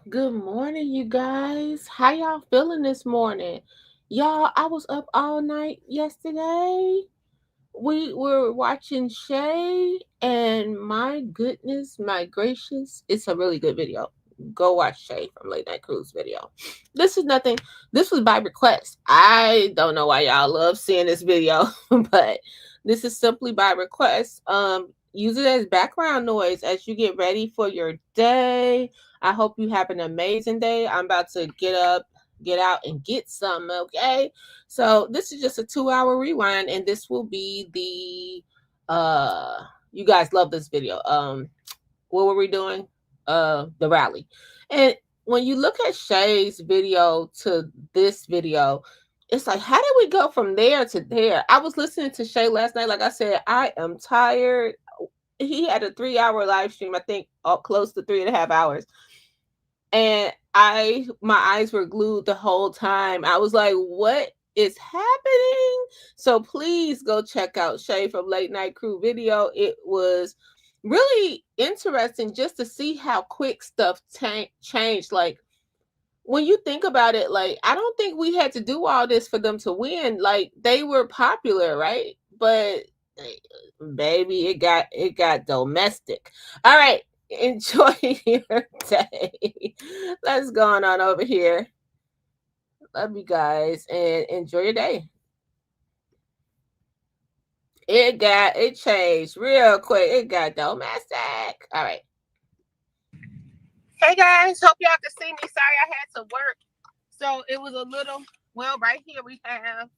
Good morning, you guys. How y'all feeling this morning? Y'all, I was up all night yesterday. We were watching Shay, and my goodness, my gracious, it's a really good video. Go watch Shay from Late Night Cruise video. This is nothing, this was by request. I don't know why y'all love seeing this video, but this is simply by request. Use it as background noise as you get ready for your day. I hope you have an amazing day. I'm about to get up, get out, and get some, okay? So this is just a 2-hour rewind, and this will be you guys love this video. What were we doing? The rally. And when you look at Shay's video to this video, it's like, how did we go from there to there? I was listening to Shay last night. Like I said, I am tired. He had a 3-hour live stream, I think close to 3.5 hours. And my eyes were glued the whole time. I was like, what is happening? So please go check out Shay from Late Night Crew video. It was really interesting just to see how quick stuff changed. Like, when you think about it, like, I don't think we had to do all this for them to win. Like, they were popular, right? But baby, it got domestic. All right, enjoy your day. Let's go on over here. Love you guys and enjoy your day. It changed real quick. It got domestic. All right. Hey guys, hope y'all can see me. Sorry I had to work. So it was a little, well, right here we have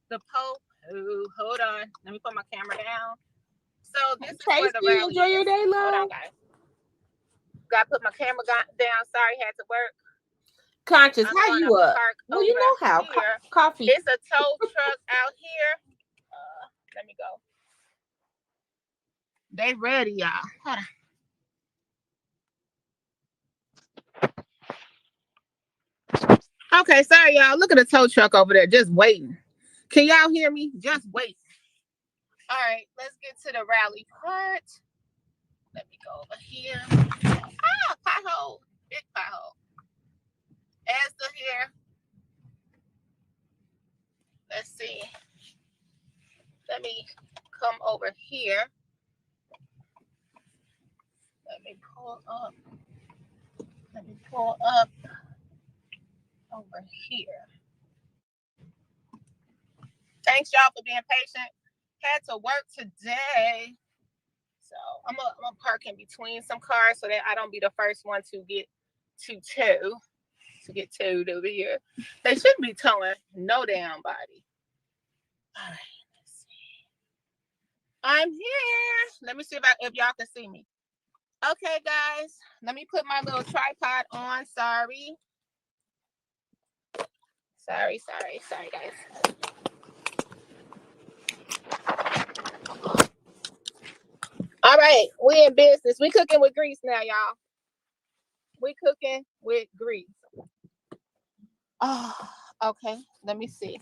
the pole. Ooh, hold on. Let me put my camera down. So this is where the rally enjoy your day, love. Hold on, guys. Gotta put my camera down. Sorry, had to work. Conscious, how you up? Well, you know how. Coffee. It's a tow truck out here. Let me go. They ready, y'all. Hold on. Okay, sorry, y'all. Look at the tow truck over there, just waiting. Can y'all hear me? Just wait. All right, let's get to the rally part. Let me go over here. Ah, pothole. Big pothole. Esther here. Let's see. Let me come over here. Let me pull up. Let me pull up over here. Thanks, y'all, for being patient. Had to work today. So I'm gonna park in between some cars so that I don't be the first one to get towed over here. They shouldn't be towing no damn body. All right, let's see. I'm here. Let me see if y'all can see me. Okay, guys. Let me put my little tripod on. Sorry, guys. All right, we in business. We cooking with grease now, y'all. We cooking with grease. Oh, okay. Let me see.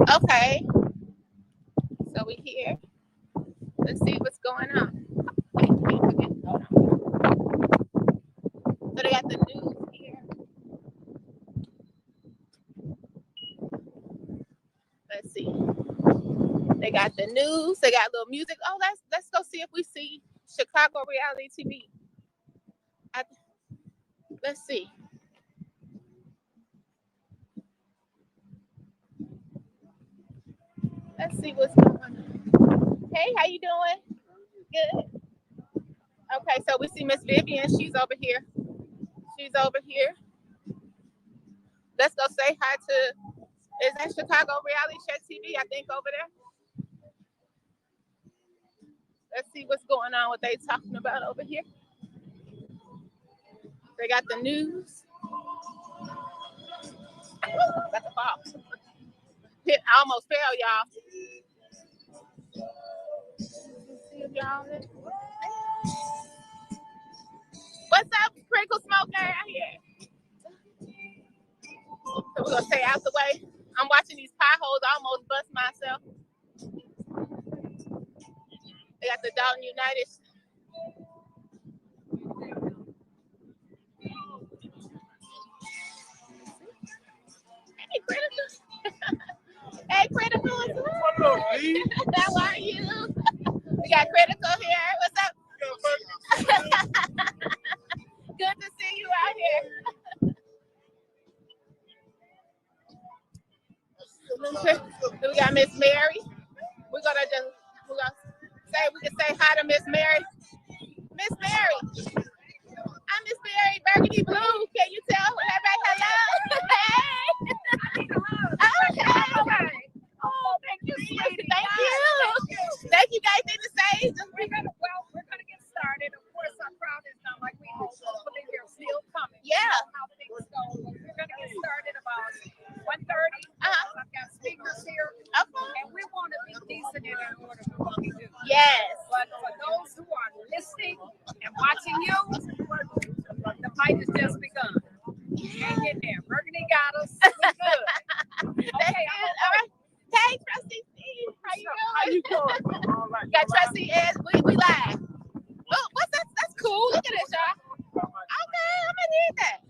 Okay. So we here. Let's see what's going on. Hold on. So they got the news here. Let's see. They got the news. They got a little music. Oh, let's go see if we see Chicago reality TV. Let's see. Let's see what's going on. Hey, how you doing? Good. Okay, so we see Miss Vivian. She's over here. Let's go say hi to, is that Chicago Reality Check TV? I think over there. Let's see what's going on, what they talking about over here. They got the news. About to fall. I almost fell, y'all. See if y'all. What's up, Crinkle Smoke out here? So we're gonna stay out the way. I'm watching these potholes. I almost bust myself. got the Dolton United. Hey, Critical. Hey, Critical. How are you? We got Critical here. What's up? Good to see you out here. We got Miss Mary. We can say hi to Miss Mary. Miss Mary. I'm Miss Mary, Burgundy Blue. Can you tell everybody hello? Hey. Oh, thank you, sweetie. Thank you. Thank you guys. Anything to say? We're gonna get started. Of course, our crowd is not like we hope. Hopefully, they're still coming. Yeah. How things go. We're gonna get started about 1:30. I've got speakers here. Okay. And we want to be decent in our order for what we do. Yes. But for those who are listening and watching you, the fight has just begun. Hang in there. Burgundy got us. We're good. Okay, all right. Hey, Trustee Steve. How you doing? How you doing? All right. Got Trustee Ed. We live. Oh, what's that? That's cool. Look at this, y'all. Okay, I'm gonna need that.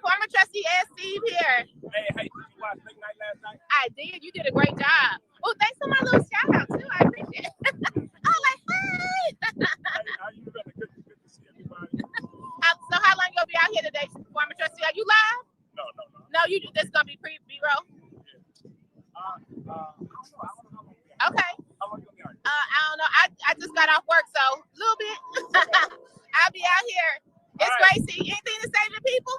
Former Trustee Ed Steve here. Hey, did you watch Big Night last night? I did. You did a great job. Oh, thanks for my little shout out too. I appreciate it. I was like, hey. How you doing? Good to see everybody. So how long you gonna be out here today, former Trustee? Are you live? No. No, this gonna be B-roll. Okay. How long you gonna be out here? I don't know. I just got off work, so a little bit. I'll be out here. It's right. Gracie. Anything to say to people?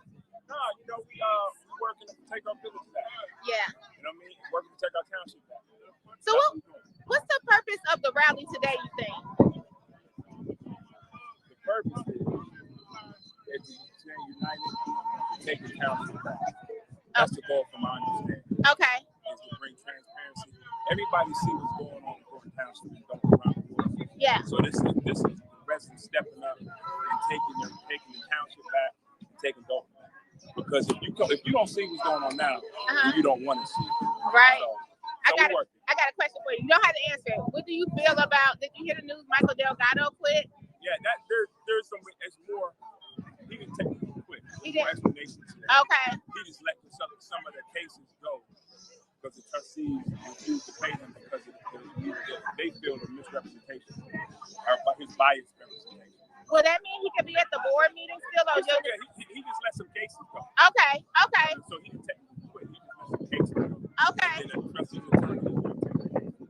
No, we working to take our village back. Yeah. You know what I mean? Working to take our township back. So what's the purpose of the rally today, you think? The purpose is to stay united, to take the township back. That's the goal from my understanding. Okay. Is to bring transparency. Everybody see what's going on in Thornton Township and going around the world. Yeah. So this is the residents stepping up and taking the township back, taking Dolton back. Because if you don't see what's going on now, then you don't want to see it. Right. So I got a question for you. You don't have to answer it. What do you feel about? Did you hear the news? Michael Delgado quit. Yeah, there's some. It's more. He didn't take it quick. He More didn't. explanations. Today. Okay. He just let some of the cases go because the trustees refused to pay them because they feel the misrepresentation or his biased representation. Well, that means he could be at the board meeting still, or Yeah, he just let some cases go. Okay. So he can technically quit. He just let some cases go. Okay. And then the trustees attorney is going to take over.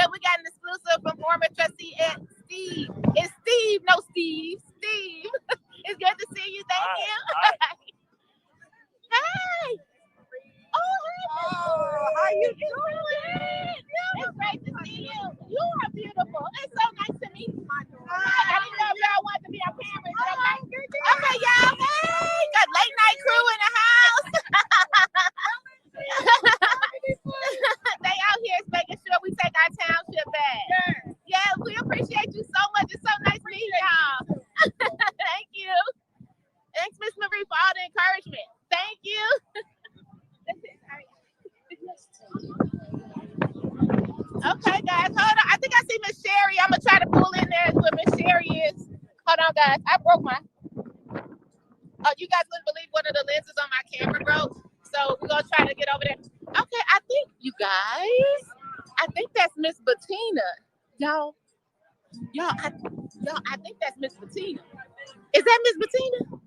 Then we got an exclusive from former Trustee Ed Steve. It's Steve, no Steve. Steve. It's good to see you. Thank you. Hey. Oh, how you doing? It's great to see you. You are beautiful. It's so nice to meet you. I didn't know if y'all wanted to be our parents. Okay, y'all. Hey, got late night crew in the house. They out here making sure we take our township back. Yeah, we appreciate you so much. It's so nice meeting y'all. Thank you. Thanks, Miss Marie, for all the encouragement. Thank you. Okay, guys, hold on. I think I see Miss Sherry. I'm gonna try to pull in there where Miss Sherry is. Hold on, guys. I broke my. Oh, you guys wouldn't believe one of the lenses on my camera broke. So we're gonna try to get over there. Okay, I think you guys. I think that's Miss Bettina. Y'all. I think that's Miss Bettina. Is that Miss Bettina?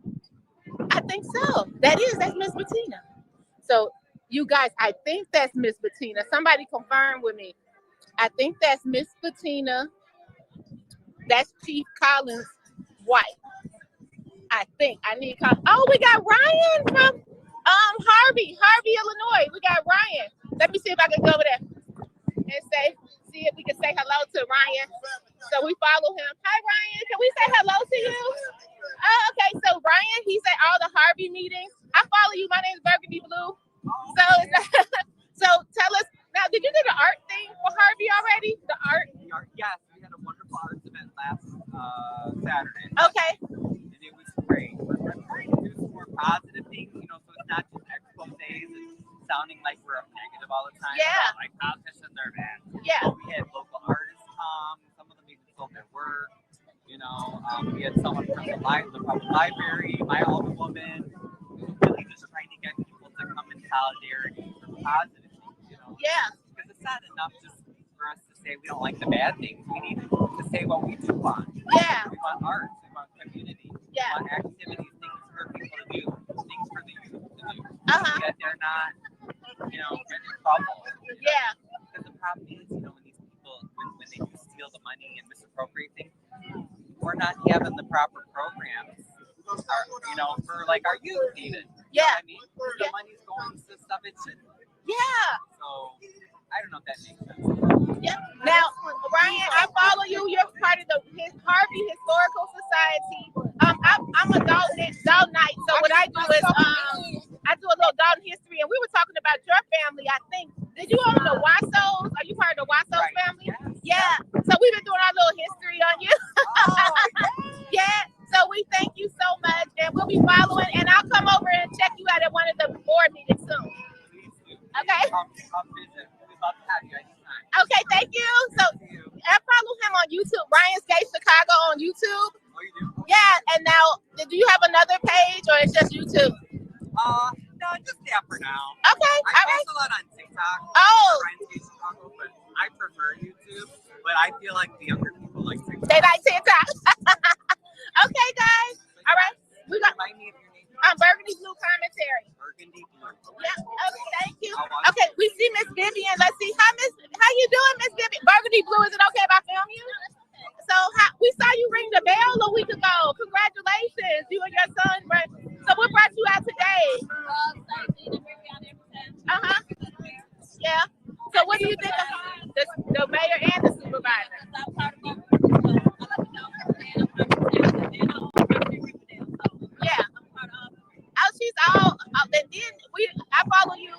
I think so. That's Miss Bettina. So you guys, I think that's Miss Bettina. Somebody confirm with me. I think that's Miss Bettina. That's Chief Collins' wife. I think I need. Oh, we got Ryan from Harvey, Illinois. We got Ryan. Let me see if I can go over there and see if we can say hello to Ryan. So we follow him. Hi, Ryan. Can we say hello to you? Oh, okay. So Ryan, he said all the Harvey meetings. I follow you. My name is Burgundy Blue. So tell us now. Did you do the art thing for Harvey already? The art? Yes, we had a wonderful arts event last Saturday. Okay. And it was great. We're trying to do some more positive things, so it's not just exposés and sounding like we're negative all the time. Yeah. Like politicians are bad. Yeah. We had local We had someone from the public library, my alma woman, really just trying to get people to come in solidarity for positive things, Yeah. Because it's not enough just for us to say we don't like the bad things. We need to say what we do want. Yeah. We want arts, we want community, Yeah. we want activities, things for people to do, things for the youth to do. Uh-huh. That they're not, getting in trouble. Yeah. Because the problem is, when these people, when they do steal the money and misappropriate things, we're not having the proper programs, for like our youth even. Yeah. I mean, the money's going to stuff it shouldn't. Yeah. So, I don't know if that makes sense. Yeah. Now, Ryan, I follow you. You're part of the Harvey Historical Society. I'm a Daltonite, so what I do is I do a little Dalton history, and we were talking about your family. I think did you own the Wassos? Are you part of the Wassos family? Yes. Yeah. So we've been doing our little history on you. Yeah. So we thank you so much, and we'll be following. And I'll come over and check you out at one of the board meetings soon. Okay. Come visit. We'd love to have you anytime. Okay, thank you. So I follow him on YouTube, Ryan's Gate Chicago on YouTube. Oh, you do? Yeah, and now, do you have another page or it's just YouTube? No, just that for now. Okay, I all right. post a lot on TikTok. Oh. Ryan's Gate Chicago, but I prefer YouTube. But I feel like the younger people like TikTok. They like TikTok. Okay, guys. All right. We got Remind me of your name. Burgundy Blue Commentary. Burgundy Blue. Yeah. Okay, thank you. Okay, we see Miss Vivian. Let's see. How you doing, Miss Vivian? Burgundy Blue, is it okay if I film you? So we saw you ring the bell a week ago. Congratulations, you and your son. So what brought you out today? Uh-huh. Yeah. So what do you think of the mayor and the supervisor? Yeah. Oh, she's all. And then I follow you.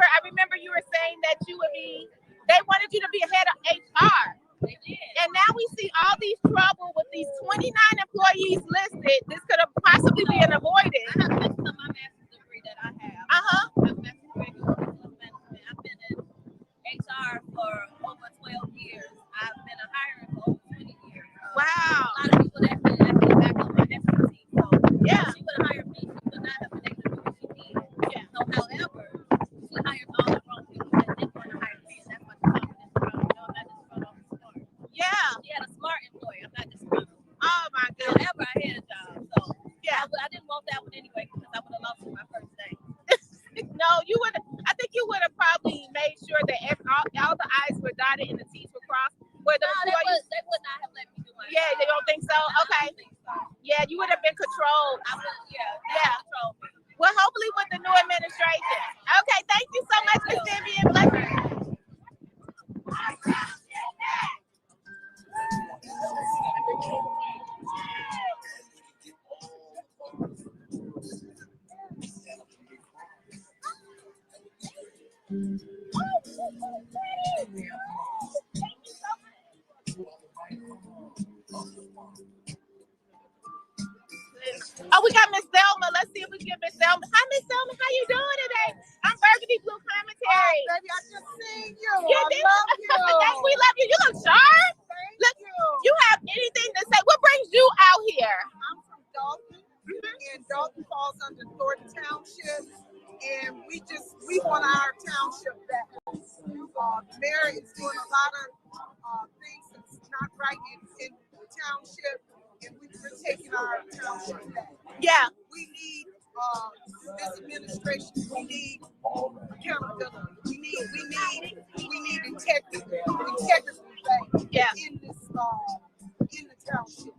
I remember you were saying that they wanted you to be head of HR. They did. And now we see all these trouble with these 29 employees listed. This could have possibly been avoided. I have mentioned my master's degree that I have. Uh-huh. I have a master's degree in business management. I've been in HR for over 12 years. I've been a hiring for over 20 years. Wow. A lot of people that actually back on my expertise. So Yeah. she would have hired me. She would not have been able to do what she did. Yeah. So, however, she hired all the wrong people that didn't want to hire me. And that's why she called me this front. I'm not just front office smart. Yeah. She had a smart employee. I'm not just front office. Oh my goodness. However, I had a job. So Yeah. I didn't want that one anyway because I would have lost it my first day. No, you would. I think you would have probably made sure that all the I's were dotted and the T's were crossed. Where the No, employees, they would not have let me do my yeah, job. they don't think so. I Okay. don't think so. Yeah, you would have been controlled. I would, Yeah. control me. Well, hopefully with the new administration. Okay, thank you so much, Miss Vivian. Bless you. Oh, we got Miss Selma. Let's see if we can get Miss Selma. Hi, Miss Selma. How you doing today? I'm Burgundy Blue Commentary. Oh, baby, I just seen you. You I did? love you. Thanks, we love you. You look sharp. Thank Look, you. you have anything to say? What brings you out here? I'm from Dolton, and Dolton falls under Thornton Township, and we want our township back. The mayor is doing a lot of things that's not right in the township, and we're taking our township back. Yeah. We need this administration. We need accountability. We need integrity back Yeah. in the township.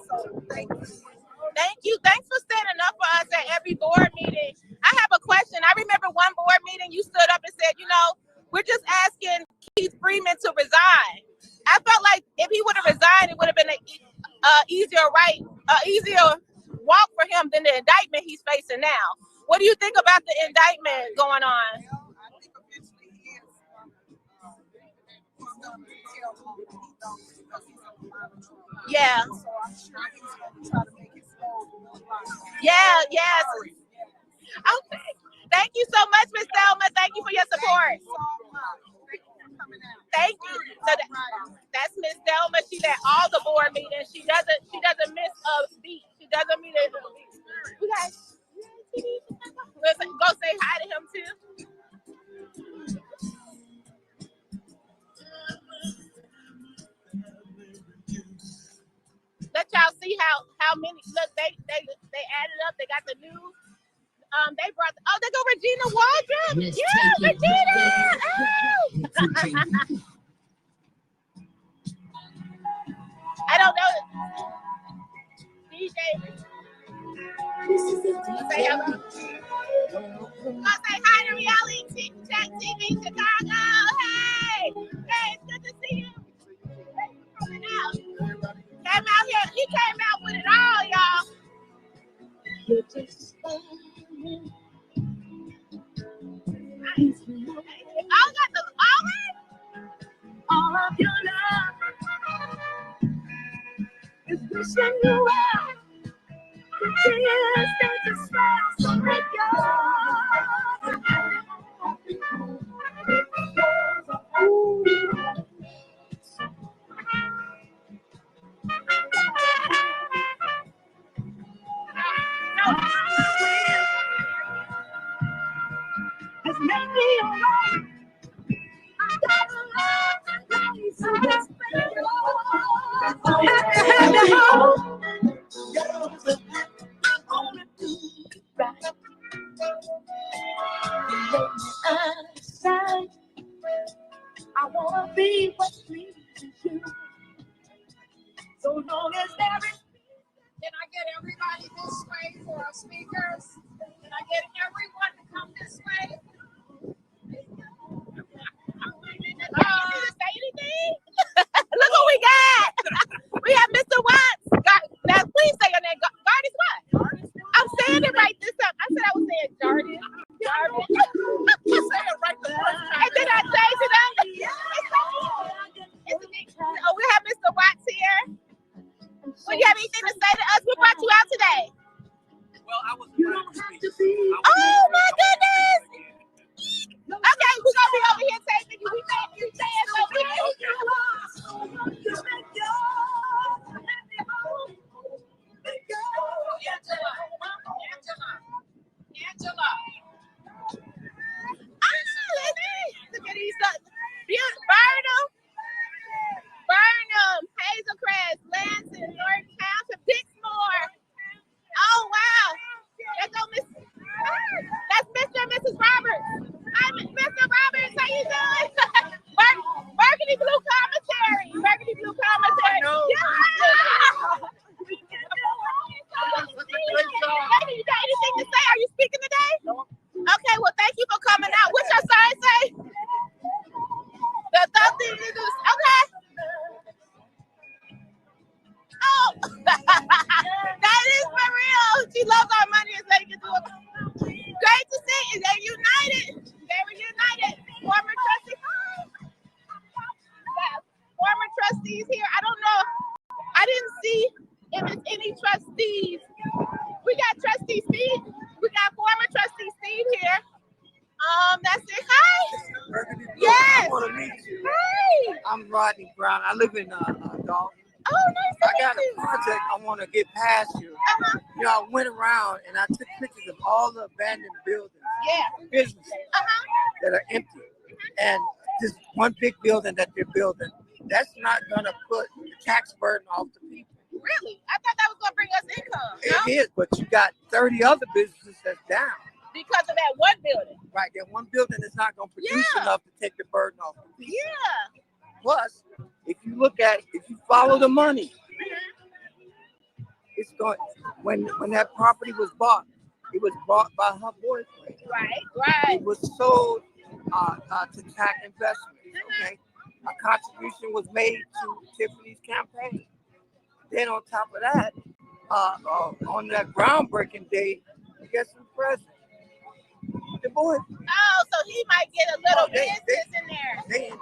So thank you. Thank you. Thanks for standing up for us at every board meeting. I have a question. I remember one board meeting you stood up and said, we're just asking Keith Freeman to resign. I felt like if he would have resigned, it would have been an easier walk for him than the indictment he's facing now. What do you think about the indictment going on? Well, I think eventually he is going to tell him he don't because he's on the line of trouble. Yeah. So I'm sure he's going to try to make it slow. Yeah, yes. Okay. Thank you so much, Miss Selma. Thank you for your support. Thank you so much. Thank you for coming out. Thank you. So that's Miss Delma. She's at all the board meetings. She doesn't miss a beat. She doesn't miss a beat. We got go say hi to him too. Let y'all see how many. Look, they added up. They got the news. They brought. They go Regina Waldrop. Yeah, Regina. Oh. I don't know. DJ. Say hello. Go say hi to Reality Check TV Chicago. Hey, it's good to see you. Thanks for coming out. Came out here. He came out with it all, y'all. I got the all of your love is wishing you well. The tears they just fall so they go. Has made me alone. I got a love to play, so let's play it all. I wanna do right. You make me understand. I wanna be what pleases you. So long as there is. Can I get everybody this way for our speakers? Can I get everyone to come this way? Say anything? Look what we got. We have Mr. Watts. Now, please say your name. Gardis what? I'm saying it right this time. I said I was saying Jardis. Jarvis. You say it right the first time. And then I changed it up. Oh, we have Mr. Watts here. Would you have anything to say to us? What brought you out today? Well, I was. Oh my goodness! Okay, we're gonna be over here taping you. We thank you, saying so. Angela. Look at these. Burnham, Hazelcrest, Lansing, North Township, Dixmoor. Oh wow! That's Mr. and Mrs. Roberts. Hi, Mr. Roberts. How you doing? Burgundy Blue Commissary. Burgundy Blue Commissary. Lady, you got anything to say? Are you speaking today? Okay, well, thank you for coming out. What's your sign say? The something is okay. Oh, that is for real. She loves our money and so you can do it. Great to see you. They're united. They were united. Former trustees here. I don't know. I didn't see if it's any trustees. We got Trustee Steve. We got former Trustee Steve here. That's it. Hi. Yes. I want to meet you. Hi. I'm Rodney Brown. I live in Dolton. Oh, nice to I got meet a you. project I want to get past you. You know, I went around and I took pictures of all the abandoned buildings, businesses that are empty. And this one big building that they're building, that's not going to put the tax burden off the people. Really? I thought that was going to bring us income. It is, but you got 30 other businesses that's down. Because of that one building. Right, that one building is not going to produce enough to take the burden off the people. Yeah. Plus, if you follow the money, it's going. When that property was bought, it was bought by her boyfriend. Right. It was sold to tax investments. Okay, a contribution was made to Tiffany's campaign. Then on top of that, on that groundbreaking day, guess who present? The boy. Oh, so he might get a little business in there.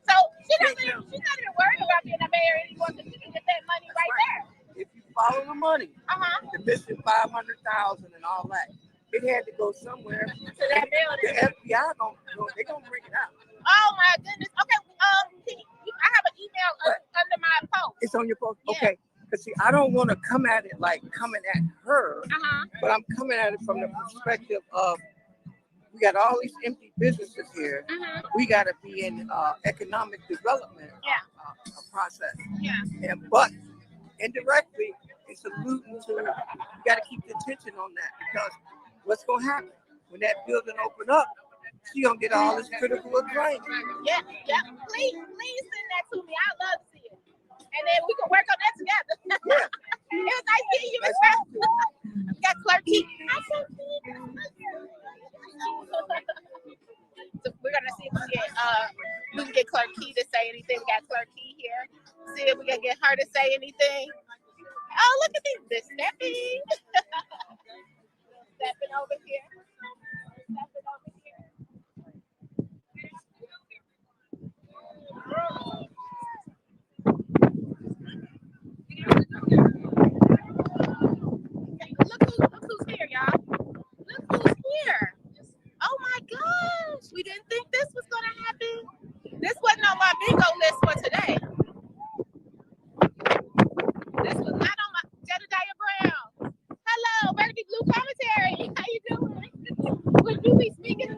So she's not even worried about being a mayor anymore because she can get that money right there. If you follow the money, the missing 500,000 and all that, it had to go somewhere. To that building. The FBI they're gonna bring it out. Oh my goodness. Okay. It's on your post. Yeah. Okay. Because see, I don't want to come at it like coming at her, but I'm coming at it from the perspective of we got all these empty businesses here. We got to be in economic development process. Yeah. But indirectly, it's alluding to you got to keep the attention on that because what's going to happen when that building open up? She gonna get all this critical acclaim. Yeah. Please send that to me. I love to see it, and then we can work on that together. Yeah. It was nice seeing you as well. We got Clerk Key. So we're gonna see if we can get Clerk Key to say anything. We got Clerk Key here. See if we can get her to say anything. Oh, look at this stepping. Stepping over here. Stepping over here. Look who's here, y'all. Look who's here. Oh my gosh. We didn't think this was going to happen. This wasn't on my bingo list for today. This was not on my Jedediah Brown. Hello, Burgundy Blue Commentary. How you doing? Would you be speaking?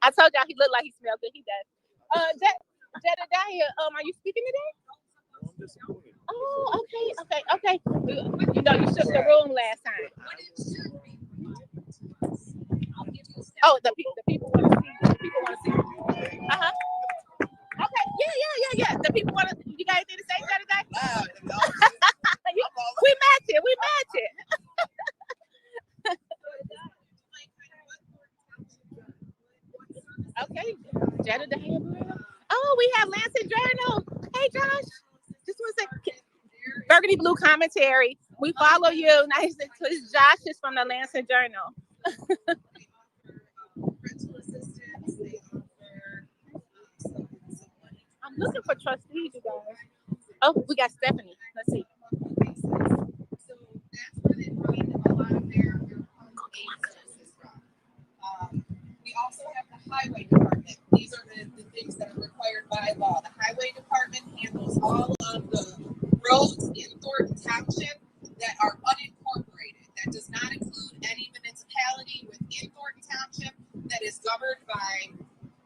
I told y'all he looked like he smelled good. He does. Jedediah, are you speaking today? Oh, okay. You know, you shook the room last time. Oh, the people want to see. The people want to see. Okay. Yeah. The people want to. You got anything to say, Jedediah? We match it. Okay, Jedediah. Oh, we have Lancet Journal. Hey, Josh. Just one second. Burgundy Blue Commentary. We follow you. Nice. Josh is from the Lancet Journal. I'm looking for trustees, you guys. Oh, we got Stephanie. Let's see. So that's where they find a lot of their services from. We also have the highway department. These are the things that are required by law. The highway department handles all of the roads in Thornton Township that are unincorporated. That does not include any municipality within Thornton Township that is governed by,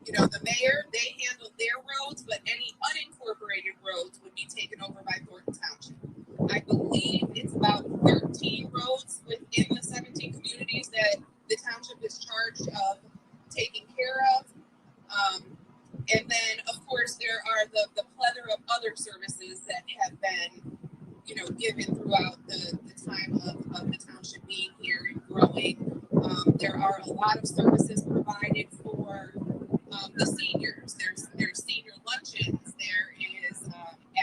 the mayor. They handle their roads, but any unincorporated roads would be taken over by Thornton Township. I believe it's about 13 roads within the 17 communities that the township is charged of taking care of. And then, of course, there are the plethora of other services that have been, given throughout the time of the township being here and growing. There are a lot of services provided for the seniors. There's senior luncheons. There is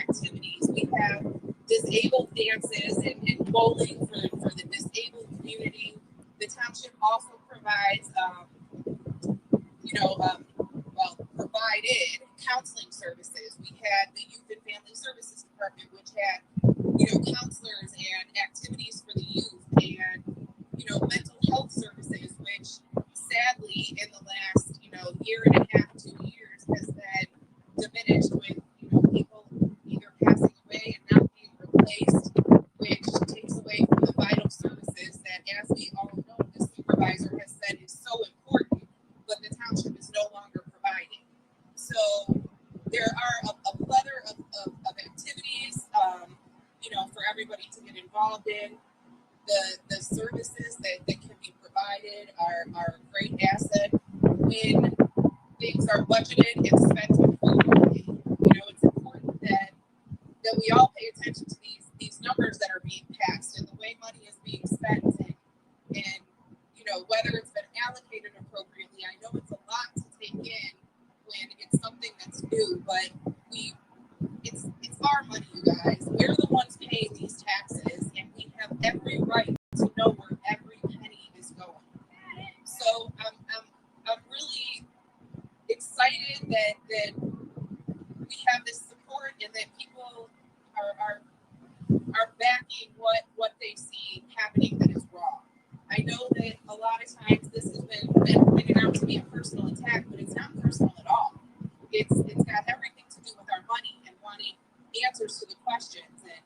activities. We have disabled dances and bowling for the disabled community. The township also provides, provided counseling services. We had the Youth and Family Services Department, which had, counselors and activities for the youth and, mental health services, which sadly in the last, year and a half, 2 years has been diminished with, people either passing away and not being replaced, which takes away from the vital services that, as we all know, the supervisor has said is so important, but the township is no longer providing. So there are a plethora of activities, for everybody to get involved in. The services that can be provided are a great asset when things are budgeted and spent appropriately. It's important that we all pay attention to these numbers that are being passed and the way money is being spent and whether it's been allocated appropriately. I know it's a lot to take in when it's something that's new, but it's our money, you guys. We're the ones paying these taxes, and we have every right to know where every penny is going. So I'm really excited that we have this support and that people are backing what they see happening that is wrong. I know that a lot of times this has been pointed out to be a personal attack, but it's not personal at all. It's got everything to do with our money and wanting answers to the questions. And,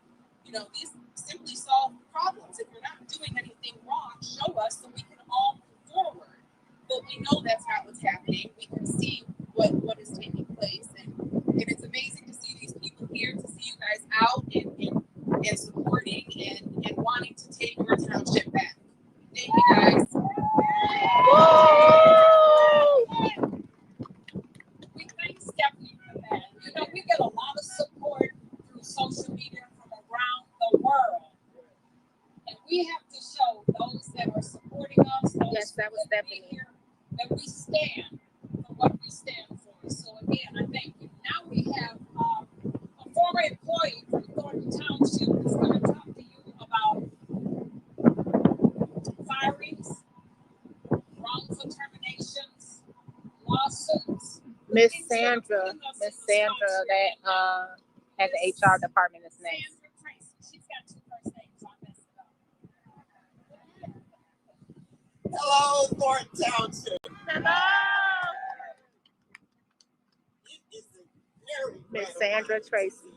you know, these simply solve problems. If you're not doing anything wrong, show us so we can all move forward. But we know that's not what's happening. We can see what is taking place. And it's amazing to see these people here, to see you guys out and supporting and wanting to take your township back. Thank you, guys. We thank Stephanie for that. You know, we get a lot of support through social media from around the world. And we have to show those that are supporting us, those Yes, that was Stephanie. here, that we stand for what we stand for. So again, I thank you. Now we have a former employee from Thornton Township who's going to talk to you about firings, wrongful terminations, lawsuits. Miss Sandra, that has the HR department is next. Sandra Tracy. She's got two first names, so I messed it up. Hello, Thornton Township. Hello, It is a very Miss Sandra Tracy.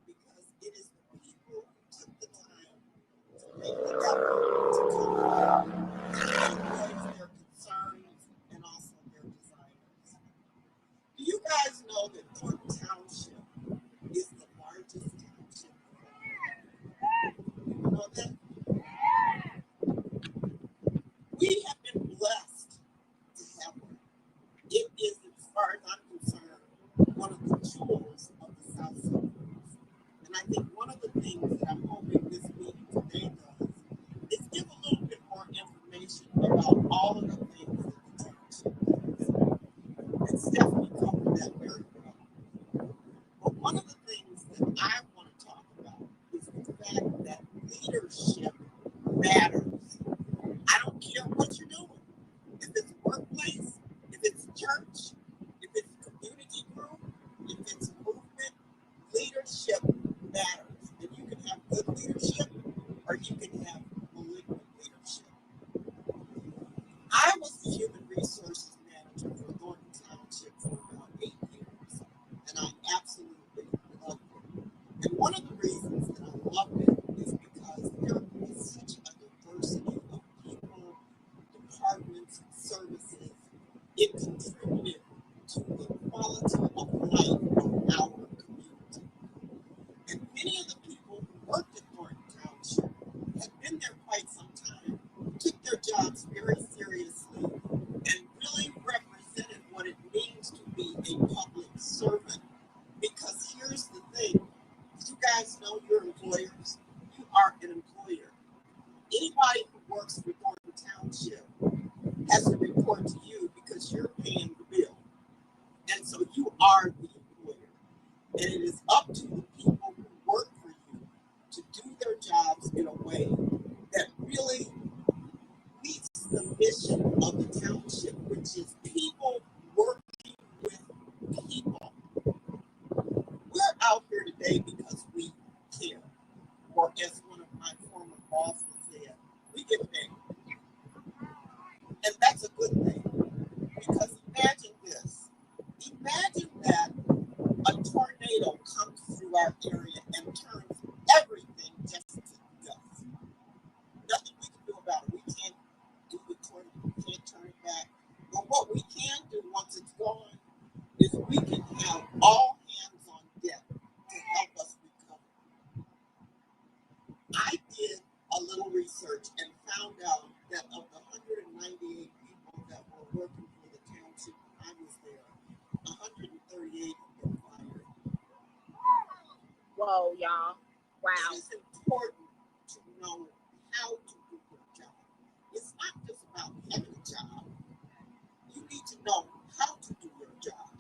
because it is the people who took the time to make the effort to come voice their concerns and also their desires. Do you guys know that Thornton Township is the largest township in the world? You know that? We have been blessed to have one. It is, as far as I'm concerned, one of the jewels of the South Suburbs. And I think one of the things that I'm hoping this meeting today does is give a little bit more information about all of the things that the township does. And Stephanie covered that very well. But one of the things that I want to talk about is the fact that leadership matters. I don't care what you're doing. If it's workplace, if it's church, if it's community group, if it's movement, leadership matters. And you can have good leadership or you can have malignant leadership. I was the human resources manager for Dolton Township for about 8 years, and I absolutely loved it. And one of the reasons that I loved it is because there was such a diversity of people, departments, services. It contributed to the quality of life of our community. And many of the people who worked at Thornton Township had been there quite some time, took their jobs very seriously, and really represented what it means to be a public servant. Because here's the thing, you guys know your employers, you are an employer. Anybody who works for Thornton Township has to report to you because you're paying the bill. And so you are the employer. And it is up to the people who work for you to do their jobs in a way that really meets the mission of the township, which is people working with people. We're out here today because we care. Or as one of my former bosses said, we get paid. And that's a good thing. Because imagine this. Imagine that a tornado comes through our area and turns everything just to dust. Nothing we can do about it. We can't do the tornado. We can't turn it back. But what we can do once it's gone is we can have all hands on deck to help us recover. I did a little research and found out that of the 198 people that were working for the township when I was there, 138 have been fired. Whoa, y'all. Wow. It is important to know how to do your job. It's not just about having a job. You need to know how to do your job.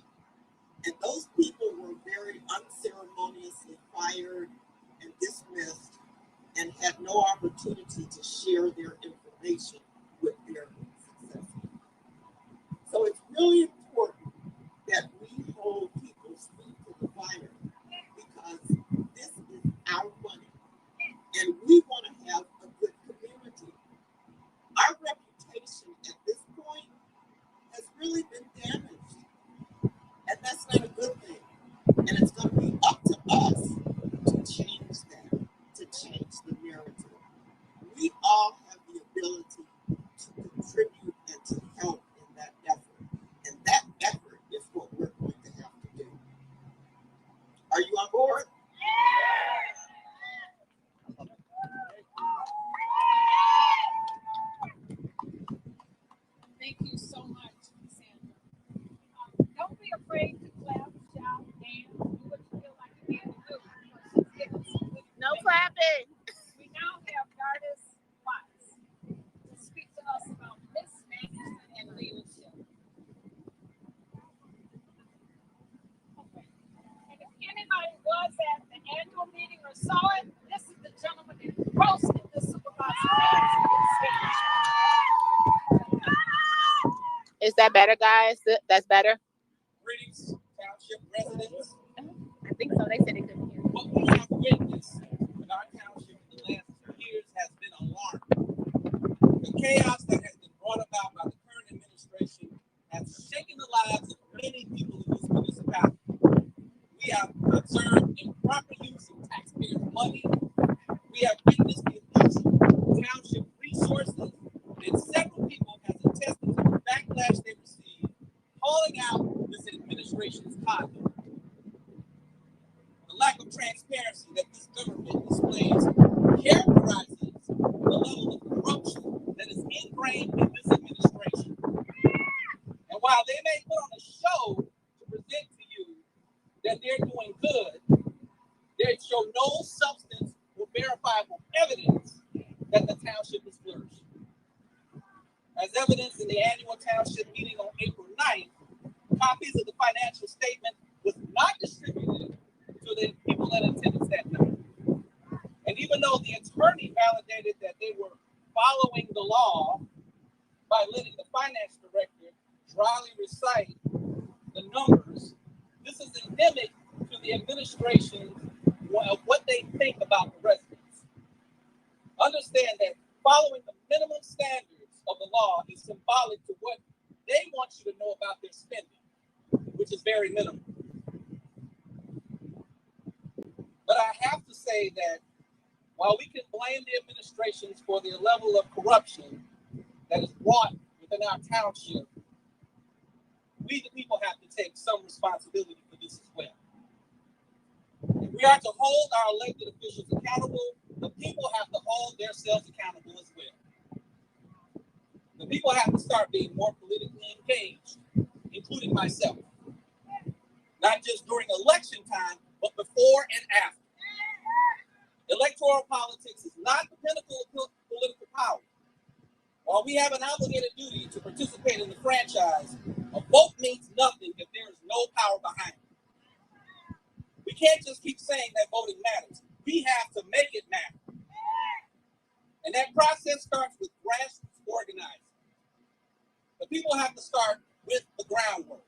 And those people were very unceremoniously fired and dismissed and had no opportunity to share their information with their successors. So it's really important that we hold people's feet to the fire because this is our money and we want to have a good community. Our reputation at this point has really been damaged, and that's not a good thing. And was at the annual meeting or saw it, this is the gentleman that roasted the supervisor. Is that better, guys? That's better? Greetings, township residents. I think so. They said they couldn't hear. What we have witnessed in our township in the last 2 years has been alarming. The chaos that has been brought about by the current administration has shaken the lives of many people in this municipality. We have observed improper use of taxpayers' money. We have witnessed the abuse of township resources, and several people have attested to the backlash they received, calling out this administration's conduct. The lack of transparency that this government displays characterizes the level of corruption that is ingrained in this administration. And while they may put on a show to present to you that they're doing good, they show no substance or verifiable evidence that the township is flourishing. As evidenced in the annual township meeting on April 9th, copies of the financial statement was not distributed to the people in attendance that night. And even though the attorney validated that they were following the law by letting the finance director dryly recite the numbers, this is endemic to the administration of what they think about the residents. Understand that following the minimum standards of the law is symbolic to what they want you to know about their spending, which is very minimal. But I have to say that while we can blame the administrations for the level of corruption that is brought within our township, we the people have to take some responsibility for this as well. If we are to hold our elected officials accountable, the people have to hold themselves accountable as well. The people have to start being more politically engaged, including myself. Not just during election time, but before and after. Electoral politics is not the pinnacle of political power. While we have an obligated duty to participate in the franchise, a vote means nothing if there is no power behind it. We can't just keep saying that voting matters. We have to make it matter. And that process starts with grassroots organizing. The people have to start with the groundwork,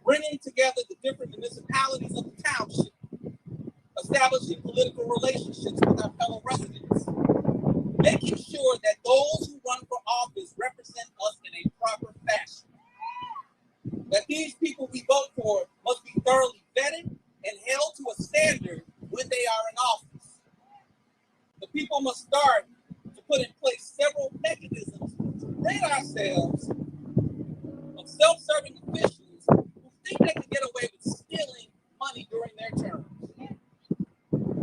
bringing together the different municipalities of the township, establishing political relationships with our fellow residents, making sure that those who run for office represent us in a proper fashion, that these people we vote for must be thoroughly vetted and held to a standard when they are in office. The people must start to put in place several mechanisms to rid ourselves of self-serving officials who think they can get away with stealing money during their terms.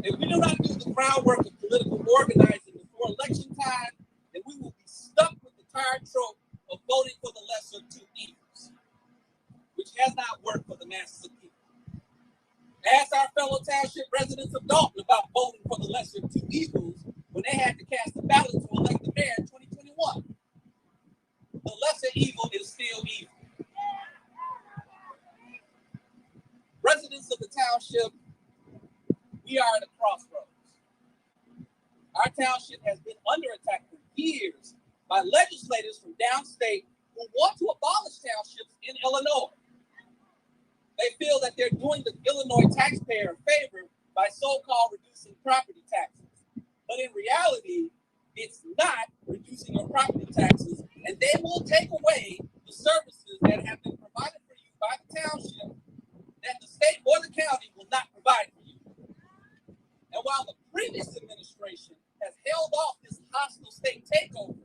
If we do not do the groundwork of political organizing before election time, then we will be stuck with the tired trope of voting for the lesser two evils, which has not worked for the masses of people. Ask our fellow township residents of Dolton about voting for the lesser two evils when they had to cast a ballot to elect the mayor in 2021. The lesser evil is still evil. Residents of the township, we are at a crossroads. Our township has been under attack for years by legislators from downstate who want to abolish townships in Illinois. They feel that they're doing the Illinois taxpayer a favor by so-called reducing property taxes. But in reality, it's not reducing your property taxes, and they will take away the services that have been provided for you by the township that the state or the county will not provide for you. And while the previous administration has held off this hostile state takeover,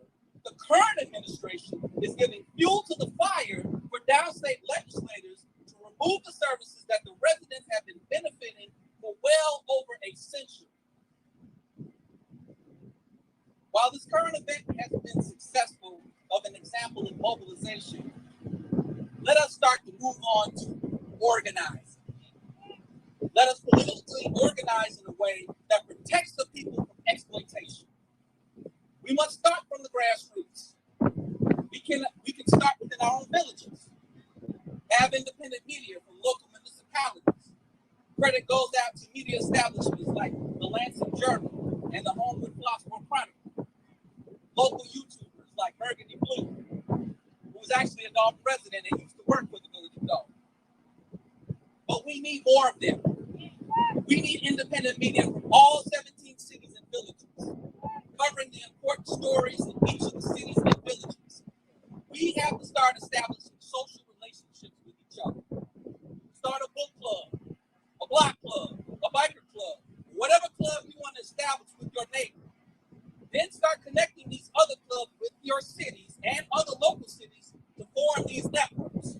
the current administration is giving fuel to the fire for downstate legislators to remove the services that the residents have been benefiting for well over a century. While this current event has been successful of an example of mobilization, let us start to move on to organize. Let us politically organize in a way that protects the people from exploitation. We must start from the grassroots. We can start within our own villages. Have independent media from local municipalities. credit goes out to media establishments like the Lansing Journal and the Homewood Flossmoor Chronicle. Local YouTubers like Burgundy Blue, who was actually a Dolton resident and used to work for the Village of Dolton. But we need more of them. We need independent media from all 17 cities and villages, covering the important stories in each of the cities and villages. We have to start establishing social relationships with each other. Start a book club, a block club, a biker club, whatever club you want to establish with your neighbor. Then start connecting these other clubs with your cities and other local cities to form these networks.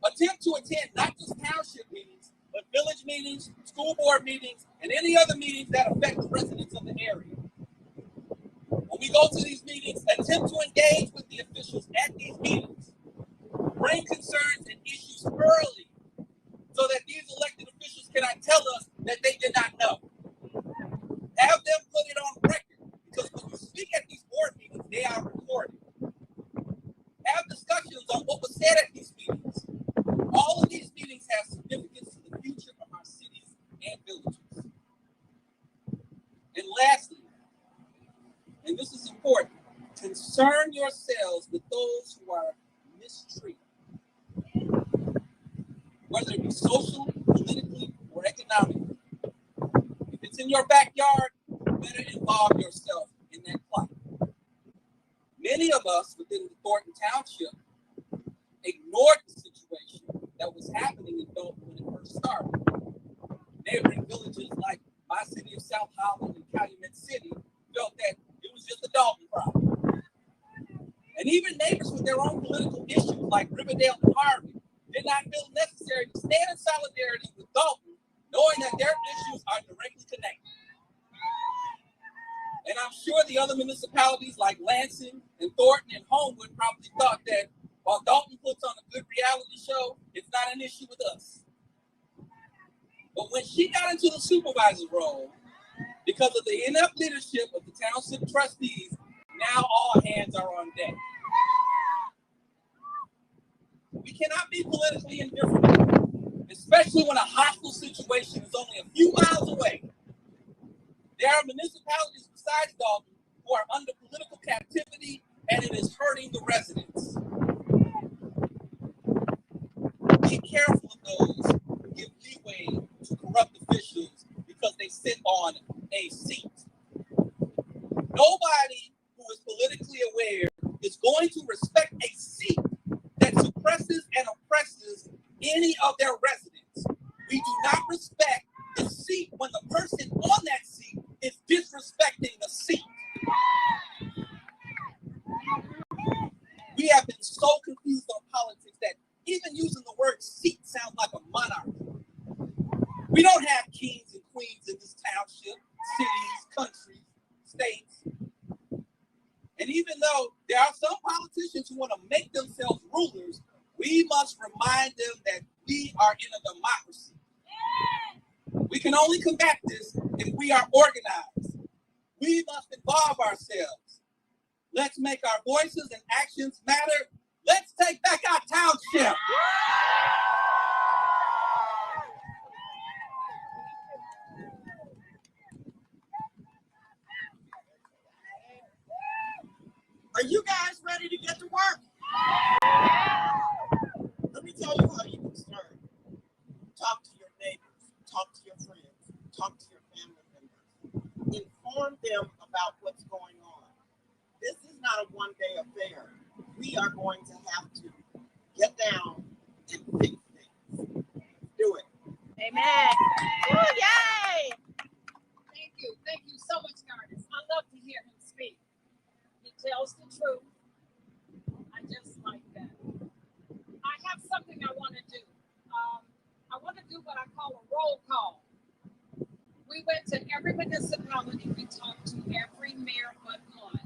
Attempt to attend not just township meetings, but village meetings, school board meetings, and any other meetings that affect the residents of the area. When we go to these meetings, attempt to engage with the officials at these meetings. Bring concerns and issues early so that these elected officials cannot tell us that they did not know. Have them put it on record, because when you speak at these board meetings, they are recorded. Have discussions on what was said at these meetings. All of these meetings have significance to the future of our cities and villages. And lastly, and this is important, concern yourselves with those who are mistreated, whether it be socially, politically, or economically. If it's in your backyard, you better involve yourself in that plight. Many of us within the Thornton Township ignored the situation that was happening in Dolton when it first started. Neighboring villages like my city of South Holland and Calumet City felt that it was just a Dolton problem. And even neighbors with their own political issues like Riverdale and Harvey did not feel necessary to stand in solidarity with Dolton, knowing that their issues are directly connected. And I'm sure the other municipalities like Lansing and Thornton and Homewood probably thought that while Dolton puts on a good reality show, it's not an issue with us. But when she got into the supervisor role, because of the inept leadership of the township trustees, now all hands are on deck. We cannot be politically indifferent, especially when a hostile situation is only a few miles away. There are municipalities besides Dolton who are under political captivity, and it is hurting the residents. Be careful of those who give leeway to corrupt officials because they sit on a seat. Nobody who is politically aware is going to respect a seat that suppresses and oppresses any of their residents. We do not respect the seat when the person on that seat is disrespecting the seat. We have been so confused on politics that even using the word seat sounds like a monarchy. We don't have kings and queens in this township, cities, countries, states. And even though there are some politicians who want to make themselves rulers, we must remind them that we are in a democracy. We can only combat this if we are organized. We must involve ourselves. Let's make our voices and actions matter. Let's take back our township. Are you guys ready to get to work? Let me tell you how you can start. Talk to your neighbors, talk to your friends, talk to your family members. Inform them about what's going on. This is not a one-day affair. We are going to have to get down and fix things. Do it. Amen. Oh, yay! Thank you so much, Curtis. I love to hear him speak. He tells the truth. I just like that. I have something I want to do. I want to do what I call a roll call. We went to every municipality. We talked to every mayor but one.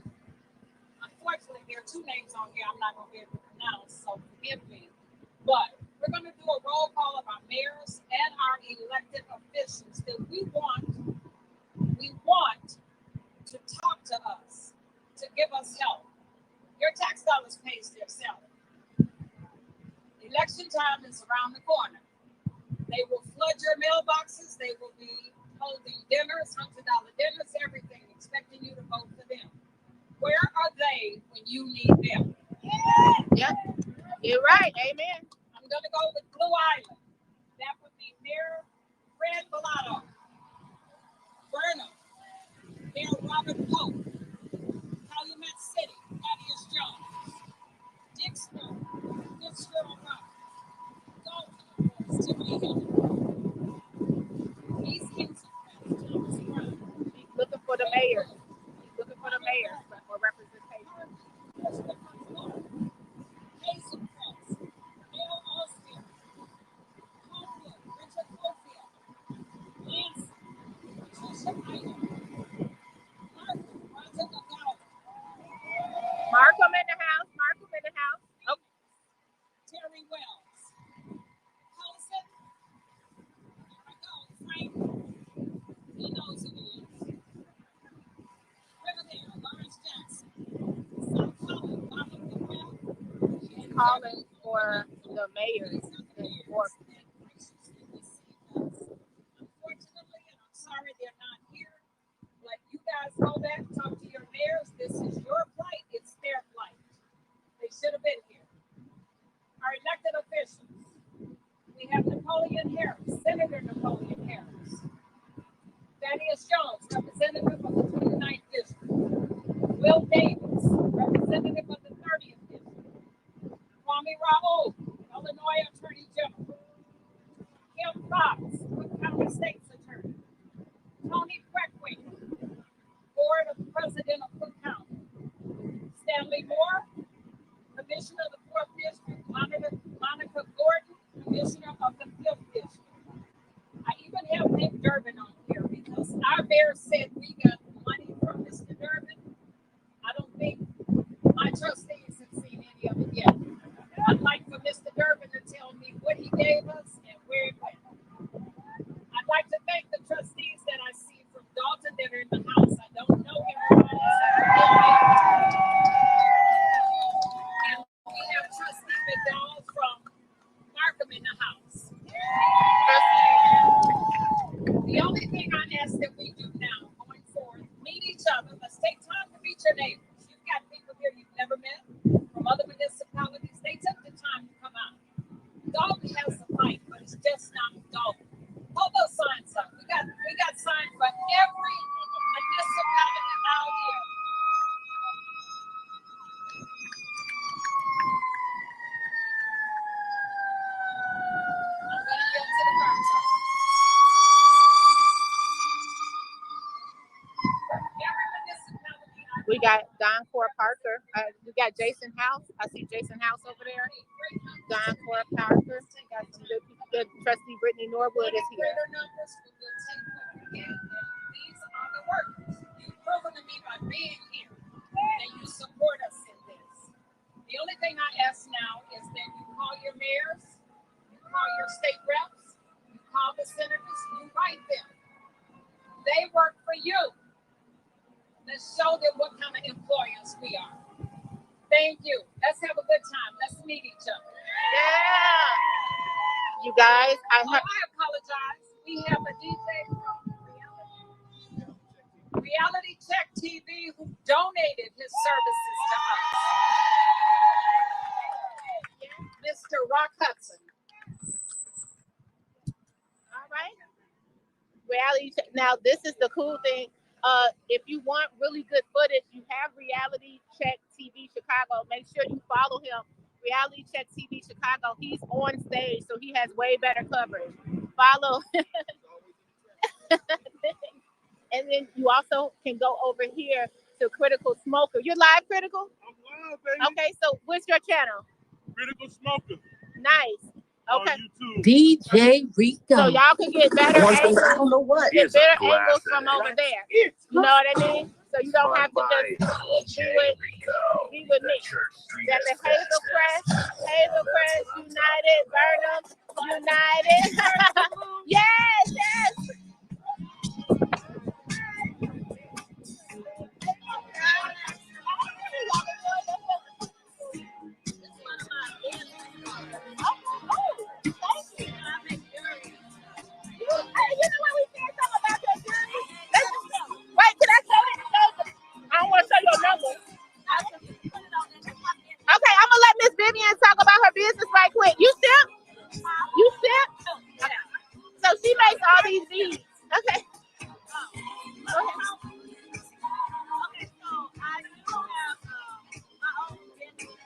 Unfortunately, there are two names on here I'm not going to be able to pronounce, so forgive me. But we're going to do a roll call of our mayors and our elected officials that we want to talk to us, to give us help. Your tax dollars pays their salary. Election time is around the corner. They will flood your mailboxes. They will be holding dinners, $100 dinners, everything, expecting you to vote for them. Where are they when you need them? Yep, you're right. Amen. I'm going to go with Blue Island. That would be Mayor Fred Bellato, Burnham, Mayor Robert Pope, Calumet City, Thaddeus Jones, Dixboro Rock, Dolton, Tiffany Hill, East Kingston, Thomas Brown. He's looking for the mayor. He's looking for the mayor for representation. Hazel Cross, Dale Austin, Homewood, Richard Cofield, Lance, Patricia Ida, Martha, Roger McGowan, Markham in the house. Markham in the house. Oh, Terry Wells, Holson, there I go, Frank, he knows who he is, Riverdale, Lawrence Jackson, South Holland, Bobby Goodwell, he's calling for the mayors in Fort. Unfortunately, and I'm sorry they're not here, but you guys go back, talk to your mayors. This is your plight, it's their plight. They should have been here. Our elected officials, we have Napoleon Harris, Senator Napoleon Harris, Thaddeus Jones, representative of the 29th District, Will Davis, representative of the 30th District, Kwame Raoul, Illinois Attorney General, Kim Fox, Cook County State's Attorney, Tony Preckwick, Board of President of Cook County, Stanley Moore, Commissioner of the 4th District, Monica Gordon, Commissioner of the 5th District. I even have Nick Durbin on here because our mayor said we got money from Mr. Durbin. I don't think my trustees have seen any of it yet. I'd like for Mr. Durbin to tell me what he gave us and where it went. I'd like to thank the trustees that I see from Dolton that are in the house. I don't know everybody. And we have Trustee McDonald from Markham in the house. The only thing I ask that we do now, going forward, meet each other. Let's take time to meet your neighbors. You've got people here you've never met from other municipalities. They took the time to come out. Dolton has a fight, but it's just not Dolton. Hold those signs up. We got signs for every municipality out here. I'm gonna get to the council. Every municipality out we got Don Core Parker. We got Jason House. I see Jason House over there. Don Core Parker. We got some good trustee Brittany Norwood is here. greater numbers, we will take what we can. And these are the workers. You've proven to me by being here that you support us in this. The only thing I ask now is that you call your mayors, you call your state reps, you call the senators, you write them. They work for you. Let's show them what kind of employers we are. Thank you. Let's have a good time. Let's meet each other. Yeah. You guys, I apologize. We have a DJ from Reality Check TV who donated his services to us. Mr. Rock Hudson. all right. Reality check. Now, this is the cool thing. If you want really good footage, you have Reality Check TV Chicago. Make sure you follow him. Reality Check TV Chicago. He's on stage, so he has way better coverage. Follow. And then you also can go over here to Critical Smoker. You're live, Critical? I'm live, baby. Okay, so what's your channel? Critical Smoker. Nice. Okay. On YouTube. DJ Rico. So y'all can get better angles. I don't know what. Get better angles from over there. You know what I mean? So you don't have to just do it. Be with me. Got the Hazel Crest United, Burnham United. Yes, yes. all these beads. Okay. Go ahead. Okay, so I do have my own business.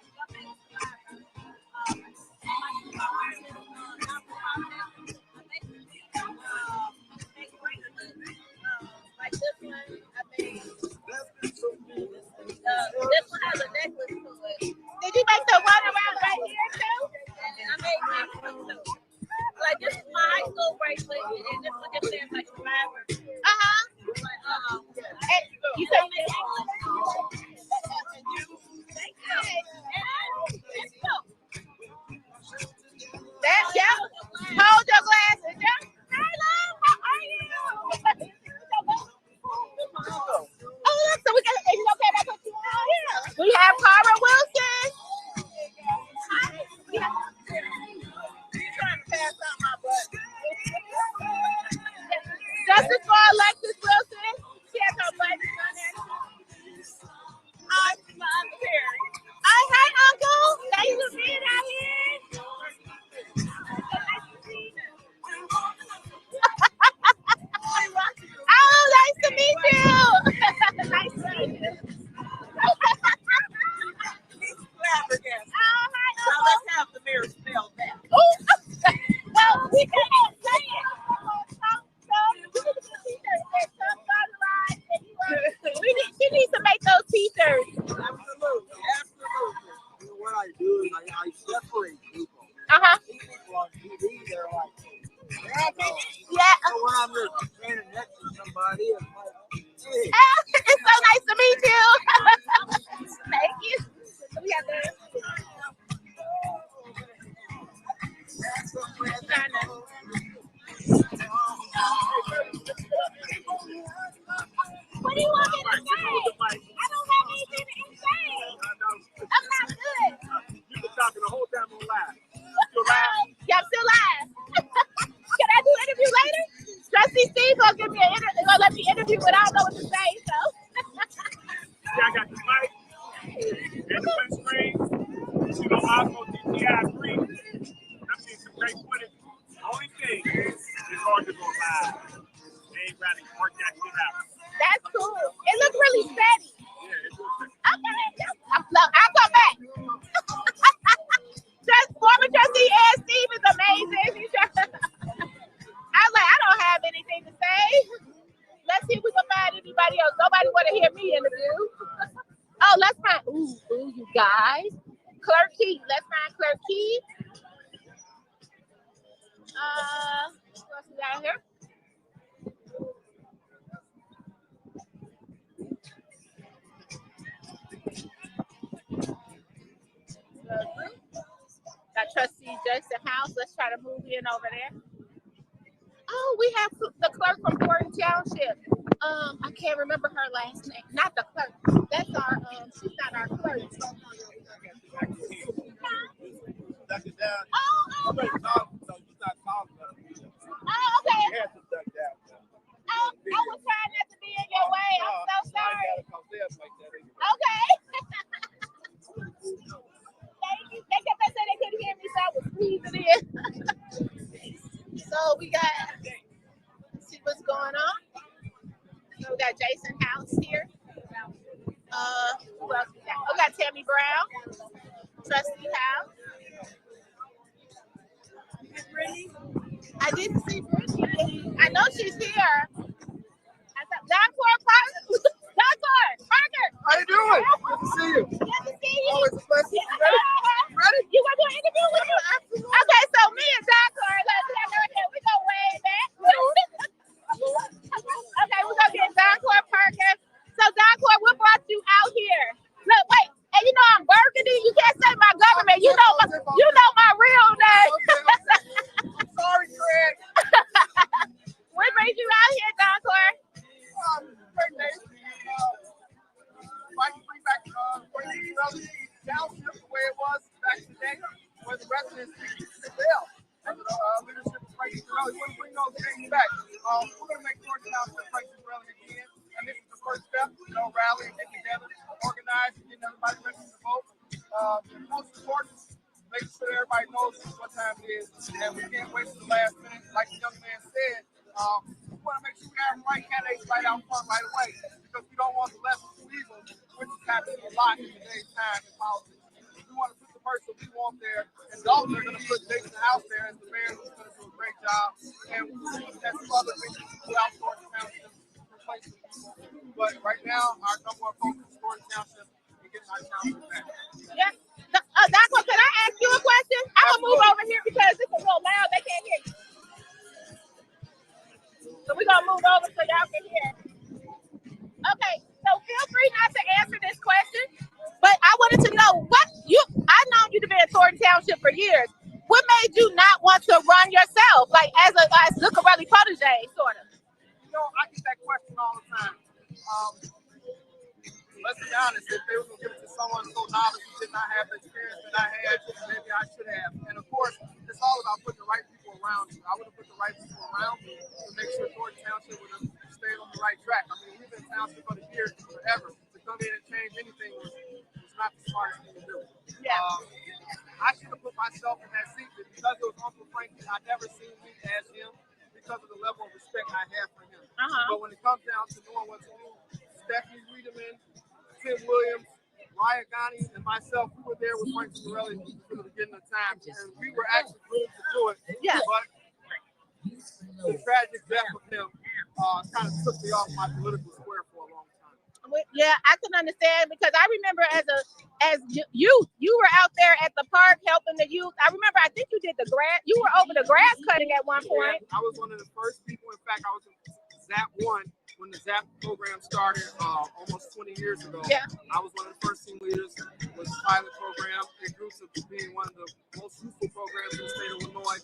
Like this one, I made. This one has a necklace to it. Did you make the one around right here too? And I made this one too. Like this is my high school bracelet, and this one just says like survivor. And you said that, yeah. Hold your glasses, yeah. Hi, love. How are you? Oh, look, so we got. Is it okay if I put you on? Yeah. We have Cara Wilson. You trying to pass out my butt? Justice for Alexis Wilson. She has her buttons on there. I'm my Uncle Perry. Oh, hi, Uncle. Thanks for being out here. Oh, nice to meet you. Nice to meet you. He's flabbergasted. Oh, hi, Now Uncle. let's have the mirror smell that. Ooh. Well, we can't say it. She needs to make those t-shirts. Absolutely. You know, what I do is I separate people. Uh-huh. People on TV, they're like, Yeah. so when I'm just standing next to somebody, it's like, hey. It's so nice to meet you. Thank you. We got the what do you want me to say? I don't have anything to say. I'm not good. You've been talking the whole time on live. Yeah, I'm still live. Can I do an interview later? Trustee Steve gonna give me an interview. Gonna let me interview, but I don't know what to say. So. Yeah, I got the mic and the wet screen. You know, also DTI 3. I've seen some great footage. Only thing is hard to go live. They ain't ready to work that shit out. That's cool. It looks really steady. Yeah, it's okay. I'll come back. Just former trustee Ed Steve is amazing. I was like, I don't have anything to say. Let's see if we can find anybody else. Nobody want to hear me interview. Oh, let's find. Ooh, you guys. Clerk Key. Let's find Clerk Key. What else we got here? Got Trustee Jackson House. Let's try to move in over there. Oh, we have the clerk from Burgundybluecom Township. I can't remember her last name. Not the clerk. That's our she's not our clerk. Oh, okay. I was trying not to be in your way. I'm so sorry. Okay. Thank you. They kept saying they couldn't hear me, so I was squeezing in. So we got, let's see what's going on. So we got Jason House here. Who else we got? We got Tammy Brown, Trustee House. Brittany? I didn't see Brittany. I know she's here. Doctor Parker. How you doing? Good to see you. Good to see you. Always a pleasure. Ready? You want to do an interview with you? Absolutely. Okay, so me and Doctor, we go way back. Okay, we're going to get Doctor Parker. So, Doctor, what brought you out here? Look, wait. And you know I'm Burgundy. You can't say my government. You know my real name. Sorry, Craig. What brings you out here, Doctor? Great day. Fighting free back Burgundy Township the way it was back in the day, where the residents prevail. Leadership of Frank Israeli. We want to bring those things back. We're going to make sure Township Frank Israeli again. And this is the first step, rally and get together, organize, and get everybody ready to vote. Most important, make sure everybody knows what time it is. And we can't wait till the last minute. Like the young man said, we want to make sure we have the right candidates right out front right away because we don't want the lesser two evils, which is happening a lot in today's time in politics. We want to put the person we want there, and Dolton are going to put Jason House there as the mayor who's going to do a great job, and that's some other things throughout Thornton Township replacing people. But right now, our number one focus is Thornton Township and getting our township back. Yeah. Doctor, can I ask you a question? I'm going to move over here because it's a little loud. They can't hear you. So we're going to move over so y'all can hear. Okay, so feel free not to answer this question, but I wanted to know I've known you to be in Thornton Township for years. What made you not want to run yourself, like as Zuccarelli protege, sort of? You know, I get that question all the time. Let's be honest, if they were going to give it to someone so novice who did not have the experience that I had, maybe I should have. And of course, it's all about putting the right people around you. I would have put the right people around me to make sure Thornton Township would have stayed on the right track. I mean, we've been in Township for the years, forever. To come in and change anything was not the smartest thing to do. Yeah. I should have put myself in that seat, but because it was Uncle Frankie, I never seen me as him because of the level of respect I have for him. But when it comes down to knowing what to do, Stephanie Wiedemann, Tim Williams, Ryan Ghani, and myself, we were there with Frank Zuccarelli from the beginning of time, and we were actually groomed to do it. Yeah. But the tragic death of him kind of took me off my political square for a long time. Yeah, I can understand because I remember as youth, you were out there at the park helping the youth. I remember, I think you did the grass. You were over the grass cutting at one point. Yeah, I was one of the first people. In fact, I was in ZAP 1 when the ZAP program started almost 20 years ago. Yeah. I was one of the first team leaders. It was a pilot program. It grew to being one of the most useful programs in the state of Illinois.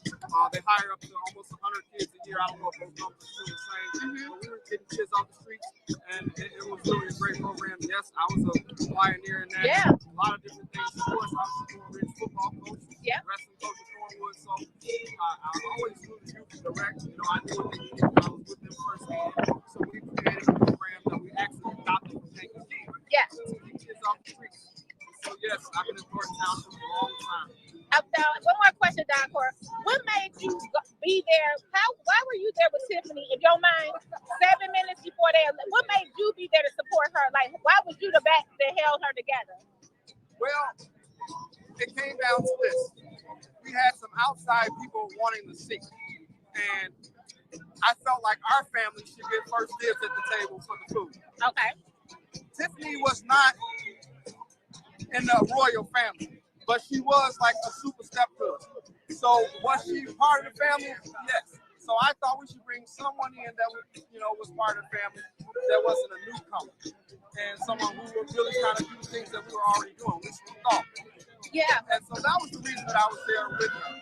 They hire up to almost 100 kids a year. I don't know if those numbers are still the same. But we were getting kids off the streets, and it was really a great program. Yes, I was a pioneer in that. Yeah. A lot of different things. Of course, I was a Thornridge football coach, wrestling coach at Thornwood. So I always knew the youth direct. You know, I knew what they needed when I was with them firsthand. So we created a program that we actually adopted from Kankakee. Yeah. To keep kids off the streets. So yes, I've been in Thornton Township for a long time. One more question, Doctor. What made you be there? Why were you there with Tiffany? If you don't mind, 7 minutes before what made you be there to support her? Like, why was you the back that held her together? Well, it came down to this. We had some outside people wanting the seat. And I felt like our family should get first dibs at the table for the food. Okay. Tiffany was not in the royal family, but she was like a super stepdaughter. So was she part of the family? Yes. So I thought we should bring someone in that was part of the family that wasn't a newcomer and someone who would really kind of do things that we were already doing, which we thought. Yeah. And so that was the reason that I was there with her.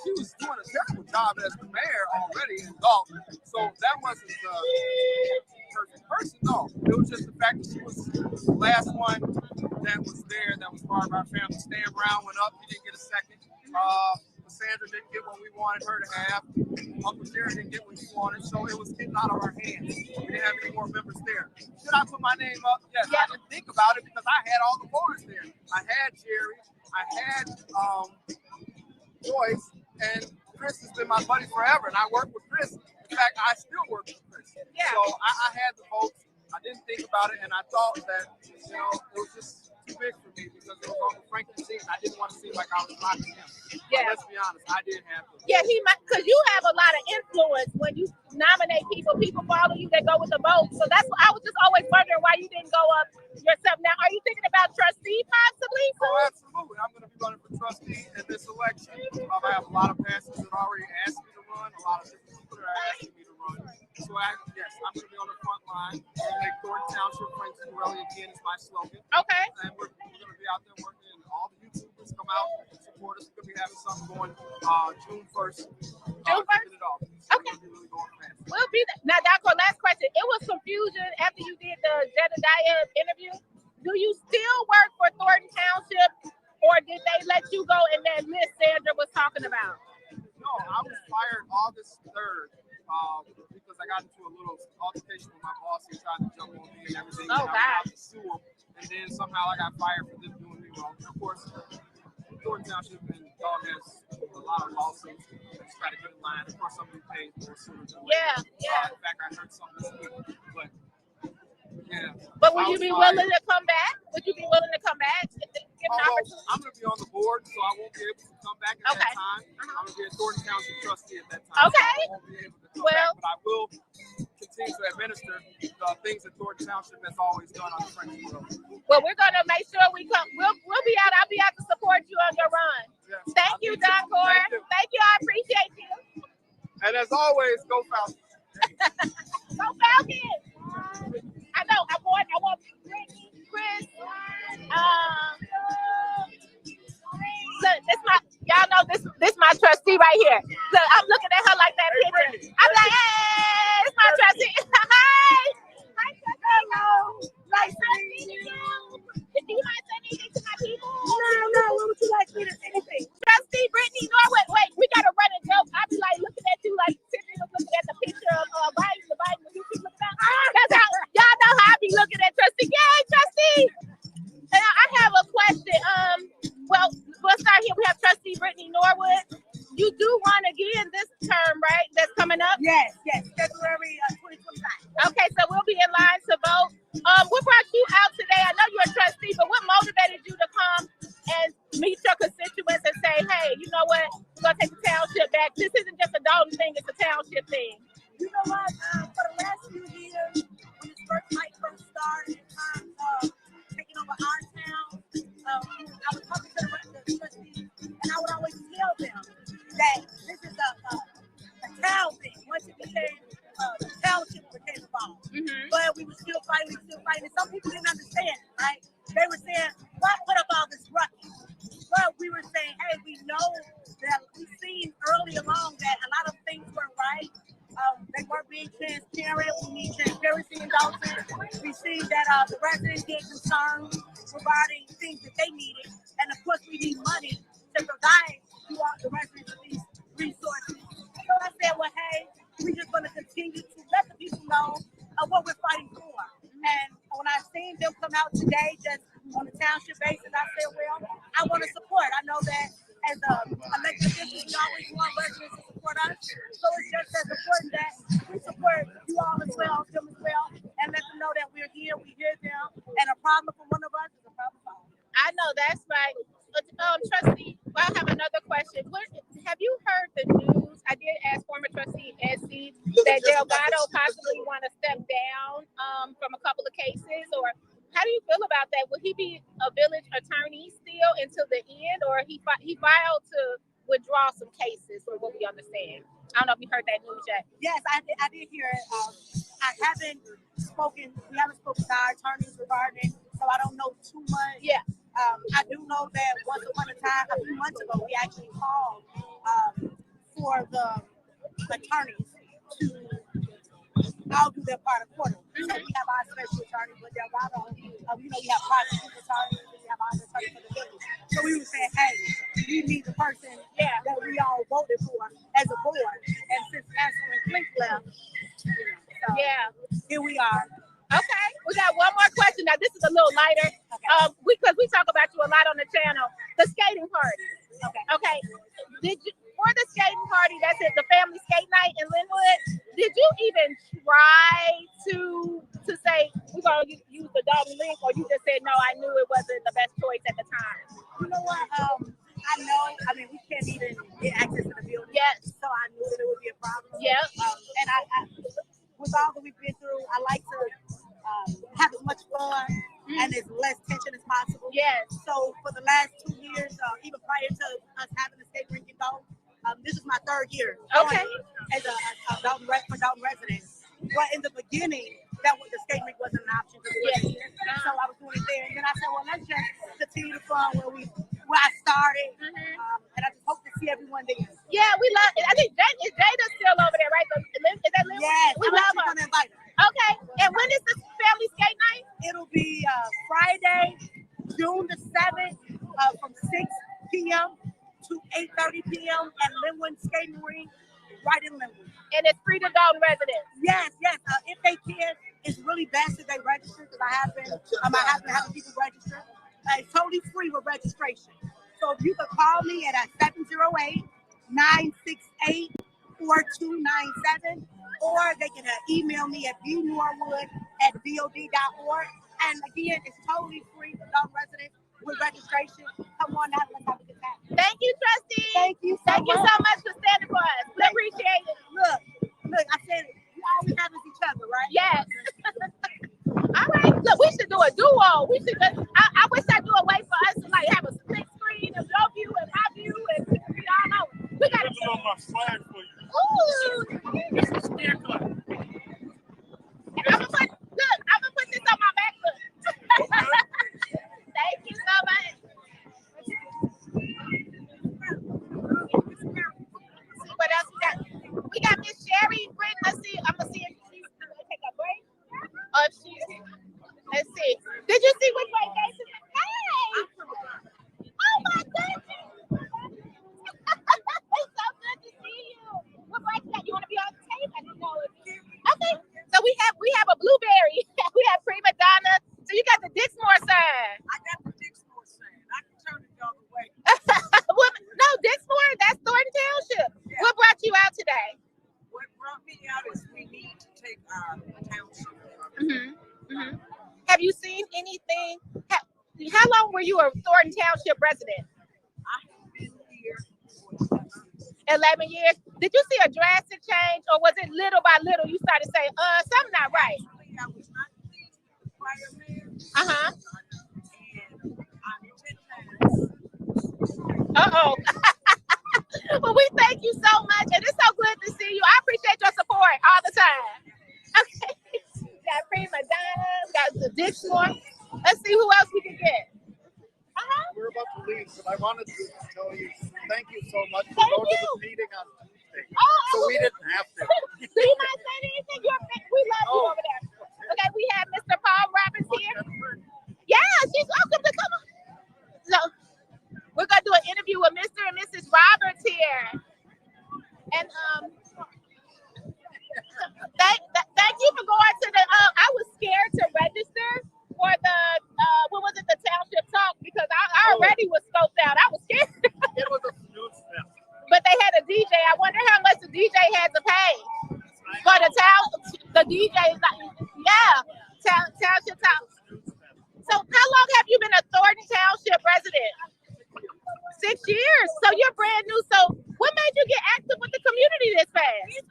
She was doing a terrible job as the mayor already in Dolton. So that wasn't the perfect person, no. It was just the fact that she was the last one that was there, that was part of our family. Stan Brown went up, he didn't get a second. Cassandra didn't get what we wanted her to have. Uncle Jerry didn't get what he wanted, so it was getting out of our hands. We didn't have any more members there. Should I put my name up? Yes, I didn't think about it because I had all the voters there. I had Jerry, I had Joyce, and Chris has been my buddy forever, and I work with Chris. In fact, I still work with Chris. Yeah. So I had the votes. I didn't think about it, and I thought that, it was just too big for me because it was Uncle Franklin's seat, and I didn't want to seem like I was blocking him. Yeah. But let's be honest, I didn't have to. Yeah, because you have a lot of influence when you nominate people. People follow you, they go with the vote. So that's why I was just always wondering why you didn't go up yourself. Now, are you thinking about trustee possibly? Oh, absolutely. I'm going to be running for trustee in this election. I have a lot of pastors that already asked me to run, a lot of different people that are asking me to run. So, yes, I'm going to be on the front line. Make Thornton Township, Frank Zuccarelli again is my slogan. Okay. And we're going to be out there working, and all the YouTubers come out and support us. We're going to be having something going June 1st. June 1st? So okay. Really going fast. We'll be there. Now, Doctor, last question. It was confusion after you did the Jedediah interview. Do you still work for Thornton Township, or did they let you go in that list Sandra was talking about? No, I was fired August 3rd. Because I got into a little altercation with my boss. He tried to jump on me and everything. Oh, and I went out to sue him. And then somehow I got fired for them doing me wrong. And of course, Thornton Township and Dog has a lot of lawsuits. Just try to get in line. Of course, some of you pay more sooner than later. Yeah. In fact, I heard something this week, but yeah. But would you be willing to come back? Would you be willing to come back? I'm going to be on the board, so I won't be able to come back at that time. I'm going to be a Thornton Township trustee at that time. Okay. So I won't be able to come back, but I will continue to administer the things that Thornton Township has always done on the French World. Well, we're going to make sure we come. We'll be out. I'll be out to support you on your run. Yes. Thank you, Don Gore. Thank you. I appreciate you. And as always, go Falcons. Go Falcons. I know. I want Brittany, Chris. Look, y'all know this my trustee right here. Look, I'm looking at her like that picture. I'm like, hey, it's my trustee. Hi. Hi, hello. Nice to meet you. Do you mind saying anything to my people? No. What would you like me to say anything? Trustee Brittany Norwood. Wait, we gotta run a joke. I'll be like looking at you like sitting looking at the picture of Biden. The Biden you keep looking at. That's how y'all know how I be looking at Trustee. Yay, Trustee. And I have a question. Well, we'll start here. We have Trustee Brittany Norwood. You do run again this term, right? That's coming up? Yes. February 2025. Okay, so we'll be in line to vote. What brought you out today? I know you're a trustee, but what motivated you to come and meet your constituents and say, hey, you know what? We're going to take the township back. This isn't just a Dolton thing, it's a township thing. You know what? For the last few years, when this first started in terms of taking over our town, I was talking to the trustees, and I would always tell them that this is a town thing. Once it became the township became involved. But we were still fighting, and some people didn't understand, right? They were saying, why put up all this ruckus? But we were saying, hey, we know that we've seen early along that a lot of things weren't right. They weren't being transparent. We need transparency in Dolton. We see that the residents get concerned regarding things that they needed. And of course, we need money to provide to all the residents of these resources. So I said, well, hey, we're just going to continue to let the people know what we're fighting for. And when I seen them come out today, just on a township basis, I said, well, I want to support. I know that as elected officials, we always want residents to support us. So it's just as important that we support you all as well, them as well, and let them know that we're here, we hear them, and a problem for one of us is a problem for all. I know, that's right. Trustee, well, I have another question. Have you heard the news? I did ask former trustee SC that Delgado possibly want to step down from a couple of cases, or how do you feel about that? Would he be a village attorney still until the end, or he filed to withdraw some cases, from what we understand? I don't know if you heard that news yet. Yes, I did hear it. We haven't spoken to our attorneys regarding it, so I don't know too much. Yeah. I do know that once upon a time, a few months ago, we actually called for the attorneys to all do their part accordingly. So we have our special attorney, but Delgado, we have prosecuting attorneys, we have our attorney for the village. So we were saying, hey, we need the person that we all voted for as a board. And since Anselin Flink left, here we are. Okay, we got one more question. Now, this is a little lighter. Because we talk about you a lot on the channel. The skating party. Okay. For the skating party, that's it, the family skate night in Linwood, did you even try to say we're going to use the Dolton link, or you just said, no, I knew it wasn't the best choice at the time? You know what? We can't even get access to the building. Yes. So I knew that it would be a problem. Yep. And I with all that we've been through, I like to have as much fun and as less tension as possible. Yes. So for the last 2 years, even prior to us having the skate rink in Dolton, this is my third year. Okay. As a Dolton resident. But in the beginning, the skate rink wasn't an option. So I was doing it there. And then I said, well, let's just continue the fun where I started. And I just hope to see everyone there. Yeah, we love it. I think Jada's still over there, right? Is that Linwood? Yes. We love her. Going to invite her. Okay. And when is the family skate night? It'll be Friday, June the 7th, from 6 p.m. to 8:30 p.m. at Linwood Skating Rink, right in Linwood. And it's free to Dolton residents. Yes. If they can, it's really best if they register, because I have been having people register. It's totally free with registration. So So if you could call me at 708-968-4297, or they can email me at bnorwood@vod.org. And again, it's totally free for adult residents with registration. Come on out, let's have a good time. Thank you, Trustee. Thank you so Thank you so much for standing for us. We appreciate it. Look, I said it. All we have is each other, right? Yes. All right. Look, we should do a duo. We should. I wish I knew a way for us to like have a split screen of your view and my view, and we can be all over. We got to put on my swag for you. Ooh. This is smear cut. I'm gonna put this on my MacBook. Thank you so much. What else we got? We got Miss Sherry. Let's see. I'm gonna see if she's gonna take a break. Or if she's. Let's see. Did you see which way Jason? Hey! Oh my goodness! It's so good to see you. What break you got? You want to be on the tape? I didn't know it. Okay. So we have a blueberry. We have prima donna. So you got the Dixmoor sign. I got the Dixmoor sign. I can turn it the other way. No, Dixmoor, that's Thornton Township. Yeah. What brought you out today? What brought me out is we need to take our township. Have you seen anything? How long were you a Thornton Township resident? I have been here for 11 years. Did you see a drastic change, or was it little by little you started saying, something not right? Actually, I was not pleased with the prior mayor. And I'm 10 times. Well, we thank you so much, and it's so good to see you. I appreciate your support all the time. Okay. Got prima donna, got the Dixmoor. Let's see who else we can get. We're about to leave, but I wanted to tell you thank you so much for going to the meeting on Tuesday. So we didn't have to. Do you mind saying anything? We love you over there. Okay, we have Mr. Paul Robbins here. Yeah, she's welcome to come on. So we're gonna do an interview with Mr. and Mrs. Roberts here. And thank you for going to the I was scared to register for the what was it, the township talk, because I already was scoped out. I was scared. It was a snooze fest. But they had a DJ. I wonder how much the DJ had to pay for the DJ is like, yeah, township talk. So how long have you been a Thornton Township resident? 6 years. So you're brand new. So what made you get active with the community this fast?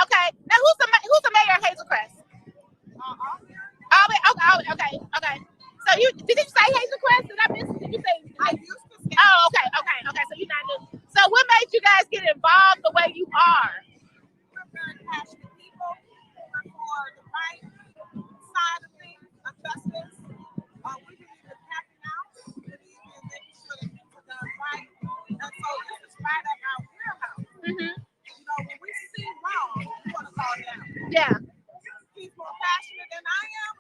Okay. Now who's the mayor of Hazel Crest? Okay. So did you say Hazel Crest? Did I miss it? Did you say? I used to say. Oh, okay. So you're not new. So what made you guys get involved the way you are? We're very passionate people. We're for the right side of things, of justice. We believe in tapping out. We believe in making sure that things are done right. And so this is right up our wheelhouse. You know, when we see wrong, we want to call it out. Yeah. He's more passionate than I am.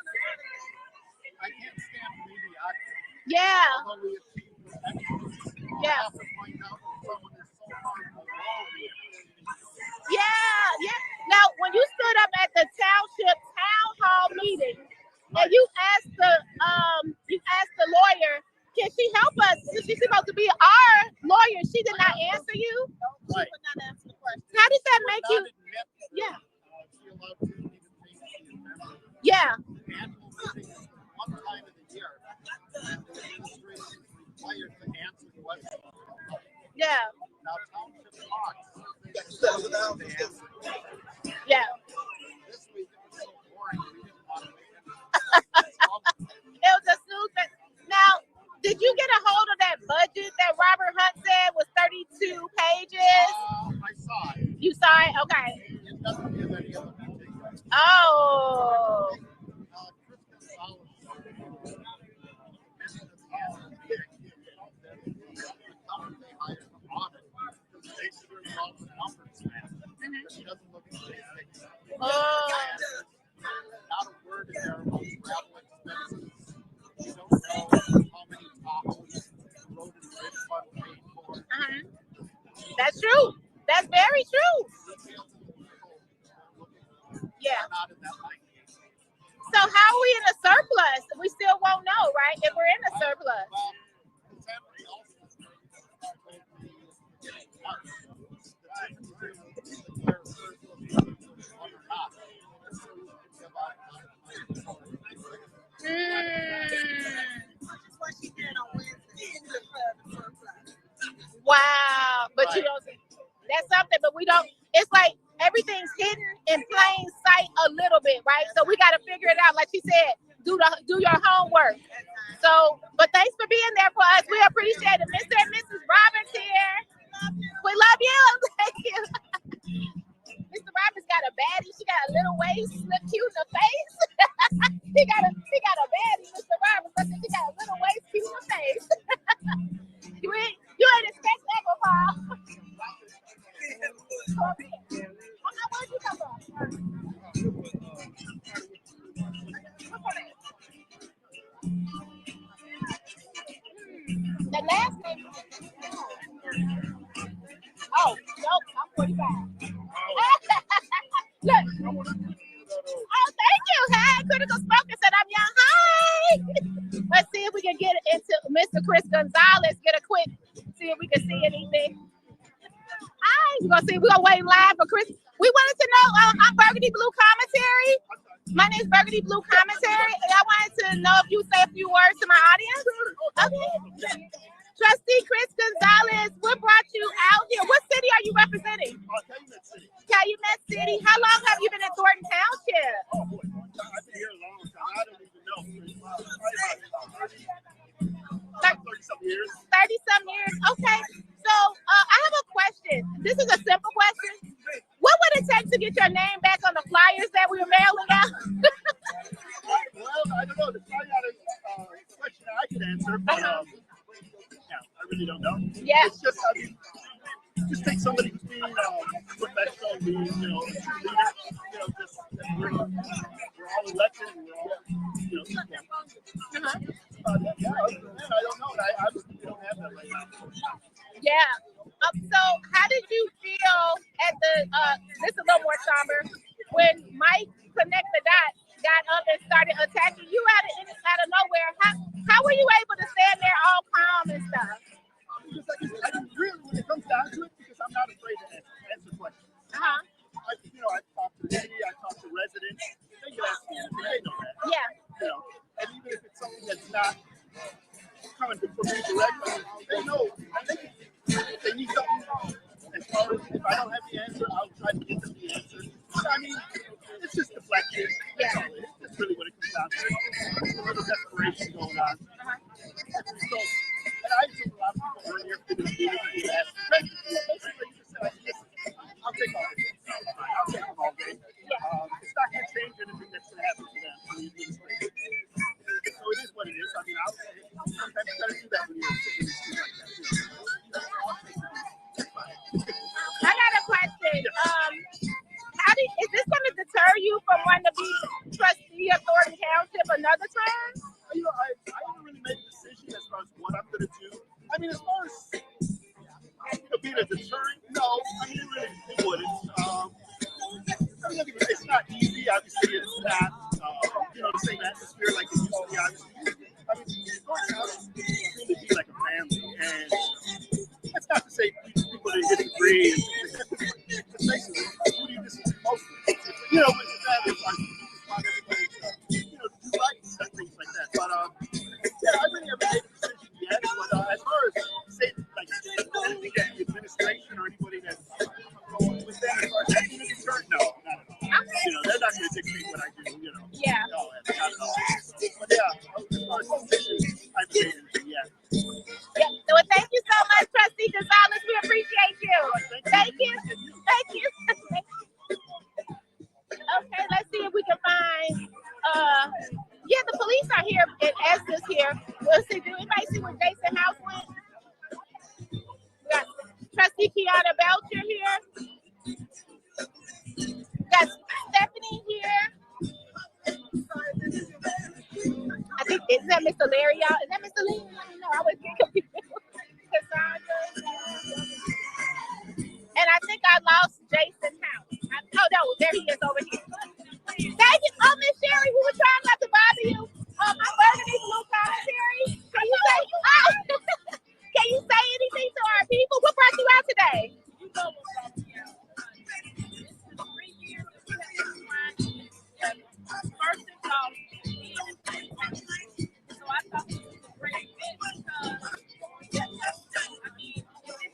I can't stand mediocrity. Yeah. Although we achieve excellence, yeah. have to find out that someone is so hard below you. Yeah. Now, when you stood up at the township town hall meeting, and you asked the lawyer, can she help us? She's supposed to be our lawyer. She did not answer you. Right. She would not answer the question. How did that make you? Yeah. She allowed to even things she remembered. Yeah. Annual meetings one time of the year, and the administration is required to answer questions. Yeah. Now, township talks. Yeah. This week it was so boring. We didn't want to make it. It was a snooze fest. Now, did you get a hold of that budget that Robert Hunt said was 32 pages? I saw it. You saw it? Okay. It doesn't give any other details. Oh. She doesn't look at things. Oh. Not a word in there about travel expenses. You don't know how many Tahoes road and bridge fund paid for. That's true. That's very true. Yeah. So how Wow. But you don't see. That's something, but we don't. It's like everything's hidden in plain sight a little bit, right? So we got to figure it out. Like she said, do your homework. So, but thanks for being there for us. We appreciate it. Mr. and Mrs. Roberts here. We love you. Thank you. Mr. Roberts got a baddie. She got a little waist, look cute in the face. he got a baddie, Mr. Roberts. I said he got a little waist, cute in the face. you ain't expect that before. Where'd you come from? The last name. Oh, nope, I'm 45. Look. Oh, thank you. Hey, Critical Spoken said I'm young. Hi. Let's see if we can get into Mr. Chris Gonzalez. Get a quick, see if we can see anything. Hi. We're gonna wait live for Chris. We wanted to know, I'm Burgundy Blue Commentary. My name is Burgundy Blue Commentary, and I wanted to know if you say a few words to my audience. Okay. Trustee Chris Gonzalez, what brought you out here? What city are you representing? Calumet City. How long have you been in Dolton Township? Oh boy, I've been here a long time. I don't even know. 30-some years. 30-some years. Okay. So I have a question. This is a simple question. What would it take to get your name back on the flyers that we were mailing out? Well, I don't know. There's probably not a question that I could answer, but I really don't know. Yeah. It's just, I mean, just take somebody who's being professional, being, a true leader, just we're all elected, and we're all, equal. Yeah, other than that, I don't know. I don't have that right now. Yeah. So how did you feel at the, this is a little more somber, when Mike Connect the Dots got up and started attacking you out of nowhere? How were you able to stand there all calm and stuff? Because I really, when it comes down to it, because I'm not afraid to answer questions. I talk to the city, I talk to residents. They can ask me anything, they know that. Yeah. And even if it's something that's not coming from me directly, they know. If they need something, as far as if I don't have the answer, I'll try to get them the answer. But I mean, it's just deflection. That's all it is. That's really what it comes down to. There's a little desperation going on. So, and I think a lot of people earlier for the meeting who asked, basically, you just said, I'll take all this. I'll take them all day. It's not going to change anything that's going to happen to them. So it is what it is. I mean, sometimes you got to do that when you're sitting in a seat like that. I got a question. Is this going to deter you from wanting to be trustee of Dolton Township another time? I haven't really made a decision as far as what I'm going to do. I mean, as far as being a deterrent, no. I mean, it wouldn't. It's not easy. Obviously, it's not the same atmosphere like it used to be. Obviously, I mean, Dolton Township really be like a family, and that's not to say people are getting free. It's basically who do you listen to mostly? But it's that it's like want everybody to do right and things like that. But I really haven't made a decision yet. But as far as say like anything that the administration or anybody that's with them, as far as that community church, no, not at all. They're not going to dictate what I do. Yeah. No, not at all. But yeah, as far as decisions, I haven't made anything yet. Yeah. Well, thank you so much, Trustee Gonzalez. We appreciate you. Thank you. Thank you. Okay, let's see if we can find. The police are here and Esther's here. We'll see. Do anybody see where Jason House went? We got Trustee Kiana Belcher here. We got Stephanie here. I think, is that Mr. Larry, y'all? Is that Mr. Lee? No, I was confused. Cassandra. And I think I lost Jason House. Oh, no, there he is over here. Thank you. Oh, Miss Sherry, we were trying not to bother you. I'm Burgundy Blue Commentary. Can you say anything to our people? What brought you out today? First of all, so I thought it was a great event because, I mean, if it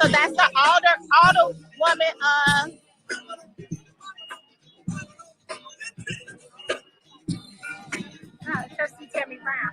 So that's the older woman. Trustee Tammy Brown.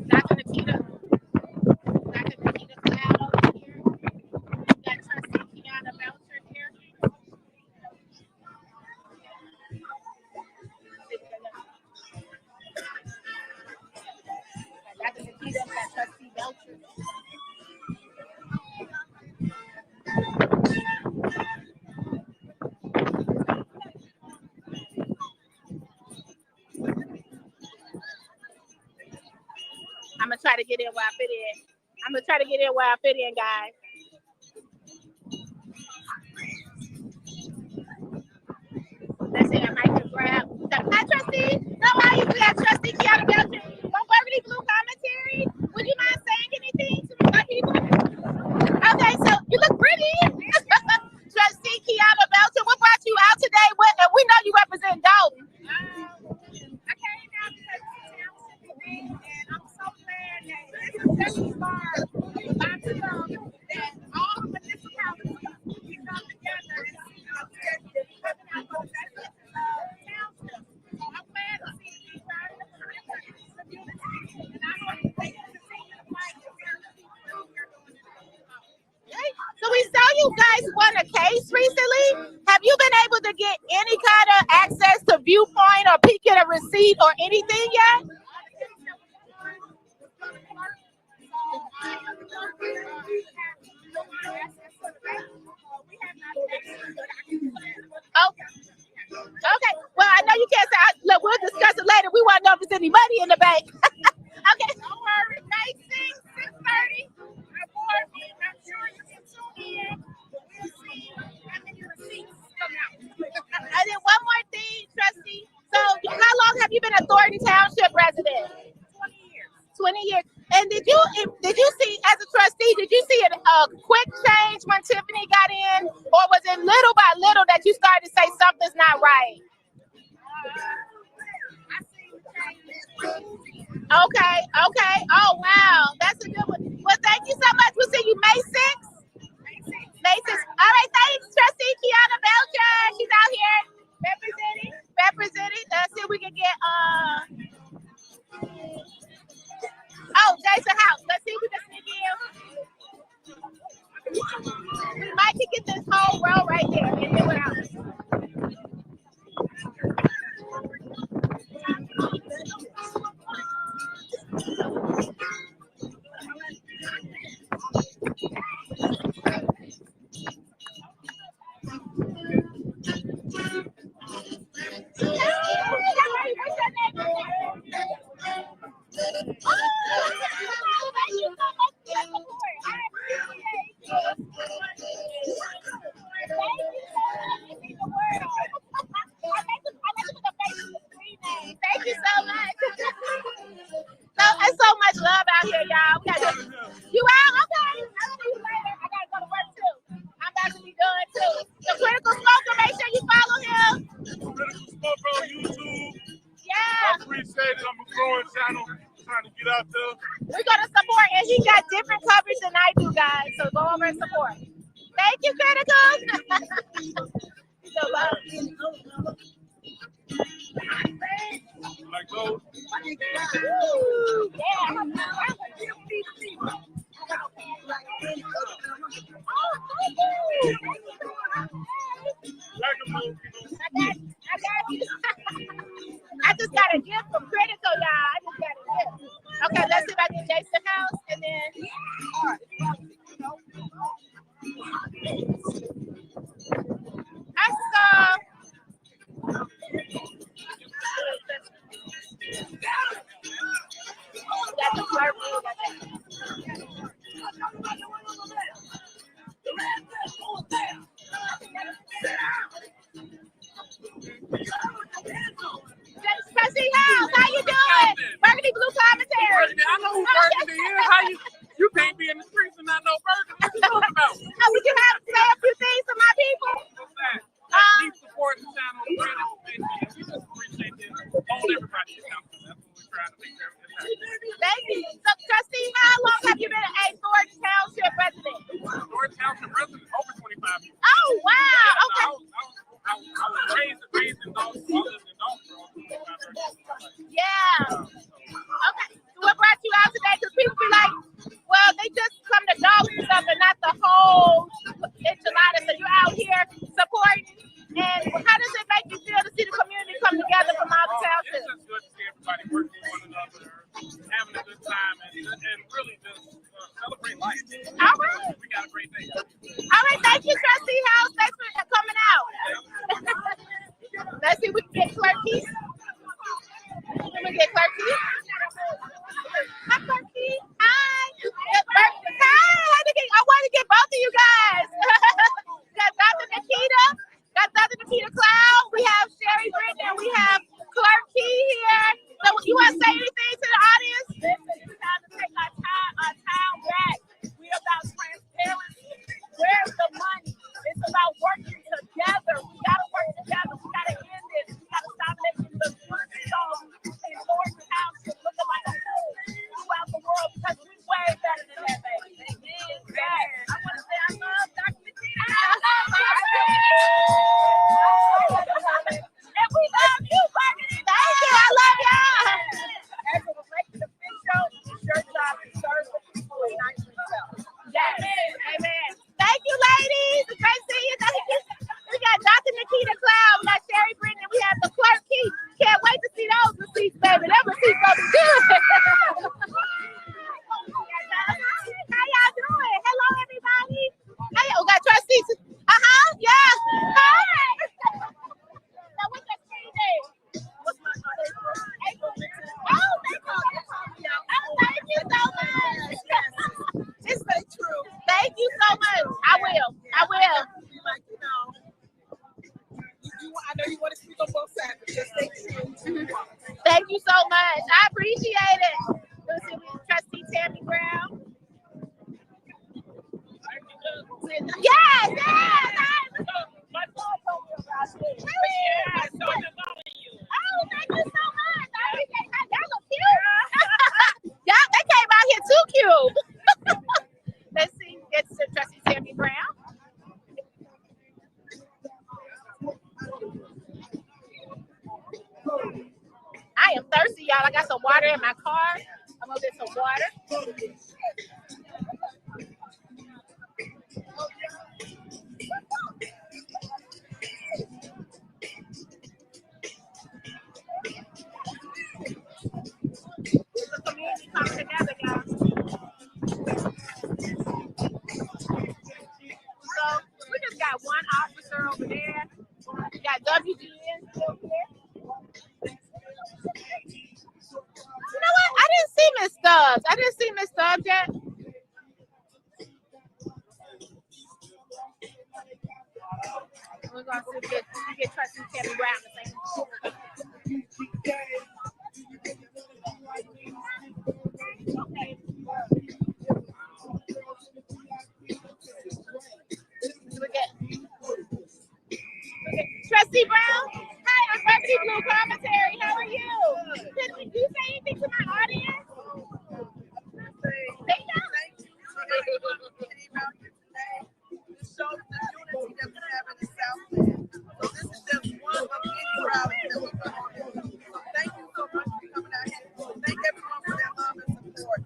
Dr. Nikita Cloud over here. Got Trustee Kiana Belcher here. Dr. Nikita got Trustee Belcher. I'm gonna try to get in where I fit in. Guys. Let's see, I might grab. Hi, Trustee. How are you? We have Trustee Kiana Belcher from Burgundy Blue Commentary. Would you mind saying anything to my people? Okay, so you look pretty. Trustee Kiana Belcher, what brought you out today? We know you represent Dolton. I came out because it's Fiance today, and I'm so glad that it's a special bar about to know that all the municipalities can come together and see living out for the best of the township. So I'm glad to see these guys in the community, and I hope they can continue to fight the people who are doing it. So we saw you guys won a case recently. Have you been able to get any kind of access to Viewpoint or peek at a receipt or anything yet? Okay. Well, I know you can't say. Look, we'll discuss it later. We want to know if there's any money in the bank. Okay. Don't worry. May 6:30. Our board meeting. I'm sure you can tune in. We'll see how many receipts come out. And then one more thing, Trustee. So, how long have you been a Thornton Township resident? 20 years. 20 years. And did you see, as a trustee, did you see a quick change when Tiffany got in, or was it little by little that you started to say something's not right? I see changes. Okay. Oh, wow. That's a good one. Well, thank you so much. We'll see you May 6th. May 6th. All right, thanks, Trustee Kiana Belcher. She's out here representing. Let's see if we can get, Jason House. Let's see if we can sneak in. We might can get this whole row right there. And then we're out. Thank you so much. There's so much love out here, y'all. You out? Okay. I'll see you later. I gotta go to work too. I'm about to be done too. The Critical Smoker, make sure you follow him. Critical Smoker on YouTube. Yeah. I appreciate it. I'm a growing channel. Trying to get out there. We're gonna support, and he got different coverage than I do, guys. So go over and support. Thank you, Critical. So love. Like those. Woo, yeah. I got you. I just got a gift from Critical, y'all. I just got a gift. Okay, let's see if I get Jason House, and then. I saw. Got the purple. Oh, wow. Okay. I was raised in Dolton. Yeah. Okay. So what brought you out today? Because people be like, well, they just come to Dolton stuff and not the whole enchilada. So you're out here supporting. And how does it make you feel to see the community come together from all the townships? It's just good to see everybody working with one another, having a good time, and really just celebrate life. All right. We got a great day. All right. Thank you, Trustee House. Thanks for coming out. Let's see if we can get Clerky. Can we get Clerky? Hi, Clerky. Hi. I want to get both of you guys. Got Dr. Nikita. Got Dr. Nikita Cloud. We have Sherry Britton and we have Clerky here. So you want to say anything to the audience? It's time to take our town back. We're about transparency. Where's the money? It's about working together. We gotta work together. We gotta end this. We gotta stop making the unity songs in Lord Township looking like a fool throughout the world because we way better than that, baby. I want to say I love Dr. Nikita. I love my and we love you, Burgundy. Thank you. I love y'all. As an elected official, it's your job to serve the people and not yourself. Yes. Amen. Thank you, ladies. It's great seeing you. Thank you. We got Dr. Nikita Cloud. We got Sherry Britton. And we have the Clerk Key. Can't wait to see those receipts, baby. Them receipts gonna be good. How y'all doing? Hello, everybody. Hey, we got trustees. Yeah. Hi. So what's your screen name? What's my name? Oh, thank you so much. It's so true. Thank you so much. I will. Like, I know you want to speak on both sides, but just stay true. Thank you so much. I appreciate it. Let's see, we have Trustee Tammy Brown. Yes. My phone told me about this. Really? I started following you. Oh, thank you so much. I appreciate that. Y'all look cute. Y'all, they came out here too cute. Let's see. It's Trustee Tammy Brown. I am thirsty, y'all. I got some water in my car. I'm gonna get some water. The community coming together, y'all. So we just got one officer over there. We got WGN still here. You know what? I didn't see Miss Stubbs yet. We're gonna see if we get Trustee Tammy Brown to say. Okay. Trustee Brown? Hi, I'm Burgundyblue commentary. How are you? Can you say anything to my audience? Say no. This shows the unity that we have in the Southland. So this is just one of many rallies that we put on. So thank you so much for coming out here. Thank everyone for their love and support.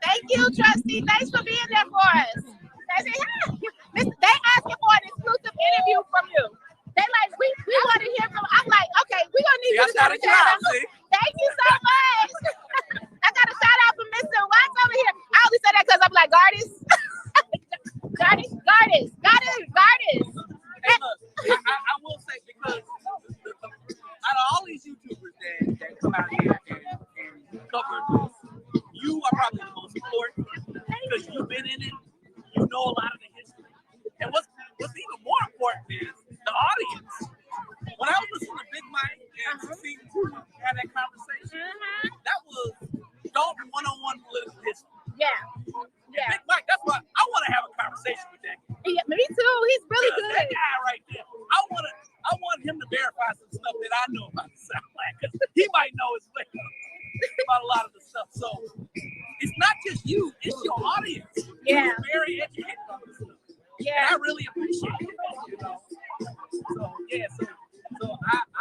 Thank you, Trustee. Thanks for being there for us. They asking for an exclusive interview from you. They like, we want to hear from. I'm like, okay, we're gonna need you to come together. Thank you so much. I got a shout out from Mr. Watts over here. I only say that because I'm like, Gardis. Hey, look, I will say, because out of all these YouTubers that come out here and cover this, you are probably the most important because you've been in it. You know a lot of the history. And what's even more important is the audience. When I was listening to Big Mike and see had that conversation, that was Dolton one-on-one political history. Yeah. Big Mike, that's why I want to have a conversation with that guy. Yeah, me too. He's really good. That guy right there. I want to Yeah. And I really appreciate it. You know. So yeah, so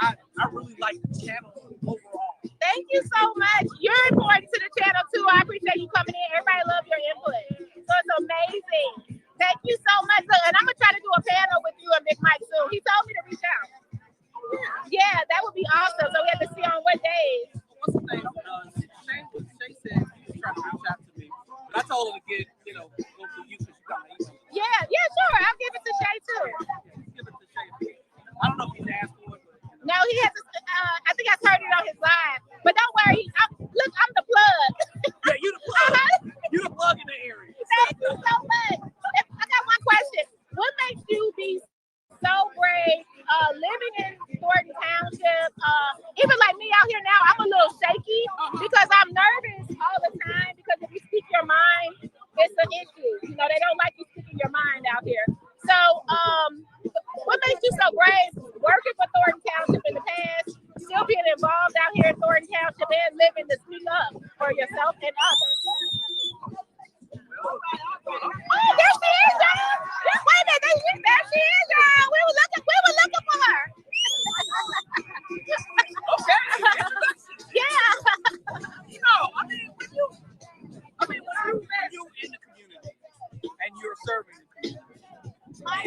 I really like the channel overall. Thank you so much. You're important to the channel too. I appreciate you coming in. Everybody love your input. So it's amazing. Thank you so much. Look, and I'm gonna try to do a panel with you and Big Mike soon. He told me to reach out. Yeah, that would be awesome. So we have to see on what days. What's the thing? Shay said she was trying to reach out to me, but I told her to get, go for you because she got my email. Yeah, sure. I'll give it to Shay too. Give it to Shay. I don't know if he's asked for it, but no, he has. I think I heard it on his live. But don't worry. Look, I'm the plug. Yeah, you the plug. You the plug in the area. Thank you so much. I got one question. What makes you be so brave living in Thornton Township? Even like me out here now, I'm a little shaky because I'm nervous all the time because if you speak your mind, it's an issue. They don't like you speaking your mind out here. So what makes you so brave working for Thornton Township in the past, still being involved out here in Thornton Township and living to speak up for yourself and others? Oh, there she is, y'all. Wait a minute, there she is, y'all. We were looking for her. Okay. Yeah. When you in the community and you're serving the community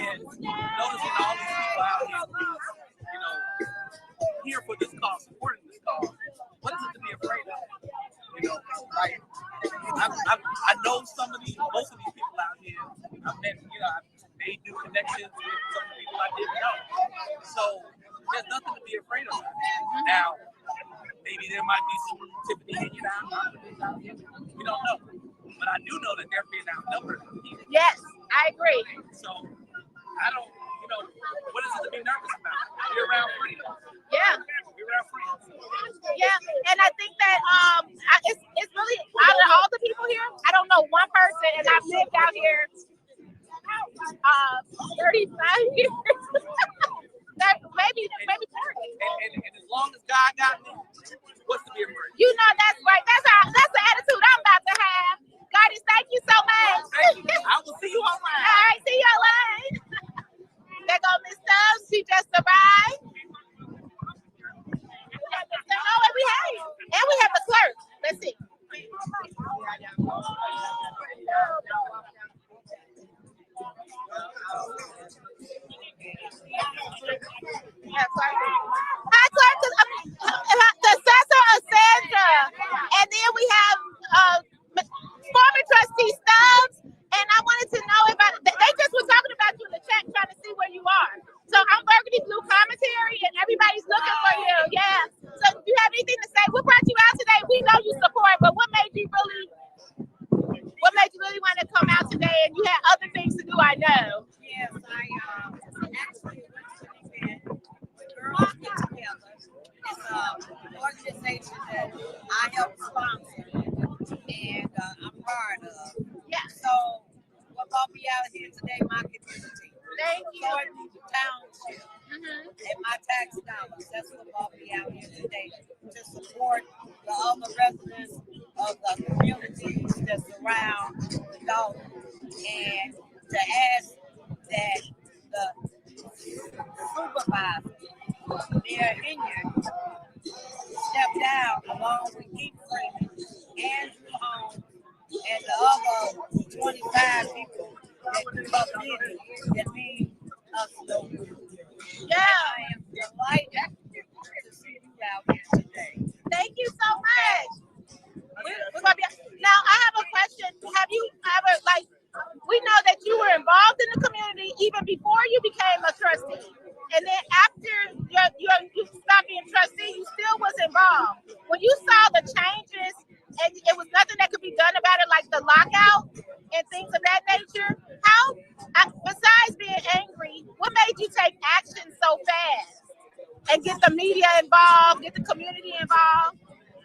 and noticing all these people out here, here for this cause, supporting this cause, what is it to be afraid of? Like I know most of these people out here. I've met, I've made new connections with some of the people I didn't know. So there's nothing to be afraid of. Now, maybe there might be some Tiffany hanging out. We don't know. But I do know that they're being outnumbered. Yes, I agree. So I don't, what is it to be nervous about? You're around freedom. Yeah. You're around freedom. Yeah, and I think that it's really out of all the people here, I don't know one person, and I've lived out here 35 years. maybe 30. And as long as God got me, what's to be afraid? That's right. That's the attitude I'm about to have. Goddess, thank you so much. Thank you. I will see you online. All right, see you online. There go Miss Stubbs. She just arrived. And we have the clerk. Let's see. Hi, clerk. The assessor of Sandra. And then we have former trustee Stubbs. And I wanted to know about, they just were talking about you in the chat, trying to see where you are. So I'm Burgundy Blue Commentary, and everybody's looking for you. Yeah. So do you have anything to say? What brought you out today? We know you support, but what made you really want to come out today? And you had other things to do, I know. Yes, I actually went to an event with Girls Get Together. It's an organization that I help sponsor, and I'm part of. Yeah. So what brought me out here today, my community. Thank you. Thornton Township and my tax dollars. That's what brought me out here today, to support the other residents of the communities that surround Dolton, and to ask that the supervisor, Mayor Inyard, step down along with Keith Freeman, Andrew Holmes, and the other 25 people that come in that need us so good. Yeah. I am delighted to see you out here today. Thank you so much. Now, I have a question. Have you ever, we know that you were involved in the community even before you became a trustee. And then after you stopped being trustee, you still was involved. When you saw the changes and it was nothing that could be done about it, like the lockout and things of that nature, how, besides being angry, what made you take action so fast and get the media involved, get the community involved?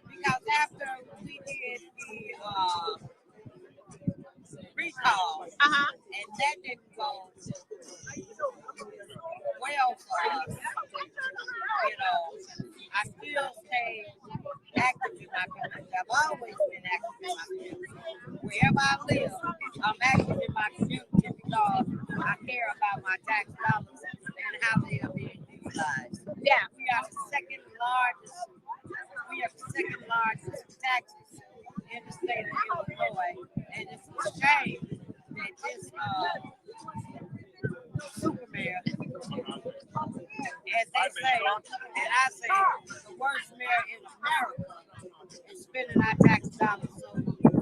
Because after we did the recall, and that didn't go well for us, I still stay active in my community. I've always been active in my community. Wherever I live, I'm active in my community because I my tax dollars and how they are being utilized. Yeah. We are the second largest taxes in the state of Illinois, and it's a shame that this super mayor, as they say, and I say, the worst mayor in America is spending our tax dollars so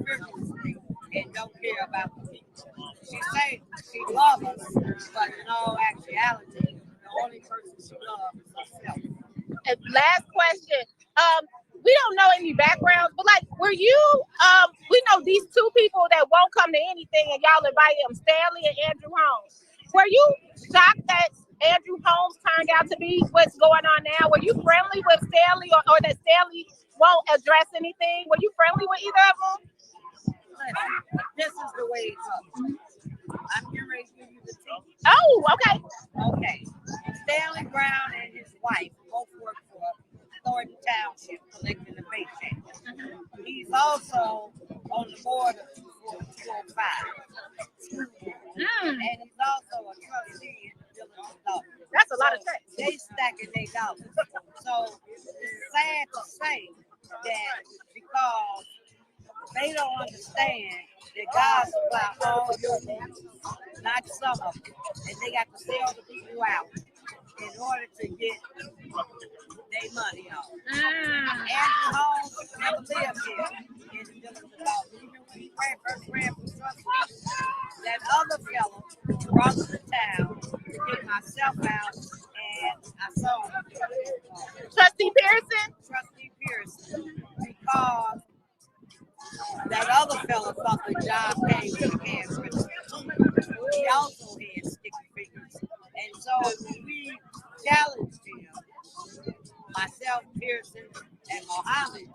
frivolously and don't care about the people. She say she loves us, but in all actuality, the only person she loves is herself. And last question. We don't know any backgrounds, but like, were you? We know these two people that won't come to anything, and y'all invited them, Stanley and Andrew Holmes. Were you shocked that Andrew Holmes turned out to be what's going on now? Were you friendly with Stanley, or that Stanley won't address anything? Were you friendly with either of them? Listen, this is the way it goes. I'm getting ready to give you the tea. Oh, okay. Okay. Stanley Brown and his wife both work for Thornton Township, collecting the paycheck. He's also on the board of 205. And he's also a trustee in the Village of Dolton. That's a lot of checks. They stacking their dollars. So it's sad to say that because they don't understand that God supply all your needs, not some of them. And they got to sell the people out in order to get their money on. Andrew Holmes never lived here in the Village of Dolton. Even when he first ran for trustee, that other fellow brought to town to get myself out, and I saw him. Trustee Pearson? Trustee Pearson, because that other fellow thought the job came with a cash register. He also had sticky fingers. And so we challenged him, myself, Pearson, and Mohammed,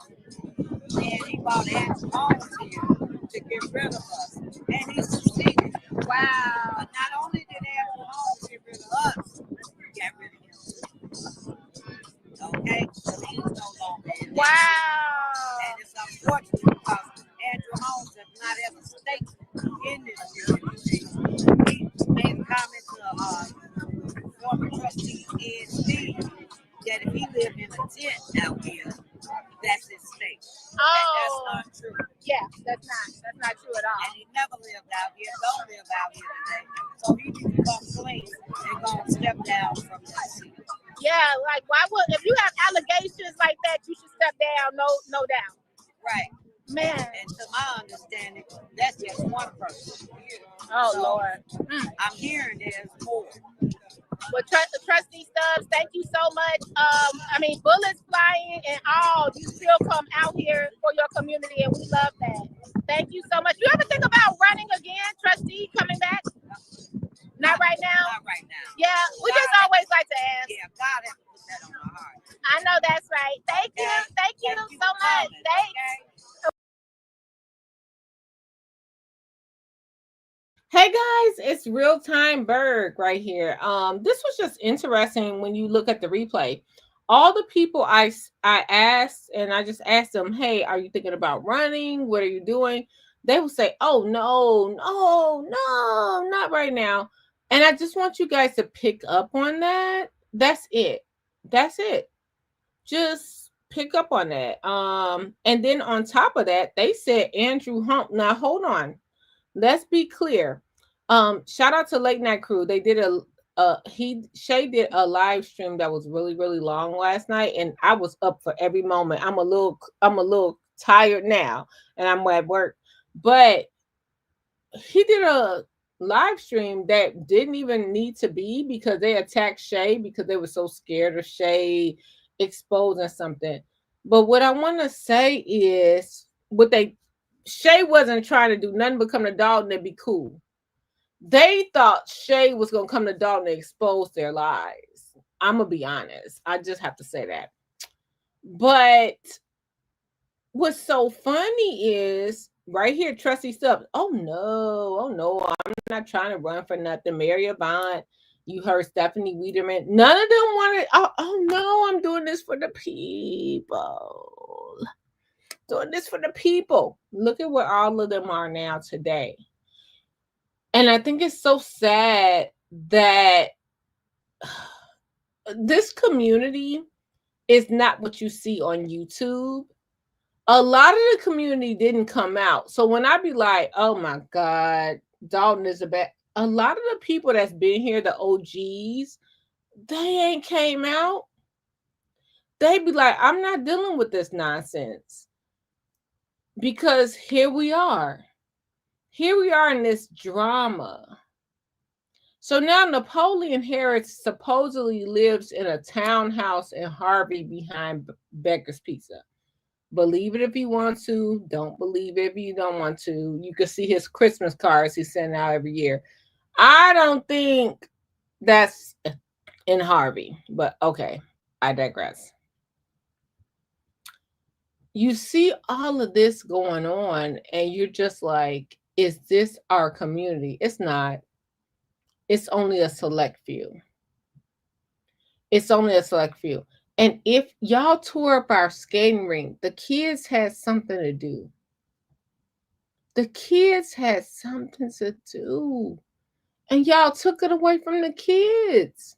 and he brought Andrew Holmes here to get rid of us. And he succeeded. Wow. But not only did Andrew Holmes get rid of us, he got rid of him. Okay? So he's no longer in there. Wow. And it's unfortunate because Andrew Holmes does not have a stake in this community. He made a comment to former trustee Ed Steve that if he lived in a tent out here, that's his stake. Oh, And that's not true. Yeah, that's not true at all. And he never lived out here, don't live out here today. So he needs to come clean and go and step down from that seat. Yeah, like why would, if you have allegations like that, you should step down, no doubt. Right. Man. And to my understanding, that's just one person. Oh, so, Lord. I'm hearing there's more. Well, Trustee Stubbs, thank you so much. Bullets flying and all, you still come out here for your community, and we love that. Thank you so much. You ever think about running again, Trustee, coming back? Not right now? Not right now. Yeah, we just always like to ask. Yeah, God has put that on my heart. I know that's right. Thank you. Thank you so much. Thanks. Hey guys, it's Real Time Berg right here. This was just interesting when you look at the replay. All the people I asked, and I just asked them, hey, are you thinking about running? What are you doing? They will say, oh, no, not right now. And I just want you guys to pick up on that. That's it. Just pick up on that. And then on top of that, they said Andrew Hump. Now, hold on. Let's be clear. Shout out to Late Night Crew. They did Shay did a live stream that was really, really long last night, and I was up for every moment. I'm a little tired now, and I'm at work. But he did a live stream that didn't even need to be, because they attacked Shay because they were so scared of Shay exposing something. But what I want to say is, Shay wasn't trying to do nothing but come to Dolton and be cool. They thought Shay was going to come to Dolton and expose their lies. I'm going to be honest. I just have to say that. But what's so funny is, right here, Trustee Stubbs. Oh no, I'm not trying to run for nothing. Mary Bond, you heard Stephanie Wiederman. None of them wanted, oh no, I'm doing this for the people. Doing this for the people. Look at where all of them are now today. And I think it's so sad that this community is not what you see on YouTube. A lot of the community didn't come out. So when I be like, oh my God, Dalton is a lot of the people that's been here, the OGs, they ain't came out. They be like, I'm not dealing with this nonsense. Because here we are. Here we are in this drama. So now Napoleon Harris supposedly lives in a townhouse in Harvey behind Becker's Pizza. Believe it if you want to. Don't believe it if you don't want to. You can see his Christmas cards he sends out every year. I don't think that's in Harvey, but okay, I digress. You see all of this going on, and you're just like, is this our community? It's not. It's only a select few. It's only a select few. And if y'all tore up our skating rink, the kids had something to do. The kids had something to do. And y'all took it away from the kids.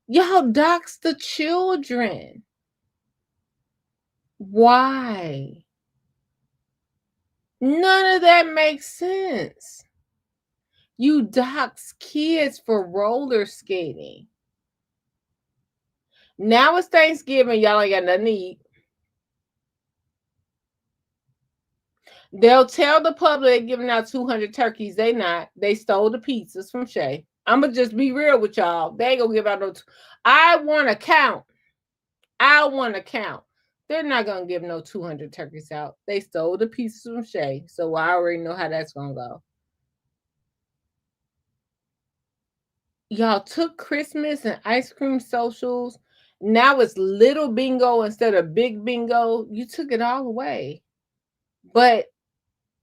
Y'all doxed the children. Why? None of that makes sense. You dox kids for roller skating. Now it's Thanksgiving. Y'all ain't got nothing to eat. They'll tell the public they're giving out 200 turkeys. They not. They stole the pizzas from Shay. I'm going to just be real with y'all. They ain't going to give out no. I want to count. I want to count. They're not going to give no 200 turkeys out. They stole the pizzas from Shay. So I already know how that's going to go. Y'all took Christmas and ice cream socials. Now it's little bingo instead of big bingo. You took it all away. But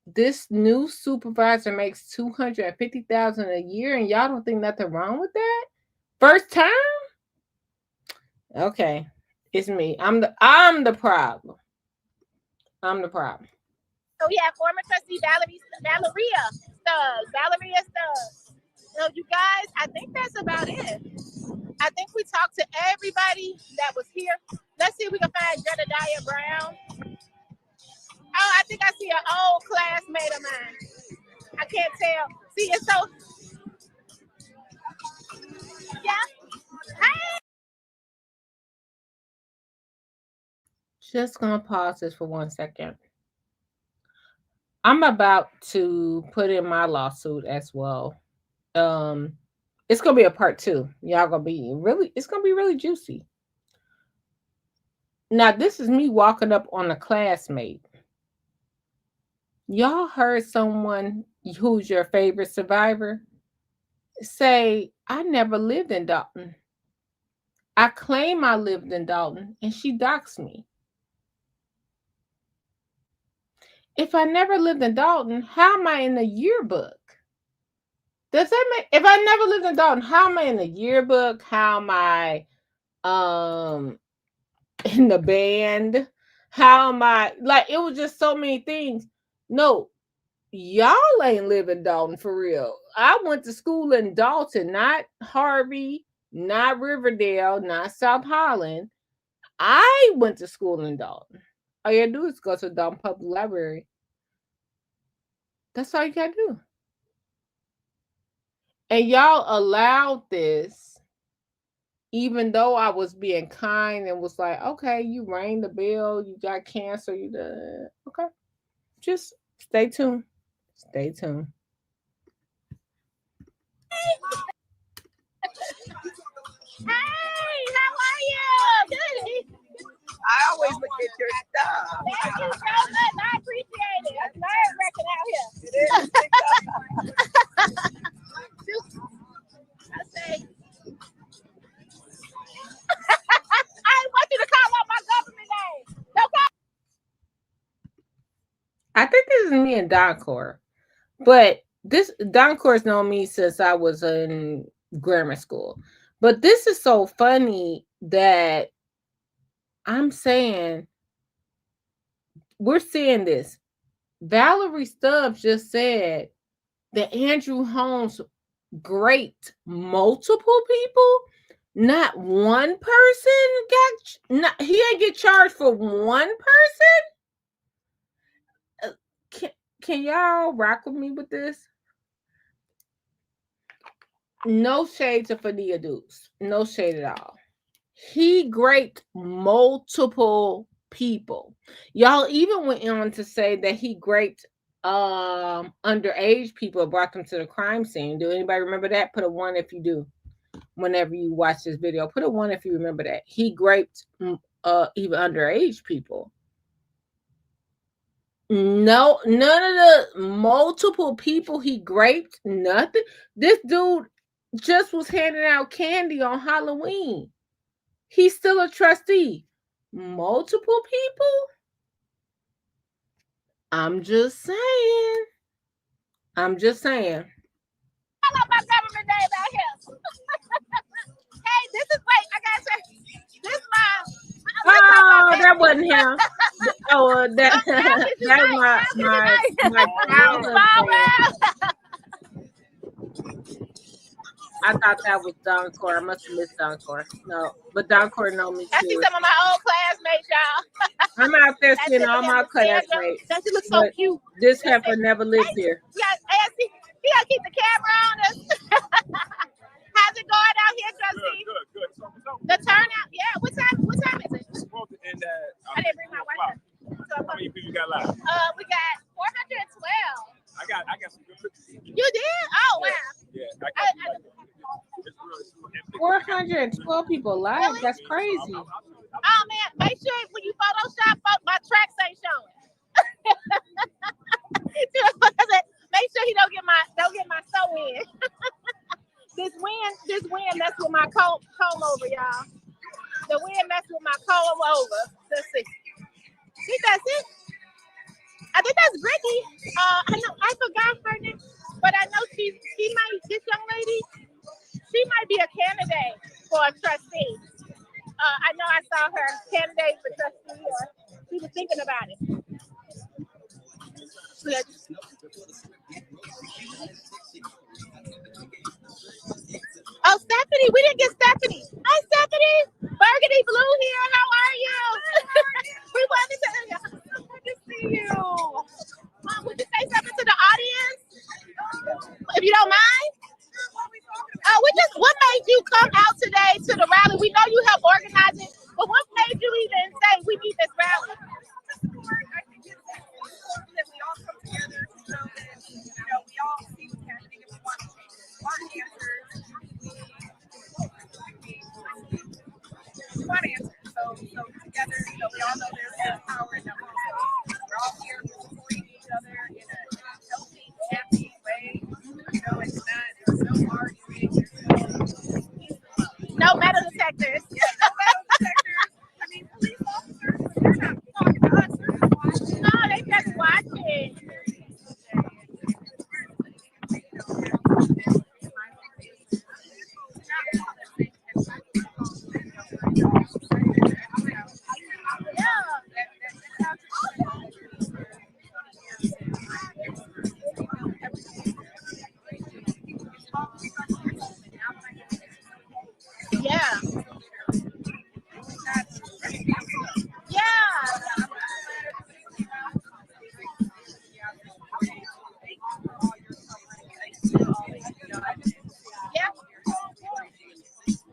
this new supervisor makes $250,000 a year, and y'all don't think nothing wrong with that? First time? Okay, it's me. I'm the problem. I'm the problem. So yeah, former trustee Valeria Stubbs. So you guys, I think that's about it. I think we talked to everybody that was here. Let's see if we can find Jedediah Brown. Oh, I think I see an old classmate of mine. I can't tell. See, it's so. Yeah. Hey. Just gonna pause this for 1 second. I'm about to put in my lawsuit as well. It's gonna be a part 2. Y'all gonna be really. It's gonna be really juicy. Now, this is me walking up on a classmate. Y'all heard someone who's your favorite survivor say, I never lived in Dolton. I claim I lived in Dolton, and she doxed me. If I never lived in Dolton, how am I in the yearbook? Does that make, if I never lived in Dolton, how am I in the yearbook? How am I in the band? How am I, like, it was just so many things. No, y'all ain't live in Dalton for real. I went to school in Dalton, not Harvey, not Riverdale, not South Holland. I went to school in Dalton. All you gotta do is go to the Dalton Public Library. That's all you gotta do. And y'all allowed this, even though I was being kind and was like, okay, you rang the bell, you got cancer, you did. Okay. Just stay tuned. Stay tuned. Hey, how are you? Good. I always look at your stuff. Thank you so much. I appreciate it. It's nerve wracking out here. I say, I want you to call out my government name. No problem. I think this is me and Doncor. But this Doncor's known me since I was in grammar school. But this is so funny that I'm saying we're seeing this. Valerie Stubbs just said that Andrew Holmes great multiple people. Not one person he ain't get charged for one person. Can y'all rock with me with this? No shade to Fadia Dukes. No shade at all. He graped multiple people. Y'all even went on to say that he graped underage people, brought them to the crime scene. Do anybody remember that? Put a 1 if you do. Whenever you watch this video, put a 1 if you remember that. He graped even underage people. No, none of the multiple people he graped, nothing. This dude just was handing out candy on Halloween. He's still a trustee. Multiple people? I'm just saying. I love my government name out here. Hey, this is like I gotta say, this my. Oh, that wasn't him. Oh, that was my childhood. I thought that was Don Core. I must have missed Don Core. No, but Don Core know me too. I see some of my old classmates, y'all. I'm out there seeing all my classmates. Don't you look so cute? This heifer never lived here. Yeah, he gotta keep the camera on us. How's it going out here, Trustee? Good. The turnout, yeah. What time is it? And I didn't bring my wife. How many people you got live? We got 412. I got some good pictures. You did? Oh wow. Yeah, I 412 people live. Really? That's crazy. Oh man, make sure when you Photoshop, my tracks ain't showing. Make sure he don't get my sew in. This wind mess with my comb over, y'all. The wind mess with my comb over. Let's see. I think that's it. I think that's Brittany. I forgot her name, but I know she might. This young lady, she might be a candidate for a trustee. I know I saw her candidate for trustee, or she was thinking about it. Oh, Stephanie, we didn't get Stephanie. Hi, Stephanie. Burgundy Blue here. How are you? We wanted to see you. Would you say something to the audience? If you don't mind? What made you come out today to the rally? We know you helped organize it, but what made you even say we need this rally? I think it's important that we all come together so that, we all see what's happening and we want to change it. We want answers. We want answers. So together, we all know there's power in that moment. We're all here supporting each other in a healthy, happy way. There's no arguing. No metal detectors. Yeah, no metal detectors. I mean, police officers, they're not talking to us. They're just watching. No, they just watching. Yeah.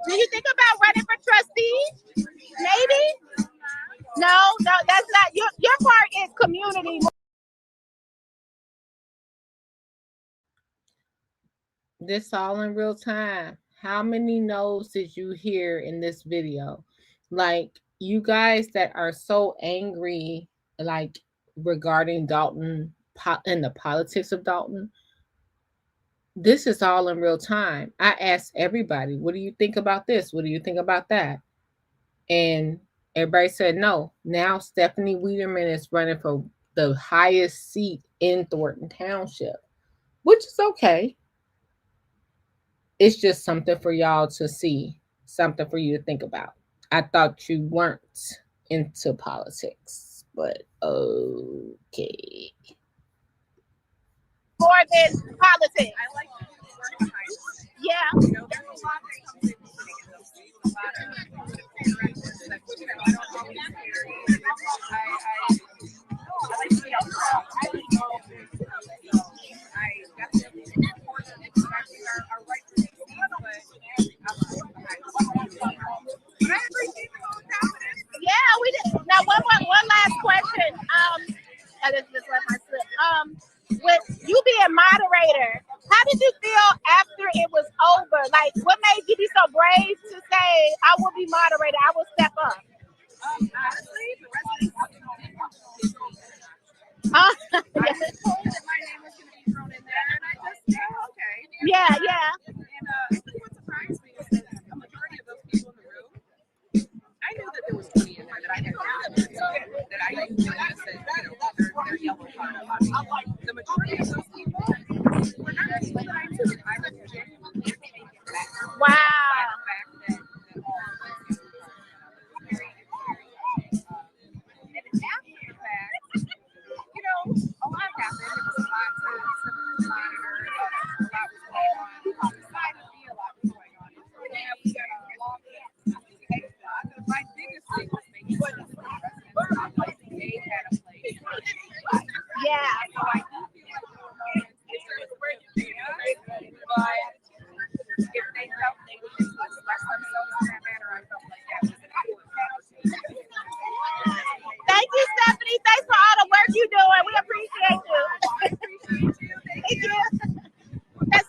Do you think about running for trustee? Maybe? No, that's not your part is community. This all in real time. How many no's did you hear in this video? Like, you guys that are so angry, like, regarding Dolton and the politics of Dolton, this is all in real time. I asked everybody, what do you think about this? What do you think about that? And everybody said no. Now Stephanie Weiderman is running for the highest seat in Thornton Township, which is okay. It's just something for y'all to see, something for you to think about. I thought you weren't into politics, but okay. More than politics. I like Yeah. You know, there's a lot that comes into sitting in those seats, a lot of interactions that, you know, I don't always hear. I like to be out front. I like to go. So I definitely support expecting our right to speak, but I'm behind the scenes. But I appreciate the whole confidence. Yeah, we did. Now, one last question. I just left my slip. With you being moderator, how did you feel after it was over? Like, what made you be so brave to say, "I will be moderator. I will step up"? Honestly, the residents Huh? I was told that my name was going to be thrown in there, and I just said, okay. Yeah, yeah. And I think what surprised me is that a majority of those people in the room, I knew that there was 20 in there that I didn't know that I usually just said, you know, they're yellow card. The majority of those people were not people that I knew. I was genuinely taken back Wow. by the fact that all of those people were very and after the fact, you know, a lot happened. There was a lot to monitor. A lot was going on outside of me. A lot was going on. We got a long my biggest thing was making sure that the residents like they had a place. Yeah. So I do feel like there were moments where but if they felt they would just express themselves in that manner, I felt like that was an important. Thank you, Stephanie. Thanks for all the work you're doing. We appreciate you. I appreciate you. Thank you. That's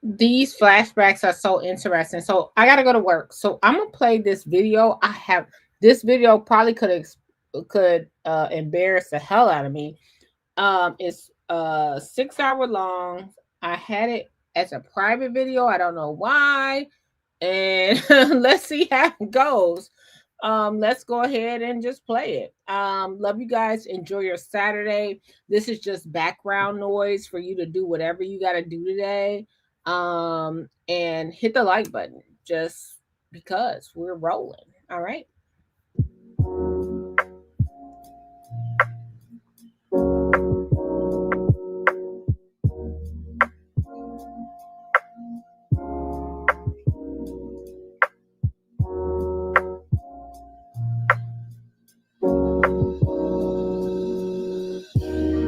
These flashbacks are so interesting. So I gotta go to work. So I'm gonna play this video. This video probably could embarrass the hell out of me. It's 6 hour long. I had it as a private video. I don't know why. And let's see how it goes. Let's go ahead and just play it. Love you guys. Enjoy your Saturday. This is just background noise for you to do whatever you got to do today. And hit the like button just because we're rolling. All right.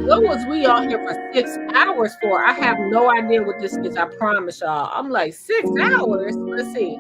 What was we on here for 6 hours for? I have no idea what this is. I promise y'all. I'm like 6 hours. Let's see.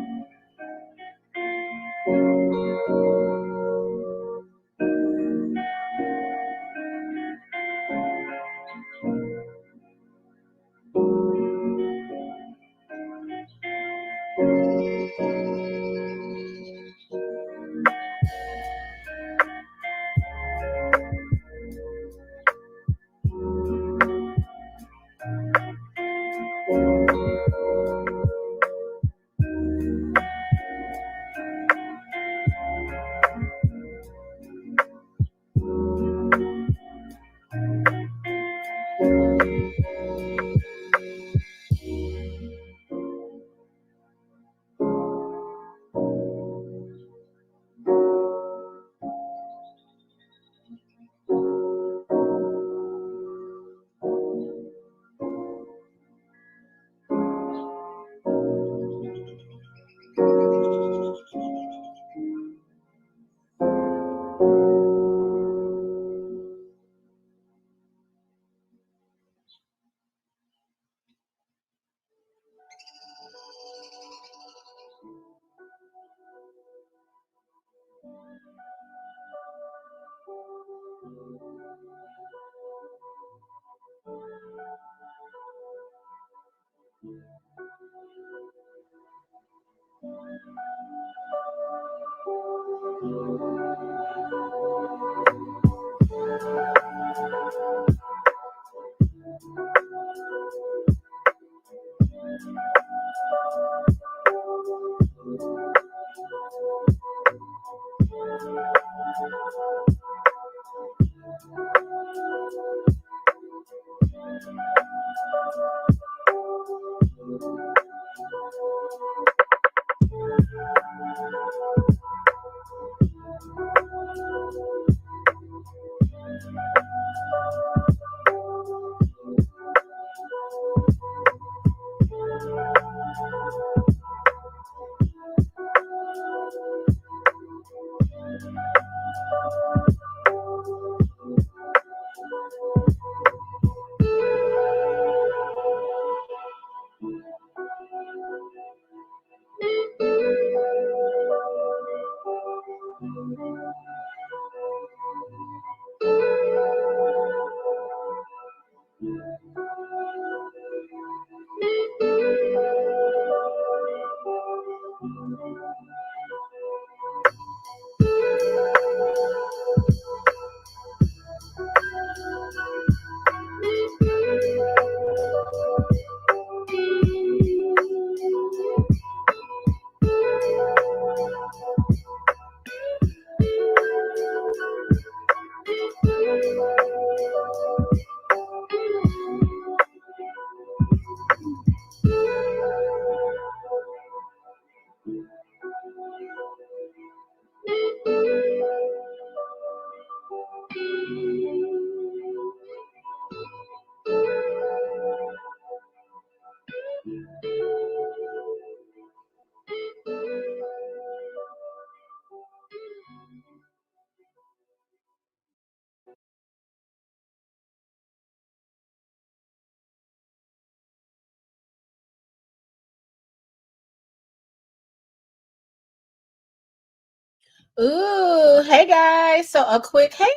Ooh, hey guys. So a quick hey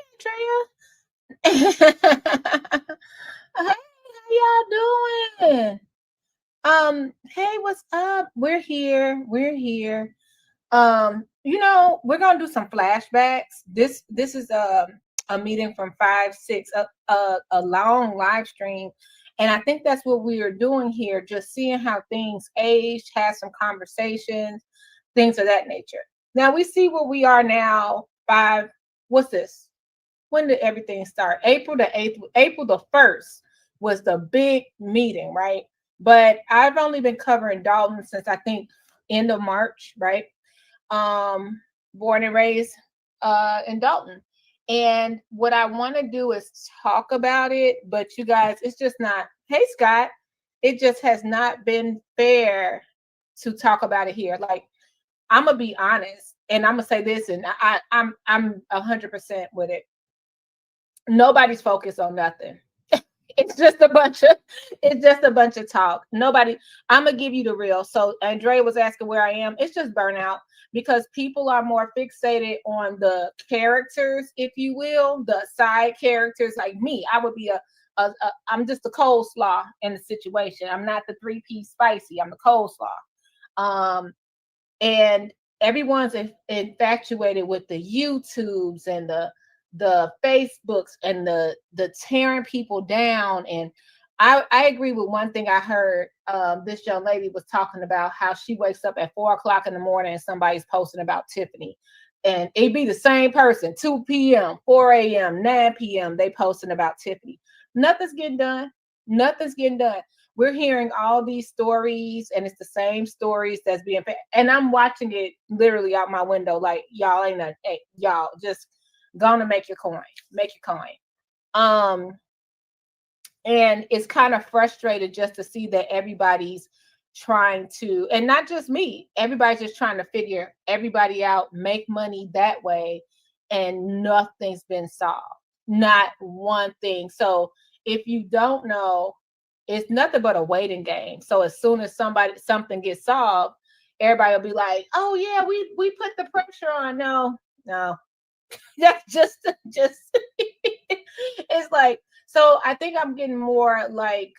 Andrea. Hey, how y'all doing? Hey, what's up? We're here. We're here. We're gonna do some flashbacks. This is a meeting from 5-6, a long live stream, and I think that's what we are doing here, just seeing how things aged, have some conversations, things of that nature. Now we see where we are now. What's this? When did everything start? April the 8th, April the 1st was the big meeting, right? But I've only been covering Dalton since I think end of March, right? Born and raised in Dalton. And what I want to do is talk about it, but you guys, it's just not, hey Scott, it just has not been fair to talk about it here. Like, I'm gonna be honest, and I'm gonna say this, and I'm 100% with it. Nobody's focused on nothing. It's just a bunch of talk. Nobody, I'm gonna give you the real. So Andrea was asking where I am. It's just burnout because people are more fixated on the characters, if you will, the side characters. Like me, I would be I'm just a coleslaw in the situation. I'm not the 3-piece spicy. I'm the coleslaw. And everyone's infatuated with the YouTubes and the Facebooks and the tearing people down. And I agree with one thing I heard. This young lady was talking about how she wakes up at 4 o'clock in the morning and somebody's posting about Tiffany. And it'd be the same person, 2 p.m., 4 a.m., 9 p.m., they posting about Tiffany. Nothing's getting done. Nothing's getting done. We're hearing all these stories, and it's the same stories that's being, and I'm watching it literally out my window. Like, y'all ain't nothing. Hey, y'all just gonna make your coin. Make your coin. And it's kind of frustrated just to see that everybody's trying to, and not just me, everybody's just trying to figure everybody out, make money that way, and nothing's been solved. Not one thing. So if you don't know, it's nothing but a waiting game. So as soon as something gets solved, everybody will be like, "Oh yeah, we put the pressure on." No, that's just it's like, so I think I'm getting more like,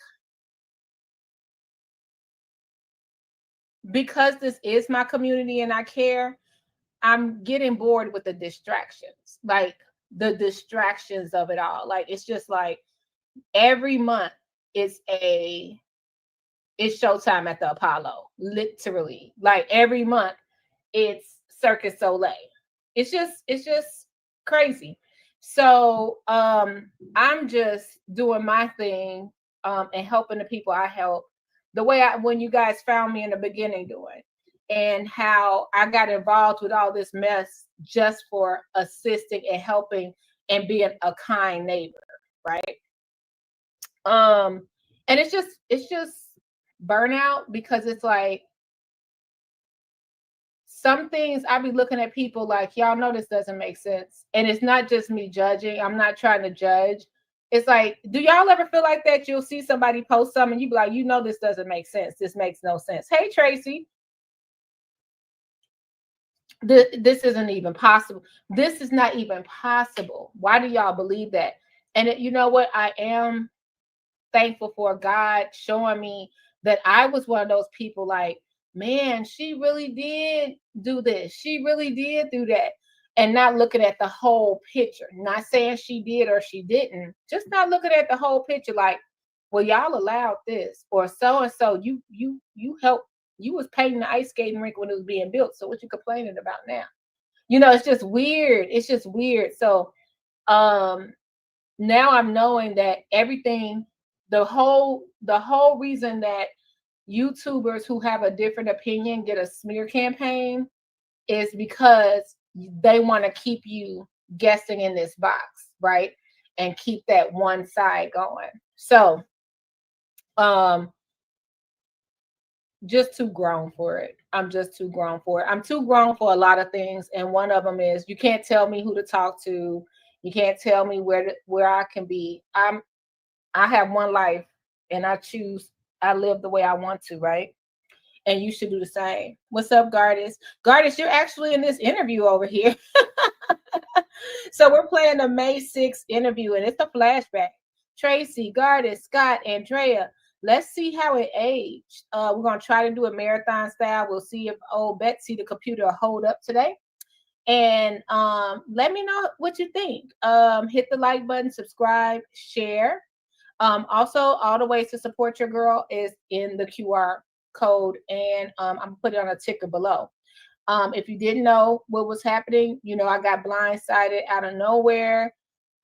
because this is my community and I care, I'm getting bored with the distractions, like the distractions of it all. Like, it's just like every month it's showtime at the Apollo, literally. Like every month it's Circus Soleil. It's just crazy. So I'm just doing my thing, and helping the people I help the way when you guys found me in the beginning doing, and how I got involved with all this mess just for assisting and helping and being a kind neighbor, right? And it's just burnout, because it's like some things I be looking at people like, y'all know this doesn't make sense. And it's not just me judging. I'm not trying to judge. It's like, do y'all ever feel like that? You'll see somebody post something and you be like, you know, this doesn't make sense. This makes no sense. Hey, Tracy, this isn't even possible. This is not even possible. Why do y'all believe that? And you know what? I am thankful for God showing me that I was one of those people like, man, she really did do this. She really did do that. And not looking at the whole picture. Not saying she did or she didn't. Just not looking at the whole picture like, well, y'all allowed this, or so and so you helped, you was painting the ice skating rink when it was being built. So what you complaining about now? You know, it's just weird. It's just weird. So now I'm knowing that everything, the whole reason that YouTubers who have a different opinion get a smear campaign is because they want to keep you guessing in this box, right? And keep that one side going. So just too grown for it. I'm just too grown for it. I'm too grown for a lot of things, and one of them is you can't tell me who to talk to. You can't tell me where I can be. I have one life, and I live the way I want to, right? and you should do the same. What's up, Gardis? Gardis, you're actually in this interview over here. So we're playing the May 6th interview, and it's a flashback. Tracy, Gardis, Scott, Andrea. Let's see how it aged. We're going to try to do a marathon style. We'll see if old Betsy, the computer, will hold up today. And let me know what you think. Hit the like button, subscribe, share. Also, all the ways to support your girl is in the QR code, and I'm going to put it on a ticker below. If you didn't know what was happening, I got blindsided out of nowhere.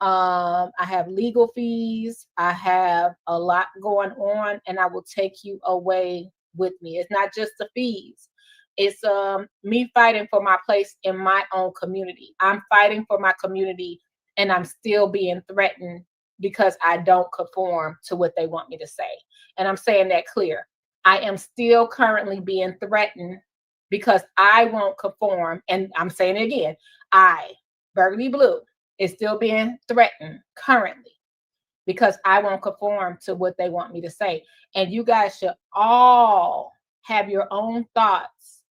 I have legal fees. I have a lot going on, and I will take you away with me. It's not just the fees. It's me fighting for my place in my own community. I'm fighting for my community, and I'm still being threatened because I don't conform to what they want me to say. And I'm saying that clear. I am still currently being threatened because I won't conform. And I'm saying it again. Burgundy Blue, is still being threatened currently because I won't conform to what they want me to say. And you guys should all have your own thoughts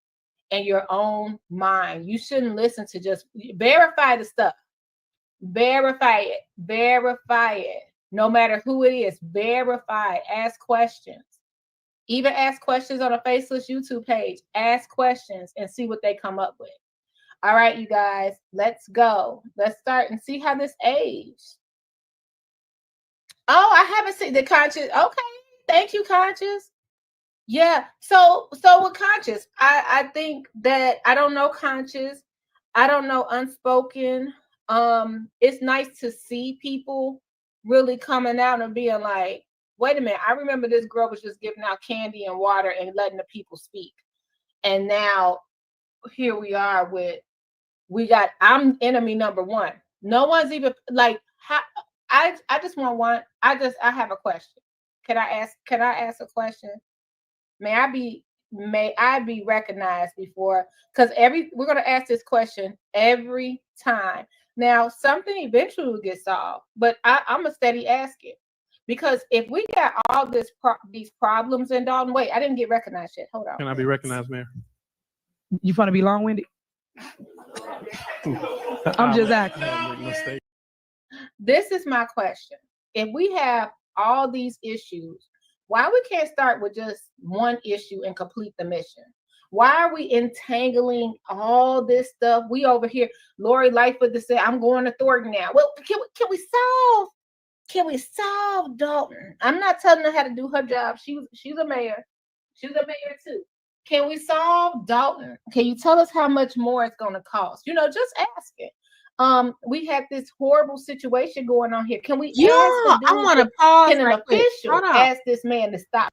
and your own mind. You shouldn't listen to just verify the stuff. Verify it. Verify it. No matter who it is, verify it. Ask questions. Even ask questions on a faceless YouTube page. Ask questions and see what they come up with. All right, you guys, let's go. Let's start and see how this aged. Oh, I haven't seen the Conscious. Okay, thank you, Conscious. Yeah, so with Conscious, I think that I don't know Conscious. I don't know Unspoken. It's nice to see people really coming out and being like, wait a minute, I remember this girl was just giving out candy and water and letting the people speak. And now here we are I'm enemy number one. No one's even like, I just want one. I have a question. Can I ask a question? May I be recognized before? Because we're going to ask this question every time. Now, something eventually will get solved, but I'm a steady ask it. Because if we got all these problems in Dalton, wait, I didn't get recognized yet. Hold on. Can I be recognized, Mayor? You want to be long-winded? I'm just asking. This is my question. If we have all these issues, why we can't start with just one issue and complete the mission? Why are we entangling all this stuff? We over here, Lori Lightfoot to say, I'm going to Thornton now. Well, can we solve Dalton? I'm not telling her how to do her job. She's a mayor. She's a mayor too. Can we solve Dalton? Can you tell us how much more it's going to cost? Just ask it. We had this horrible situation going on here. Can we ask the dude? I want to pause. Can an official ask this man to stop?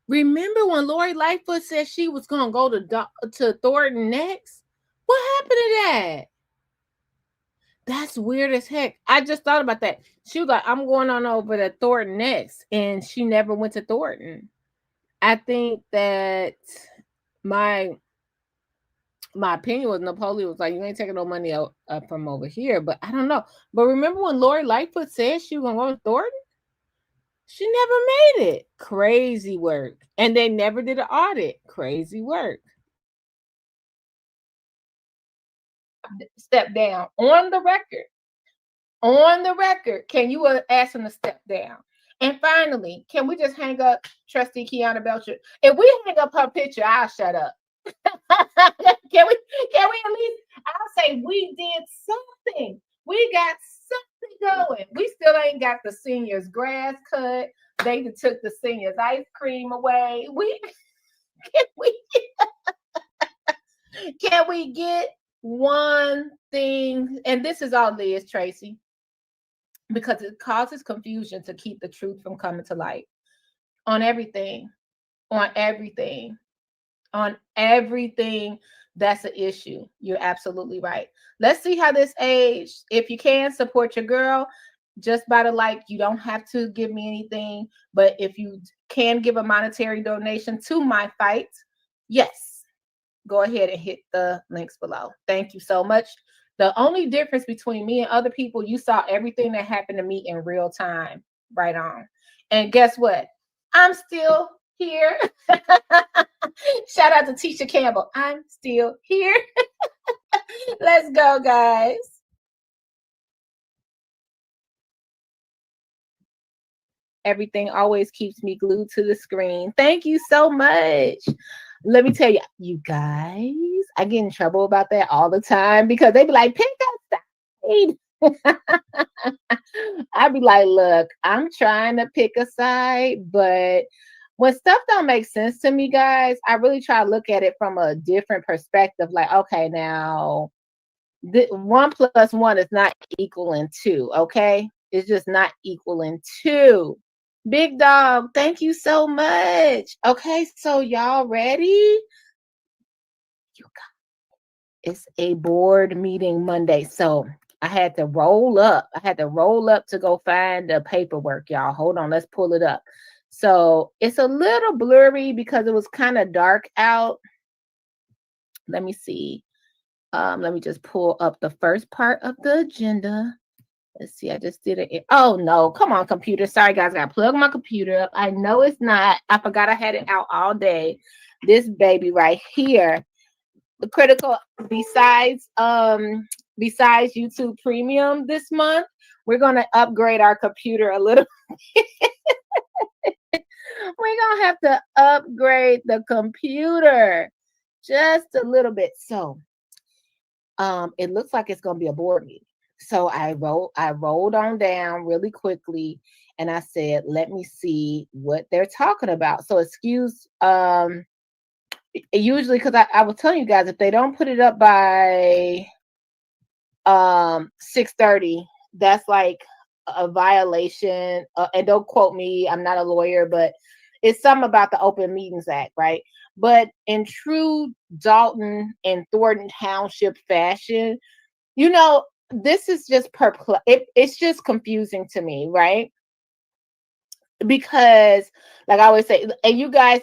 Remember when Lori Lightfoot said she was going to go to Thornton next? What happened to that? That's weird as heck. I just thought about that. She was like, I'm going on over to Thornton next. And she never went to Thornton. I think that my opinion was Napoleon was like, you ain't taking no money out from over here. But I don't know. But remember when Lori Lightfoot said she was going to go to Thornton? She never made it. Crazy work. And they never did an audit. Crazy work. Step down on the record. On the record, can you ask him to step down? And finally, can we just hang up Trustee Kiana Belcher? If we hang up her picture, I'll shut up. Can we at least? I'll say we did something. We got something going. We still ain't got the seniors' grass cut. They took the seniors' ice cream away. Can we get one thing? And this is all it is, Tracy, because it causes confusion to keep the truth from coming to light on everything. That's an issue. You're absolutely right. Let's see how this aged. If you can support your girl, just by the like, you don't have to give me anything, but if you can give a monetary donation to my fight, yes, go ahead and hit the links below. Thank you so much. The only difference between me and other people, you saw everything that happened to me in real time, right on. And guess what? I'm still here. Shout out to Tisha Campbell. I'm still here. Let's go, guys. Everything always keeps me glued to the screen. Thank you so much. Let me tell you, you guys, I get in trouble about that all the time because they be like, pick a side. I be like, look, I'm trying to pick a side, but when stuff don't make sense to me, guys, I really try to look at it from a different perspective. Like, okay, now 1 + 1 is not equaling 2. Okay, it's just not equaling 2. Big dog, thank you so much. Okay, so y'all ready? You got it's a board meeting Monday, so I had to roll up. To go find the paperwork, y'all. Hold on, let's pull it up. So it's a little blurry because it was kind of dark out. Let me see. Let me just pull up the first part of the agenda. Let's see, I just did it. Oh no, come on, computer. Sorry, guys, I gotta plug my computer up. I know it's not. I forgot I had it out all day. This baby right here. The critical, besides YouTube Premium this month, we're gonna upgrade our computer a little. We're gonna have to upgrade the computer just a little bit. So it looks like it's gonna be a board meeting. So I rolled on down really quickly and I said, let me see what they're talking about. So excuse usually, because I was telling you guys, if they don't put it up by 6:30, that's like a violation. And don't quote me, I'm not a lawyer, but it's something about the Open Meetings Act, right? But in true Dolton and Thornton Township fashion, this is just it's just confusing to me, right? Because, like I always say, and you guys,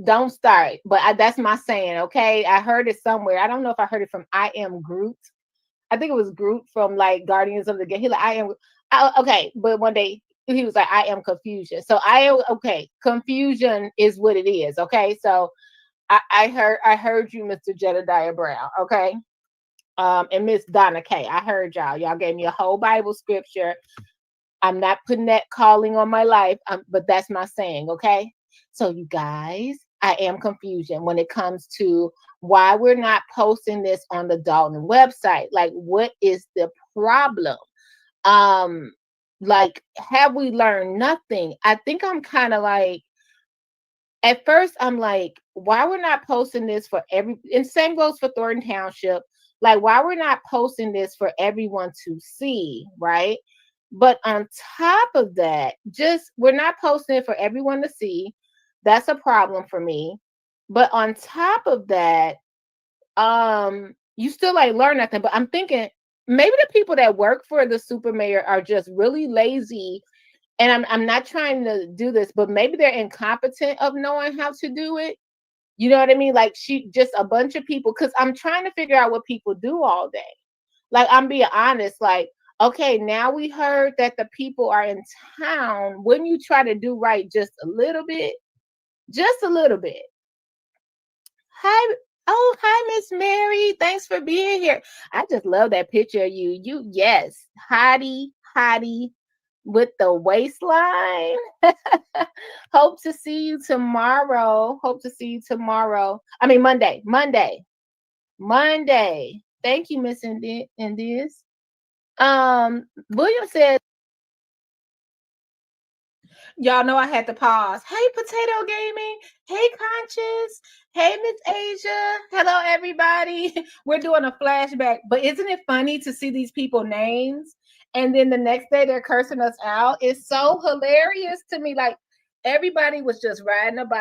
don't start, but that's my saying, okay? I heard it somewhere. I don't know if I heard it from I Am Groot. I think it was Groot from like Guardians of the Galaxy. He like, okay, but one day he was like, I am confusion. So confusion is what it is, okay? So I heard you, Mr. Jedediah Brown, okay? And Miss Donna K. I heard y'all. Y'all gave me a whole Bible scripture. I'm not putting that calling on my life, but that's my saying, okay? So you guys, I am confusion when it comes to why we're not posting this on the Dolton website. Like, what is the problem? Like, have we learned nothing? I think I'm kind of like, at first I'm like, why we're not posting this for and same goes for Thornton Township. Like, why we're not posting this for everyone to see, right? But on top of that, we're not posting it for everyone to see. That's a problem for me. But on top of that, you still like learn nothing. But I'm thinking maybe the people that work for the super mayor are just really lazy. And I'm not trying to do this, but maybe they're incompetent of knowing how to do it. You know what I mean? Like, just a bunch of people, because I'm trying to figure out what people do all day. Like, I'm being honest, like, okay, now we heard that the people are in town. Wouldn't you try to do right just a little bit? Just a little bit. Hi, Miss Mary. Thanks for being here. I just love that picture of you. Yes, hottie with the waistline. Hope to see you tomorrow. I mean, Monday. Thank you, Miss Indies. William said, y'all know I had to pause. Hey, Potato Gaming. Hey, Conscious. Hey, Miss Asia. Hello, everybody. We're doing a flashback, but isn't it funny to see these people names? And then the next day they're cursing us out. It's so hilarious to me. Like, everybody was just riding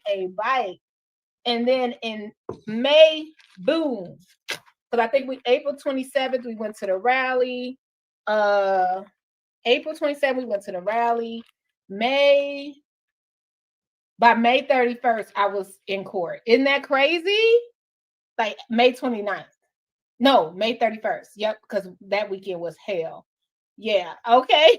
a bike. And then in May, boom. Because I think April 27th, we went to the rally. April 27th, we went to the rally. By May 31st, I was in court. Isn't that crazy? Like, May 29th. No, May 31st. Yep, because that weekend was hell. Yeah, okay.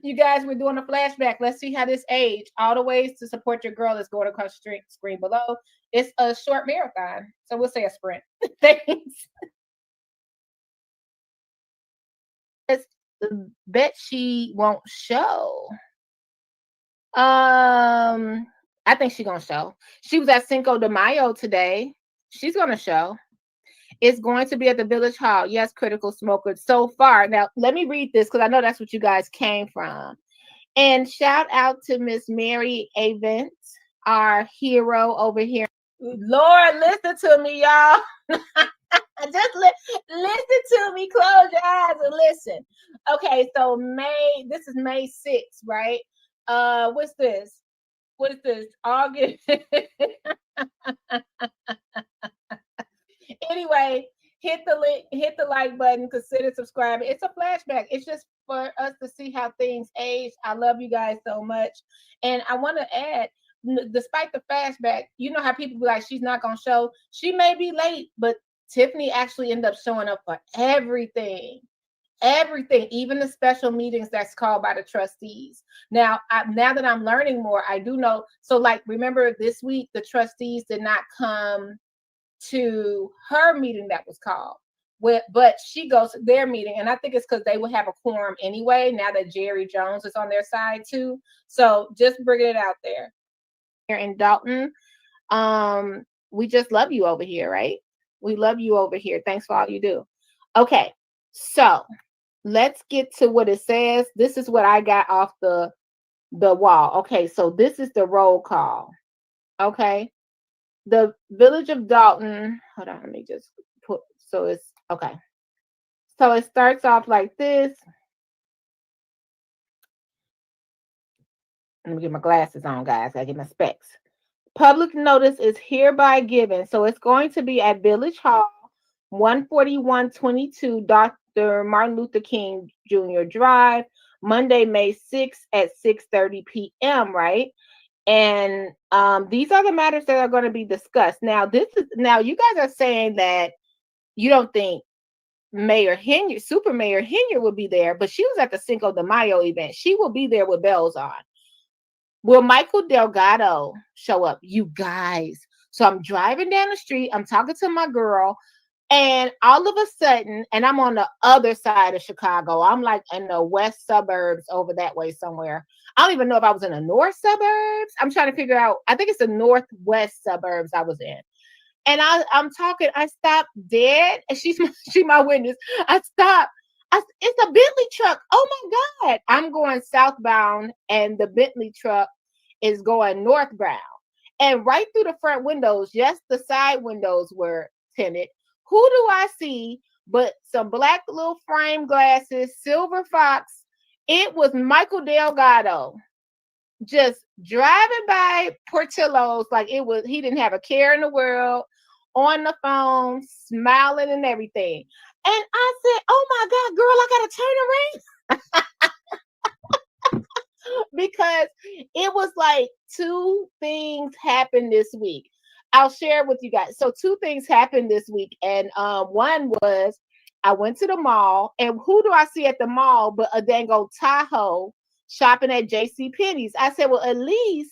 You guys, we're doing a flashback. Let's see how this age. All the ways to support your girl is going across the screen below. It's a short marathon, so we'll say a sprint. Thanks. Bet she won't show. I think she's gonna show. She was at Cinco de Mayo today. She's gonna show. It's going to be at the Village Hall. Yes, critical smoker so far. Now, let me read this because I know that's what you guys came from. And shout out to Miss Mary Avent, our hero over here. Lord, listen to me, y'all. Just listen to me. Close your eyes and listen. Okay, so this is May 6th, right? What's this? What is this? August. Anyway, hit the link, hit the like button, consider subscribing. It's a flashback. It's just for us to see how things age. I love you guys so much. And I want to add, despite the flashback, you know how people be like, she's not going to show. She may be late, but Tiffany actually ended up showing up for everything. Everything, even the special meetings that's called by the trustees. Now that I'm learning more, I do know. So like, remember this week, the trustees did not come to her meeting that was called, but she goes to their meeting, and I think it's because they would have a quorum anyway now that Jerry Jones is on their side too. So just bringing it out there. Here in Dolton, we just love you over here, right? We love you over here. Thanks for all you do. Okay, so let's get to what it says. This is what I got off the wall. Okay, so this is the roll call. Okay. The Village of Dolton, hold on, let me just put, so it's, okay. So it starts off like this. Let me get my glasses on, guys. I get my specs. Public notice is hereby given. So it's going to be at Village Hall, 14122 Dr. Martin Luther King Jr. Drive, Monday, May 6th at 6:30 p.m., right? And these are the matters that are going to be discussed. Now, you guys are saying that you don't think Mayor Henry, Super Mayor Henry will be there, but she was at the Cinco de Mayo event. She will be there with bells on. Will Michael Delgado show up? You guys. So I'm driving down the street. I'm talking to my girl. And all of a sudden, and I'm on the other side of Chicago. I'm like in the west suburbs over that way somewhere. I don't even know if I was in the north suburbs. I'm trying to figure out. I think it's the northwest suburbs I was in. And I'm talking. I stopped dead. And she's my witness. I stopped. It's a Bentley truck. Oh my God. I'm going southbound and the Bentley truck is going northbound. And right through the front windows, yes, the side windows were tinted. Who do I see but some black little frame glasses, silver fox? It was Michael Delgado just driving by Portillo's like it was, he didn't have a care in the world, on the phone, smiling and everything. And I said, oh my God, girl, I got to turn around. Because it was like two things happened this week. I'll share with you guys. So two things happened this week. And one was I went to the mall, and who do I see at the mall but a dang old Tahoe shopping at JCPenney's. I said, well, at least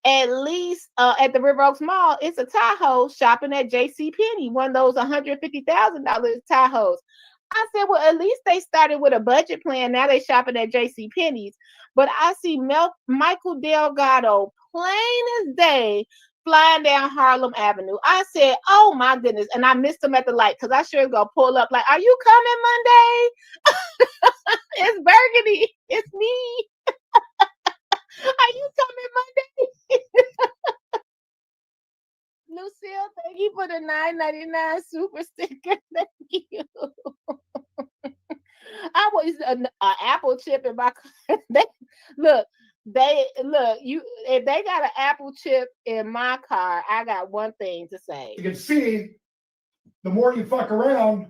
at the River Oaks Mall, it's a Tahoe shopping at JCPenney, one of those $150,000 Tahoes. I said, well, at least they started with a budget plan. Now they shopping at JCPenney's. But I see Michael Delgado, plain as day, flying down Harlem Avenue. I said, oh my goodness. And I missed him at the light because I sure was going to pull up like, are you coming Monday? It's Burgundy. It's me. Are you coming Monday? Lucille, thank you for the $9.99 super sticker. Thank you. I was an apple chip in my car. Look, if they got an apple chip in my car, I got one thing to say. You can see, the more you fuck around,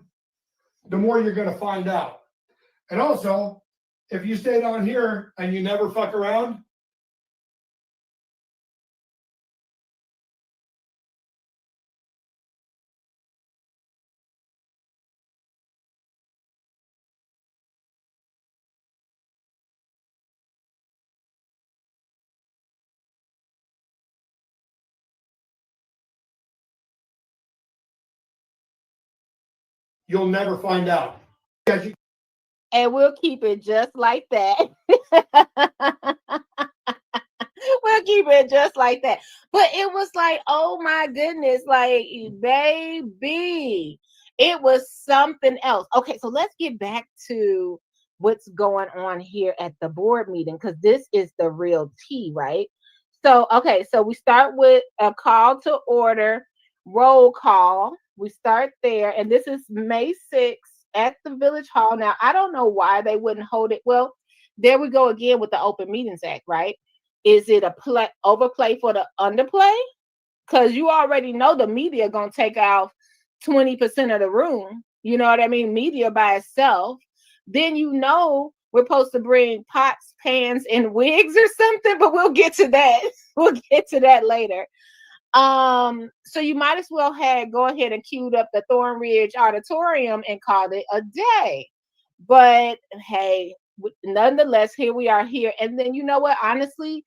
the more you're going to find out. And also, if you stay down here and you never fuck around, you'll never find out. And we'll keep it just like that. We'll keep it just like that. But it was like, oh my goodness, like, baby, it was something else. Okay, so let's get back to what's going on here at the board meeting, because this is the real tea, right? So, okay, so we start with a call to order, roll call. We start there, and this is May 6th at the Village Hall. Now, I don't know why they wouldn't hold it. Well, there we go again with the Open Meetings Act, right? Is it a overplay for the underplay? Because you already know the media gonna take off 20% of the room. You know what I mean? Media by itself. Then you know we're supposed to bring pots, pans, and wigs or something, but we'll get to that. We'll get to that later. So you might as well go ahead and queued up the Thornridge Auditorium and called it a day. But hey, nonetheless, here we are here. And then you know what? Honestly,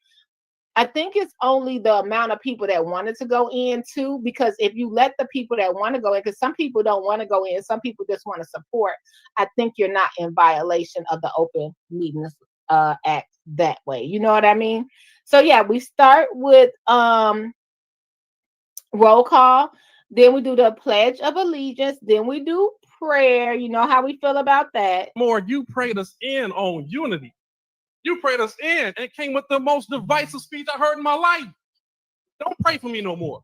I think it's only the amount of people that wanted to go in too, because if you let the people that want to go in, because some people don't want to go in, some people just want to support, I think you're not in violation of the Open Meetings Act that way. You know what I mean? So yeah, we start with roll call, then we do the Pledge of Allegiance, then we do prayer. You know how we feel about that. More, you prayed us in on unity. You prayed us in and came with the most divisive speech I heard in my life. Don't pray for me no more.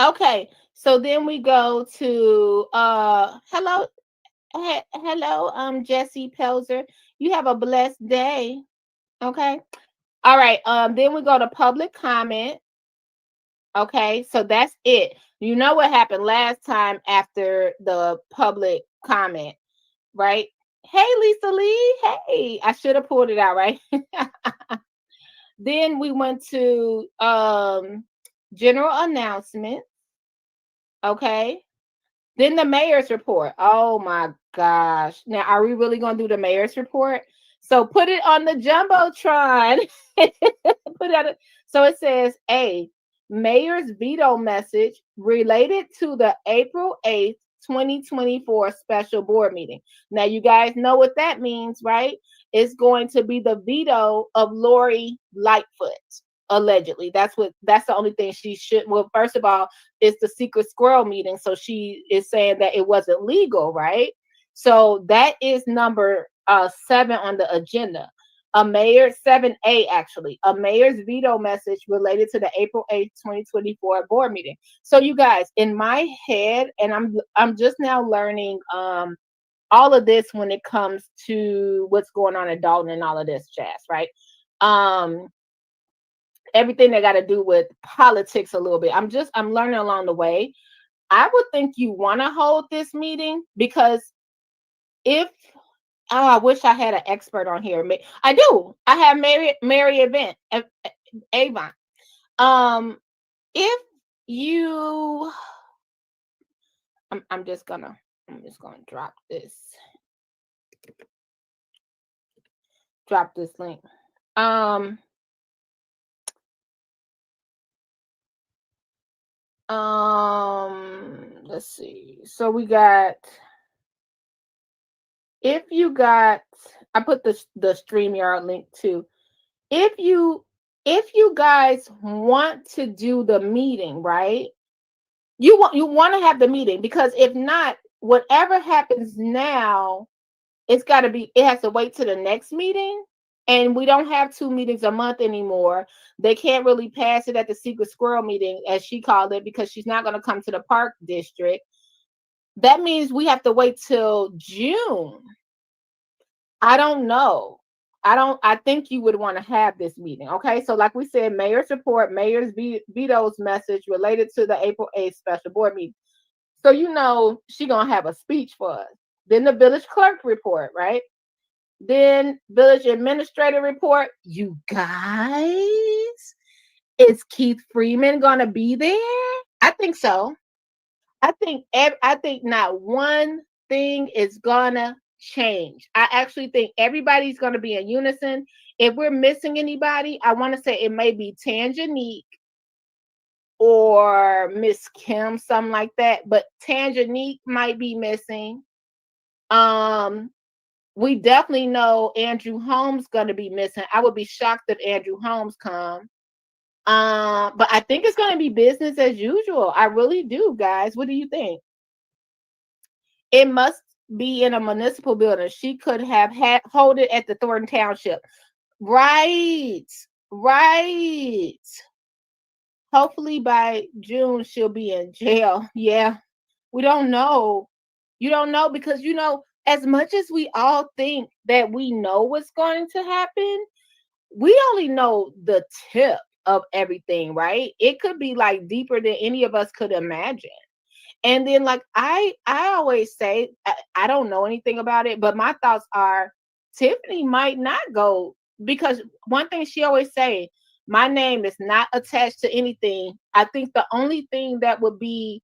Okay, so then we go to hello, Jesse Pelzer. You have a blessed day. Okay. All right. Then we go to public comment. Okay, so that's it. You know what happened last time after the public comment, right? Hey, Lisa Lee. Hey, I should have pulled it out, right? Then we went to general announcement. Okay. Then the mayor's report. Oh my gosh. Now, are we really going to do the mayor's report? So put it on the Jumbotron. Put it on. So it says, A, mayor's veto message related to the April 8th, 2024 special board meeting. Now, you guys know what that means, right? It's going to be the veto of Lori Lightfoot. Allegedly, that's the only thing she should. Well, first of all, it's the secret squirrel meeting, so she is saying that it wasn't legal, right? So that is number 7 on the agenda. A mayor's 7A actually, a mayor's veto message related to the April 8th, 2024 board meeting. So you guys, in my head, and I'm just now learning all of this when it comes to what's going on in Dolton and all of this jazz, right? Everything that got to do with politics a little bit. I'm learning along the way. I would think you want to hold this meeting because I wish I had an expert on here. I do. I have Mary Avon. If you, I'm just gonna drop this link. Let's see. So we got, if you got, I put the StreamYard link too. If you guys want to do the meeting, right? You want to have the meeting, because if not, whatever happens now, it has to wait to the next meeting. And we don't have 2 meetings a month anymore. They can't really pass it at the secret squirrel meeting, as she called it, because she's not going to come to the park district. That means we have to wait till June. I don't know. I think you would want to have this meeting. Okay. So like we said, mayor's report, mayor's veto's message related to the April 8th special board meeting. So, you know, she's going to have a speech for us. Then the village clerk report, right? Then village administrator report. You guys, is Keith Freeman gonna be there? I think so. I think not one thing is gonna change. I actually think everybody's gonna be in unison. If we're missing anybody, I want to say it may be Tangenique or Miss Kim, something like that. But Tangenique might be missing. We definitely know Andrew Holmes gonna be missing. I would be shocked if Andrew Holmes come. But I think it's gonna be business as usual. I really do, guys. What do you think? It must be in a municipal building. She could have hold it at the Thornton Township. Right. Right. Hopefully by June she'll be in jail. Yeah. We don't know. You don't know because as much as we all think that we know what's going to happen, we only know the tip of everything, right? It could be like deeper than any of us could imagine. And then like I always say, I don't know anything about it, but my thoughts are Tiffany might not go because one thing she always say, my name is not attached to anything. I think the only thing that would be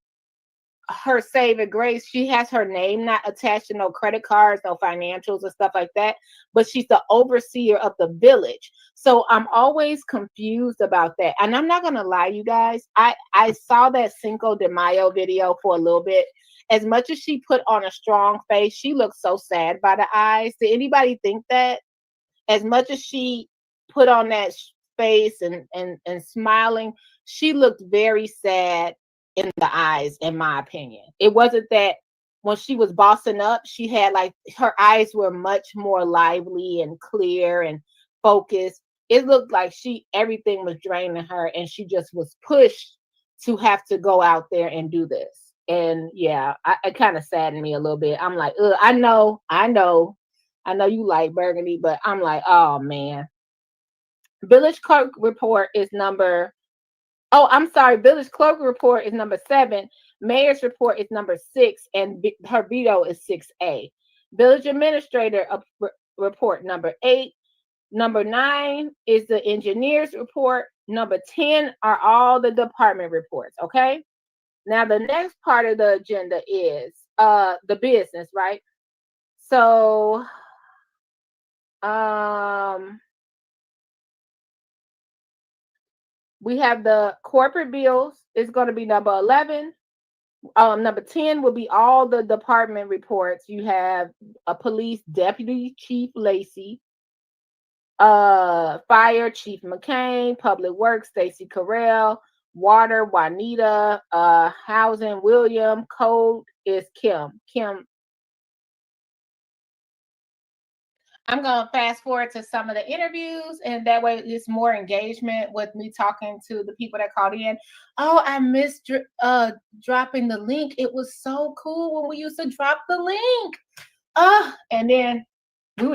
her saving grace, she has her name not attached to no credit cards, no financials and stuff like that, but she's the overseer of the village. So I'm always confused about that. And I'm not gonna lie, you guys, I saw that Cinco de Mayo video for a little bit. As much as she put on a strong face, she looked so sad by the eyes. Did anybody think that? As much as she put on that face and smiling, she looked very sad in the eyes, in my opinion. It wasn't that when she was bossing up, she had like her eyes were much more lively and clear and focused. It looked like everything was draining her and she just was pushed to have to go out there and do this. And yeah, it kind of saddened me a little bit. I'm like, I know you like Burgundy, but I'm like, oh man. Village Clerk report is number Village Clerk report is number 7. Mayor's report is number 6, and her veto is 6A. Village Administrator report number 8. Number 9 is the engineer's report. Number 10 are all the department reports. Okay. Now the next part of the agenda is the business, right? So we have the corporate bills. It's going to be number 11. Number 10 will be all the department reports. You have a police deputy chief Lacey, fire chief McCain, public works Stacy Carell, water Juanita, housing William, code is Kim. I'm going to fast forward to some of the interviews, and that way it's more engagement with me talking to the people that called in. Oh, I missed dropping the link. It was so cool when we used to drop the link. And then we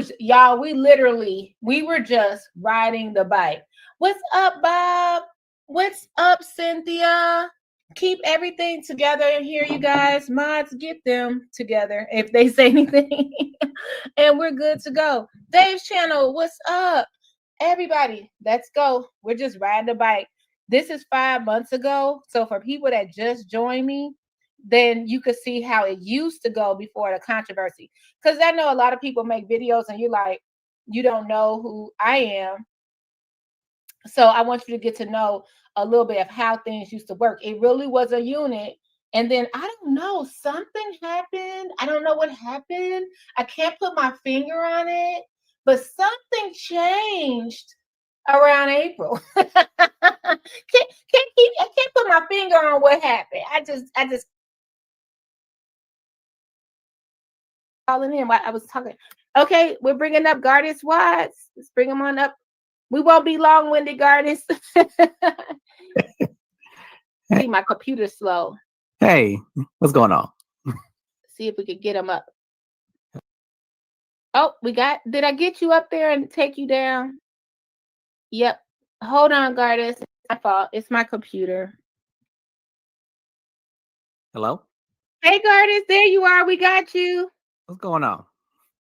were just riding the bike. What's up, Bob? What's up, Cynthia? Keep everything together in here, you guys. Mods, get them together if they say anything. And we're good to go. Dave's channel, what's up? Everybody, let's go. We're just riding the bike. This is 5 months ago. So for people that just joined me, then you could see how it used to go before the controversy. Because I know a lot of people make videos and you're like, you don't know who I am. So I want you to get to know a little bit of how things used to work. It really was a unit. And then I don't know, something happened. I don't know what happened. I can't put my finger on it, but something changed around April. I can't put my finger on what happened. I just calling in while I was talking. Okay, we're bringing up Gardis Watts. Let's bring them on up. We won't be long-winded, Gardis. See, my computer's slow. Hey, what's going on? See if we could get them up. Oh, did I get you up there and take you down? Yep. Hold on, Gardis. It's my fault. It's my computer. Hello? Hey, Gardis, there you are. We got you. What's going on?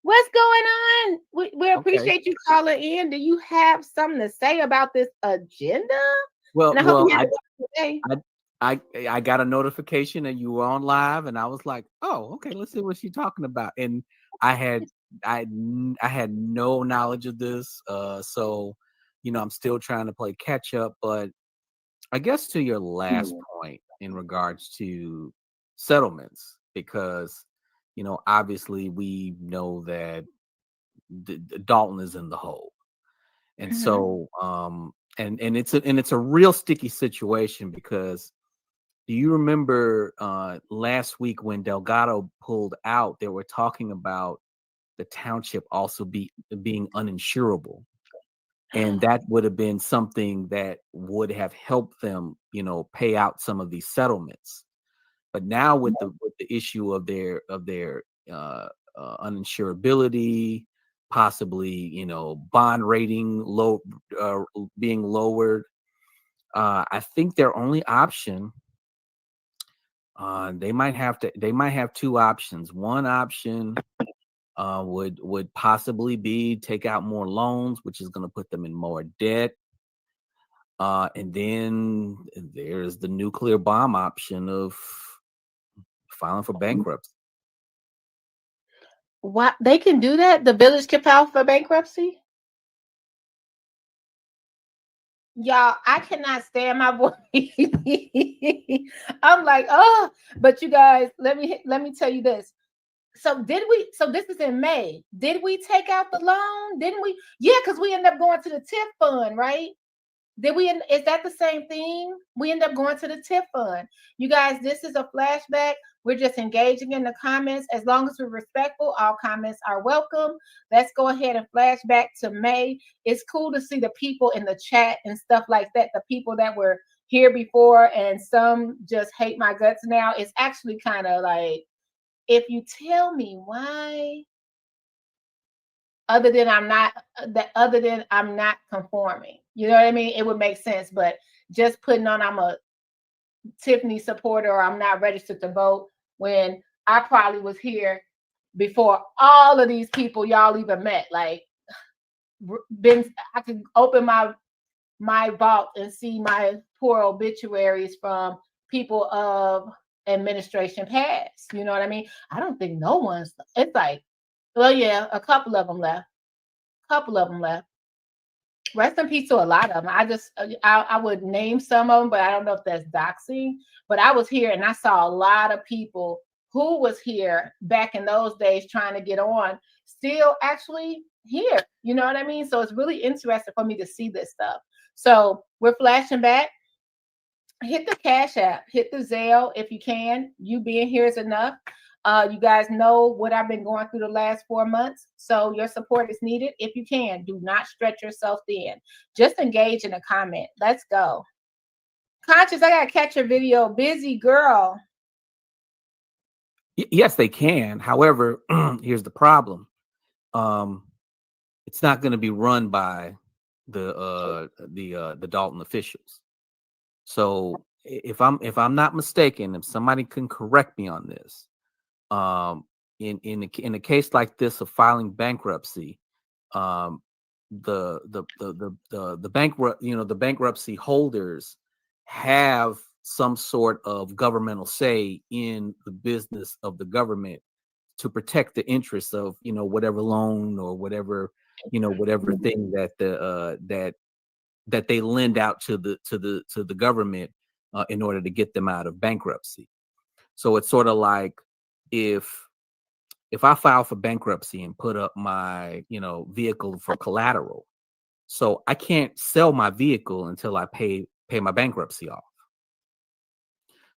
What's going on? We appreciate you calling in. Do you have something to say about this agenda? Well, I got a notification that you were on live, and I was like, oh, okay, let's see what she's talking about. And I had no knowledge of this, so I'm still trying to play catch up. But I guess to your last point in regards to settlements, because obviously we know that Dalton is in the hole, and so and it's a real sticky situation because do you remember last week when Delgado pulled out? They were talking about the township also being uninsurable. And that would have been something that would have helped them, pay out some of these settlements. But now with the issue of their uninsurability, possibly bond rating being lowered, I think their only option they might have two options. One option would possibly be take out more loans, which is going to put them in more debt. And then there's the nuclear bomb option of filing for bankruptcy. What, they can do that? The village can file for bankruptcy? Y'all, I cannot stand my voice. I'm like, oh, but you guys, let me tell you this. So this is in May. Did we take out the loan? Didn't we? Yeah, because we ended up going to the TIF fund, right? Is that the same thing? We end up going to the TIF fund. You guys, this is a flashback. We're just engaging in the comments. As long as we're respectful, all comments are welcome. Let's go ahead and flash back to May. It's cool to see the people in the chat and stuff like that. The people that were here before and some just hate my guts now. It's actually kind of like, if you tell me why, other than I'm not conforming, you know what I mean? It would make sense, but just putting on I'm a Tiffany supporter or I'm not registered to vote when I probably was here before all of these people y'all even met. Like, I could open my vault and see my poor obituaries from people of administration past. You know what I mean? I don't think no one's. It's like, well, yeah, a couple of them left. Rest in peace to a lot of them. I would name some of them, but I don't know if that's doxing. But I was here and I saw a lot of people who was here back in those days trying to get on, still actually here. You know what I mean? So it's really interesting for me to see this stuff. So we're flashing back. Hit the Cash App, hit the Zelle if you can. You being here is enough. You guys know what I've been going through the last 4 months. So your support is needed. If you can, do not stretch yourself thin. Just engage in a comment. Let's go. Conscious, I got to catch your video. Busy girl. Yes, they can. However, here's the problem. It's not going to be run by the Dolton officials. So if I'm not mistaken, if somebody can correct me on this, in a case like this of filing bankruptcy, the bankruptcy holders have some sort of governmental say in the business of the government to protect the interests of whatever loan or whatever thing that that they lend out to the government in order to get them out of bankruptcy. So it's sort of like if I file for bankruptcy and put up my vehicle for collateral, so I can't sell my vehicle until I pay my bankruptcy off.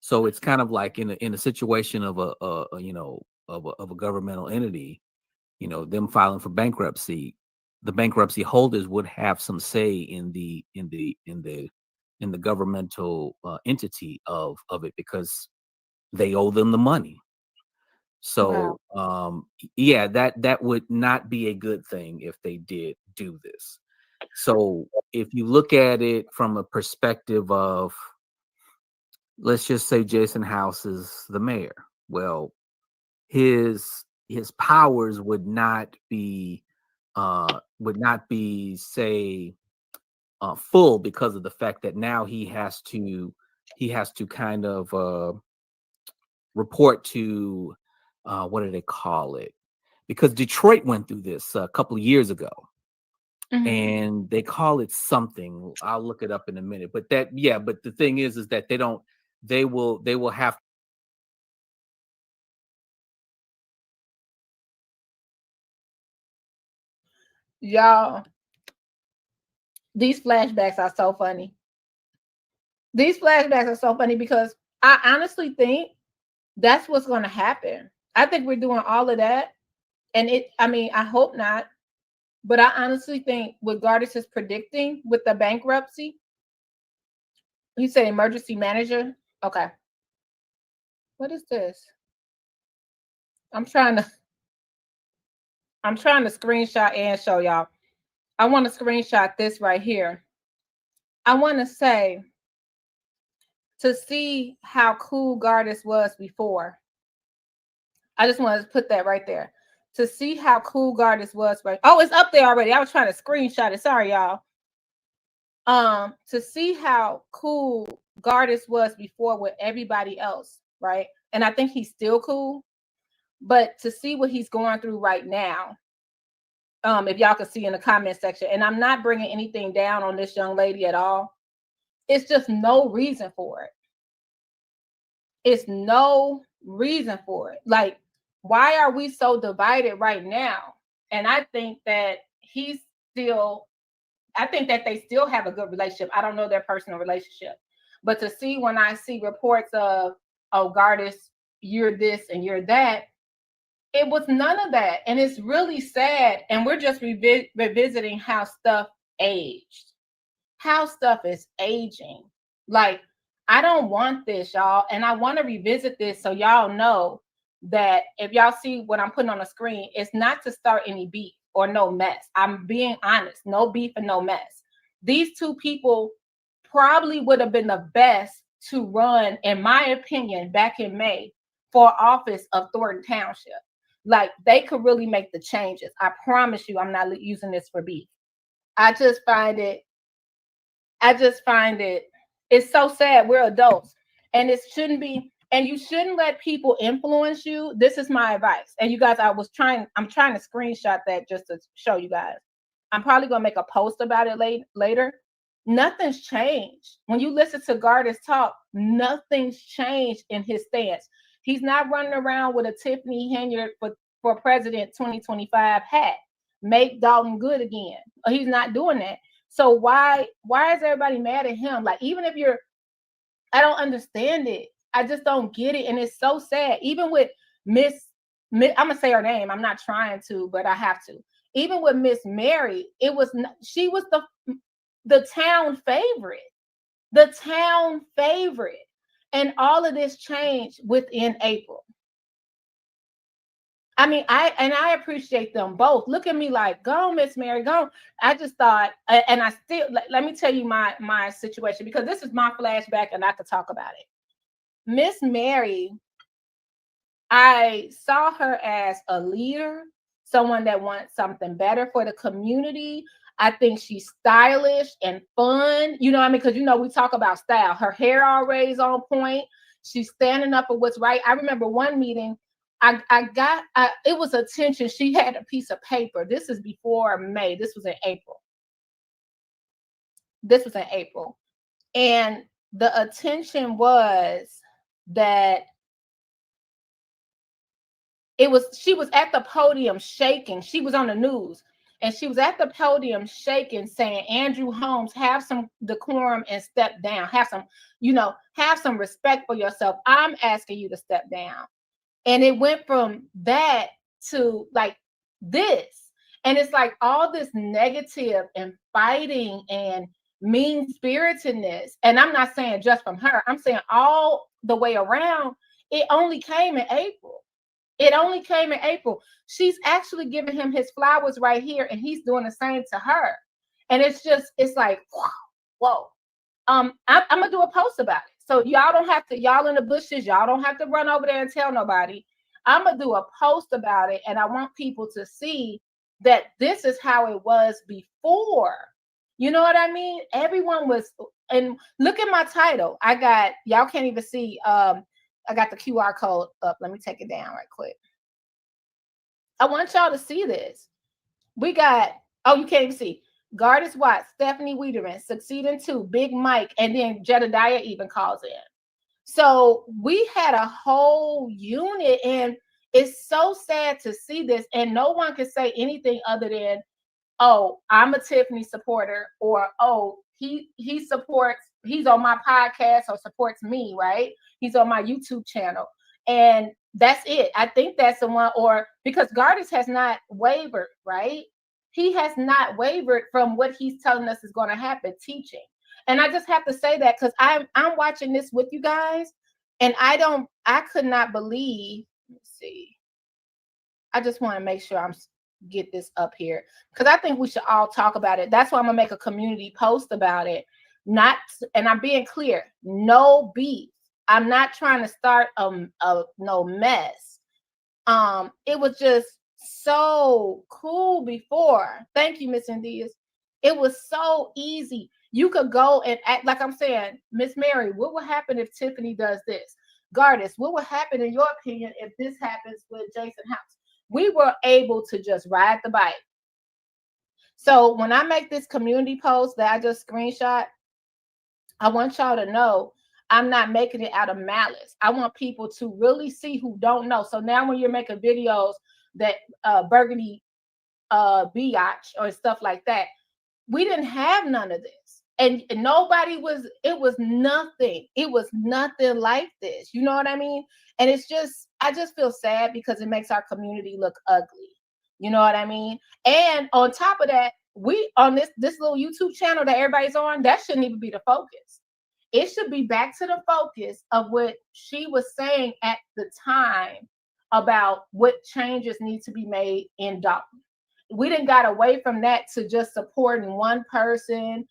So it's kind of like in a situation of a governmental entity, them filing for bankruptcy, the bankruptcy holders would have some say in the governmental entity of it because they owe them the money. So yeah, that would not be a good thing if they did do this. So if you look at it from a perspective of, let's just say Jason House is the mayor. Well, his powers would not be say full because of the fact that now he has to kind of report to what do they call it? Because Detroit went through this a couple of years ago. and they call it something. I'll look it up in a minute. But but the thing is that they will have Y'all, these flashbacks are so funny. These flashbacks are so funny because I honestly think that's what's going to happen. I think we're doing all of that. And I hope not. But I honestly think what Gardis is predicting with the bankruptcy, he said emergency manager. Okay. What is this? I'm trying to screenshot and show y'all. I want to screenshot this right here. I want to say, to see how cool Gardis was before. I just wanted to put that right there. To see how cool Gardis was right. Oh, it's up there already. I was trying to screenshot it. Sorry, y'all. To see how cool Gardis was before with everybody else, right? And I think he's still cool. But to see what he's going through right now, if y'all can see in the comment section, and I'm not bringing anything down on this young lady at all. It's just no reason for it. It's no reason for it. Like, why are we so divided right now? And I think that they still have a good relationship. I don't know their personal relationship. But to see, when I see reports of, oh, Gardis, you're this and you're that, it was none of that. And it's really sad. And we're just revisiting how stuff aged. How stuff is aging. Like, I don't want this, y'all. And I want to revisit this so y'all know that if y'all see what I'm putting on the screen, it's not to start any beef or no mess. I'm being honest. No beef and no mess. These two people probably would have been the best to run, in my opinion, back in May for office of Thornton Township. Like, they could really make the changes. I promise you, I'm not using this for beef. I just find it, it's so sad. We're adults, and it shouldn't be, and you shouldn't let people influence you. This is my advice. And you guys, I'm trying to screenshot that just to show you guys. I'm probably going to make a post about it later. Nothing's changed. When you listen to Gardis talk, nothing's changed in his stance. He's not running around with a Tiffany Henyard for President 2025 hat. Make Dolton good again. He's not doing that. So why is everybody mad at him? Like, even if I don't understand it. I just don't get it. And it's so sad. Even with Miss, I'm going to say her name. I'm not trying to, but I have to. Even with Miss Mary, she was the town favorite. The town favorite. And all of this changed within April. I mean, I appreciate them both. Look at me like, go, Miss Mary, go. I just thought, and I still, let me tell you my situation, because this is my flashback and I could talk about it. Miss Mary, I saw her as a leader, someone that wants something better for the community. I think she's stylish and fun. You know what I mean? Because, we talk about style. Her hair already is on point. She's standing up for what's right. I remember one meeting, it was attention. She had a piece of paper. This is before May. This was in April. And the attention was that she was at the podium shaking. She was on the news. And she was at the podium shaking, saying, Andrew Holmes, have some decorum and step down. Have some respect for yourself. I'm asking you to step down. And it went from that to like this. And it's like all this negative and fighting and mean-spiritedness. And I'm not saying just from her. I'm saying all the way around. It only came in April. She's actually giving him his flowers right here, and he's doing the same to her. And it's like, whoa. I'm gonna do a post about it. So y'all don't have to, y'all in the bushes, y'all don't have to run over there and tell nobody. I'm gonna do a post about it, and I want people to see that this is how it was before. You know what I mean? Everyone was, and look at my title. Y'all can't even see. I got the QR code up. Let me take it down right quick. I want y'all to see this. You can't even see. Gardis Watts, Stephanie Wiederman, Succeeding 2, Big Mike, and then Jedediah even calls in. So we had a whole unit, and it's so sad to see this, and no one can say anything other than, oh, I'm a Tiffany supporter, or oh, he supports, he's on my podcast or supports me, right? He's on my YouTube channel. And that's it. I think that's the one, or because Gardis has not wavered, right? He has not wavered from what he's telling us is going to happen, teaching. And I just have to say that because I'm watching this with you guys, and I could not believe, let's see. I just want to make sure I'm get this up here because I think we should all talk about it. That's why I'm gonna make a community post about it. Not, and I'm being clear, no beef. I'm not trying to start no mess. It was just so cool before. Thank you, Miss Indias. It was so easy. You could go and act like I'm saying, Miss Mary, what would happen if Tiffany does this? Gardis, what would happen in your opinion if this happens with Jason House? We were able to just ride the bike. So when I make this community post that I just screenshot, I want y'all to know I'm not making it out of malice. I want people to really see who don't know. So now when you're making videos that Burgundy biatch or stuff like that, we didn't have none of this. And nobody was, it was nothing. It was nothing like this. You know what I mean? And it's just, I just feel sad because it makes our community look ugly. You know what I mean? And on top of that, we on this little YouTube channel that everybody's on, that shouldn't even be the focus. It should be back to the focus of what she was saying at the time about what changes need to be made in Dolton. We didn't got away from that to just supporting one person,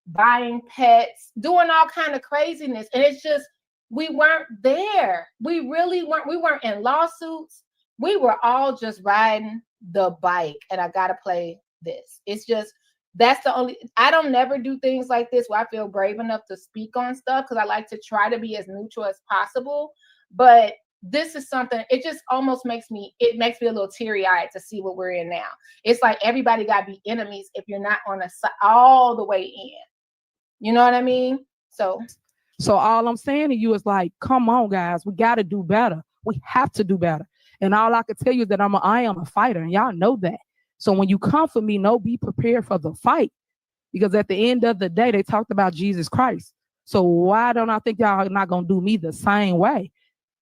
buying pets, doing all kind of craziness. And it's just, we weren't there. We really weren't. We weren't in lawsuits. We were all just riding the bike. And I got to play this. It's just, that's the only, I don't never do things like this where I feel brave enough to speak on stuff because I like to try to be as neutral as possible. But this is something, it just almost makes me a little teary-eyed to see what we're in now. It's like everybody got to be enemies if you're not on the side all the way in. You know what I mean? So all I'm saying to you is like, come on, guys, we got to do better. We have to do better. And all I can tell you is that I am a fighter, and y'all know that. So when you come for me, be prepared for the fight, because at the end of the day, they talked about Jesus Christ. So why don't I think y'all are not gonna do me the same way?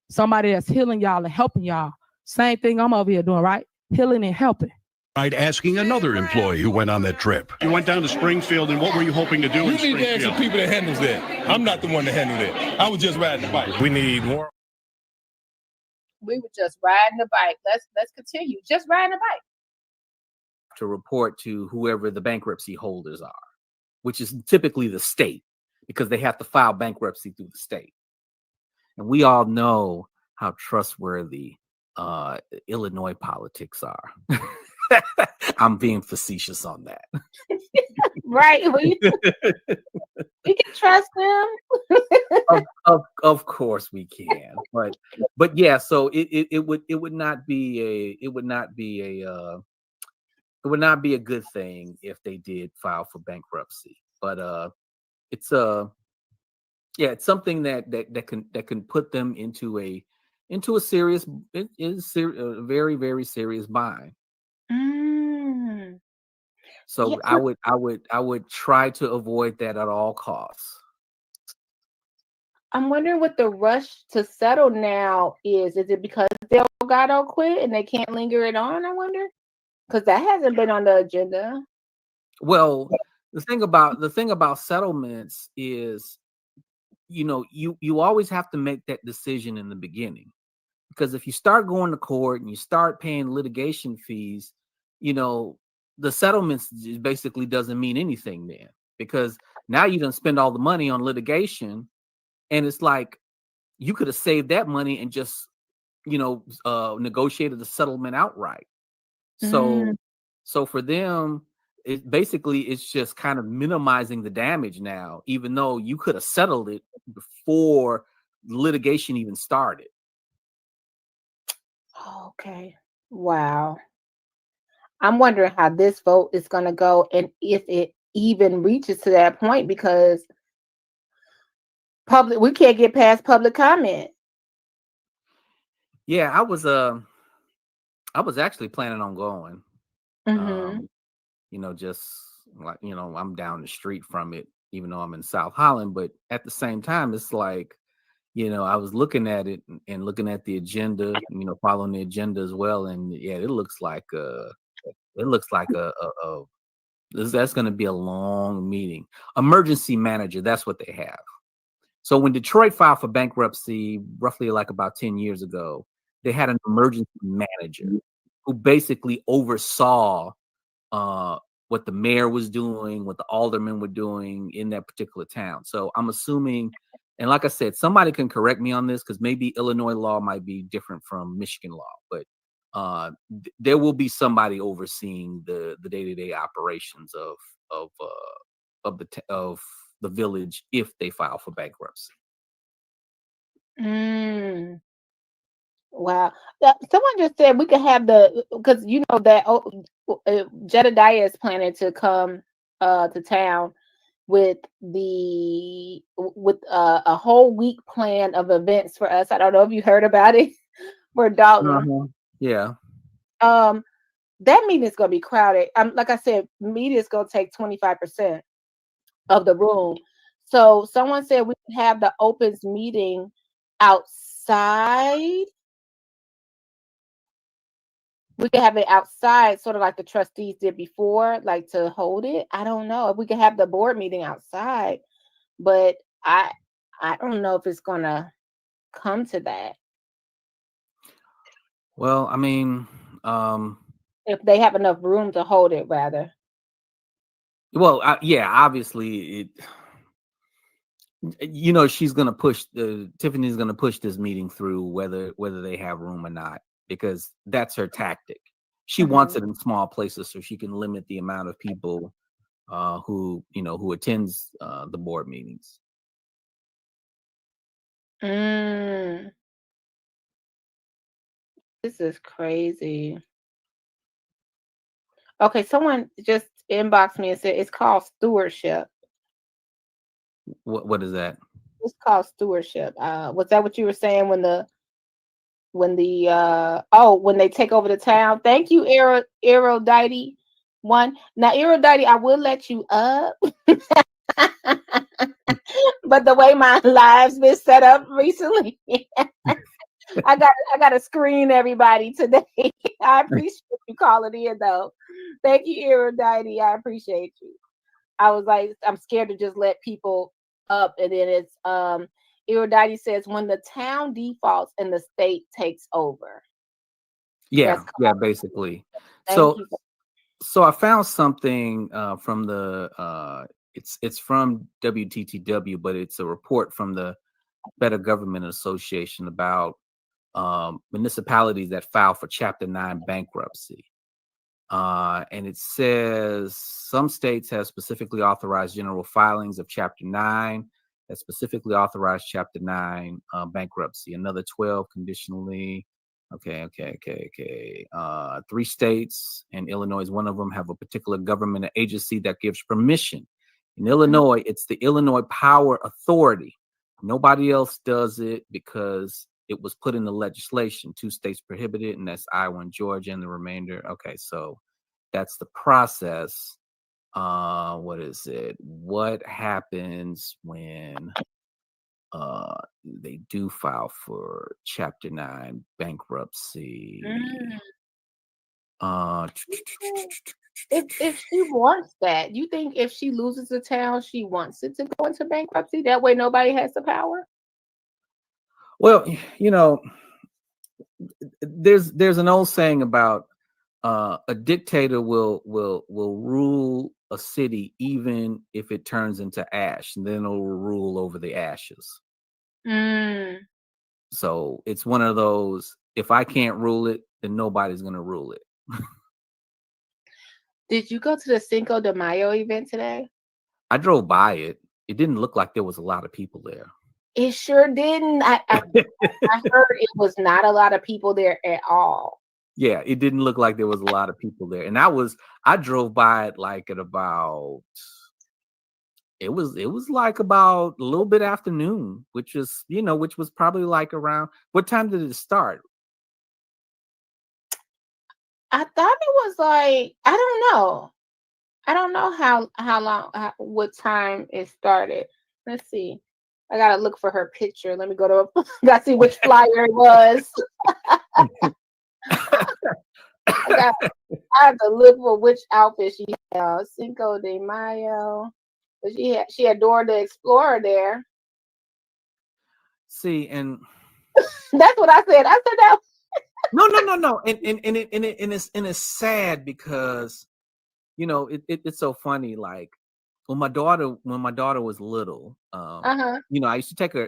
Somebody that's healing y'all and helping y'all. Same thing I'm over here doing, right? Healing and helping. Right, asking another employee who went on that trip. You went down to Springfield, and what were you hoping to do in You need to ask the people that handles that. I'm not the one that handled it. I was just riding the bike. We need more. We were just riding the bike. Let's continue. Just riding the bike. To report to whoever the bankruptcy holders are, which is typically the state, because they have to file bankruptcy through the state. And we all know how trustworthy Illinois politics are. I'm being facetious on that. Right. We can trust them. Of course we can. But yeah, so it would not be a good thing if they did file for bankruptcy. But it's something that can put them into a serious, a very, very serious bind. So yeah. I would try to avoid that at all costs. I'm wondering what the rush to settle now is. Is it because Delgado quit and they can't linger it on? I wonder, because that hasn't been on the agenda. Well, the thing about settlements is, you always have to make that decision in the beginning, because if you start going to court and you start paying litigation fees, the settlements basically doesn't mean anything then, because now you done spend all the money on litigation, and it's like you could have saved that money and just negotiated the settlement outright. So for them, it's just kind of minimizing the damage now, even though you could have settled it before litigation even started. Okay. Wow. I'm wondering how this vote is going to go and if it even reaches to that point, because we can't get past public comment. Yeah, I was actually planning on going. Just like, I'm down the street from it, even though I'm in South Holland, but at the same time, it's like, I was looking at it and looking at the agenda, following the agenda as well. And yeah, it looks like that's going to be a long meeting. Emergency manager, that's what they have. So when Detroit filed for bankruptcy, roughly like about 10 years ago, they had an emergency manager who basically oversaw what the mayor was doing, what the aldermen were doing in that particular town. So I'm assuming, and like I said, somebody can correct me on this because maybe Illinois law might be different from Michigan law, but there will be somebody overseeing the day-to-day operations of the village if they file for bankruptcy. Wow. Someone just said we could have because that Jedediah is planning to come to town with a whole week plan of events for us. I don't know if you heard about it for Dolton. Yeah. That meeting is going to be crowded. Like I said, media is going to take 25% of the room. So someone said we could have the opens meeting outside. We could have it outside, sort of like the trustees did before, like to hold it. I don't know if we could have the board meeting outside, but I don't know if it's gonna come to that. Well, I mean, if they have enough room to hold it, rather. Well, yeah, obviously, she's gonna push Tiffany's gonna push this meeting through, whether they have room or not, because that's her tactic. She wants it in small places so she can limit the amount of people who attends the board meetings. This is crazy. Okay, someone just inboxed me and said it's called stewardship. What is that? It's called stewardship. Was that what you were saying when they take over the town? Thank you, Aerodite one. Now, Aerodite, I will let you up. But the way my live's been set up recently, I got to screen everybody today. I appreciate you calling in, though. Thank you, Aerodite. I appreciate you. I was like, I'm scared to just let people up, and then it's Aerodite says when the town defaults and the state takes over. Yeah, basically. So I found something from the it's from WTTW, but it's a report from the Better Government Association about municipalities that file for Chapter 9 bankruptcy. And it says some states have specifically authorized general filings of Chapter 9 that specifically authorized Chapter 9 bankruptcy. Another 12 conditionally. Okay. 3 states, and Illinois is one of them, have a particular government agency that gives permission. In Illinois, it's the Illinois Power Authority. Nobody else does it because it was put in the legislation. 2 states prohibit it, and that's Iowa and Georgia, and the remainder. Okay, so that's the process. What is it? What happens when they do file for Chapter 9 bankruptcy? If she wants that, you think if she loses the town, she wants it to go into bankruptcy? That way nobody has the power? Well, there's an old saying about a dictator will rule a city even if it turns into ash, and then it'll rule over the ashes. So it's one of those, if I can't rule it, then nobody's going to rule it. Did you go to the Cinco de Mayo event today? I drove by it. It didn't look like there was a lot of people there. It sure didn't. I heard it was not a lot of people there at all. Yeah, it didn't look like there was a lot of people there. And I drove by it like at about it was like about a little bit afternoon, which is, which was probably like around what time did it start? I thought it was like, I don't know. I don't know how long what time it started. Let's see. I gotta look for her picture. Let me go to gotta see which flyer it was. I have to look for which outfit she had. Cinco de Mayo. But she had Dora the Explorer there. See, and that's what I said. I said that. No. And it's sad because it's so funny. Like when my daughter was little, I used to take her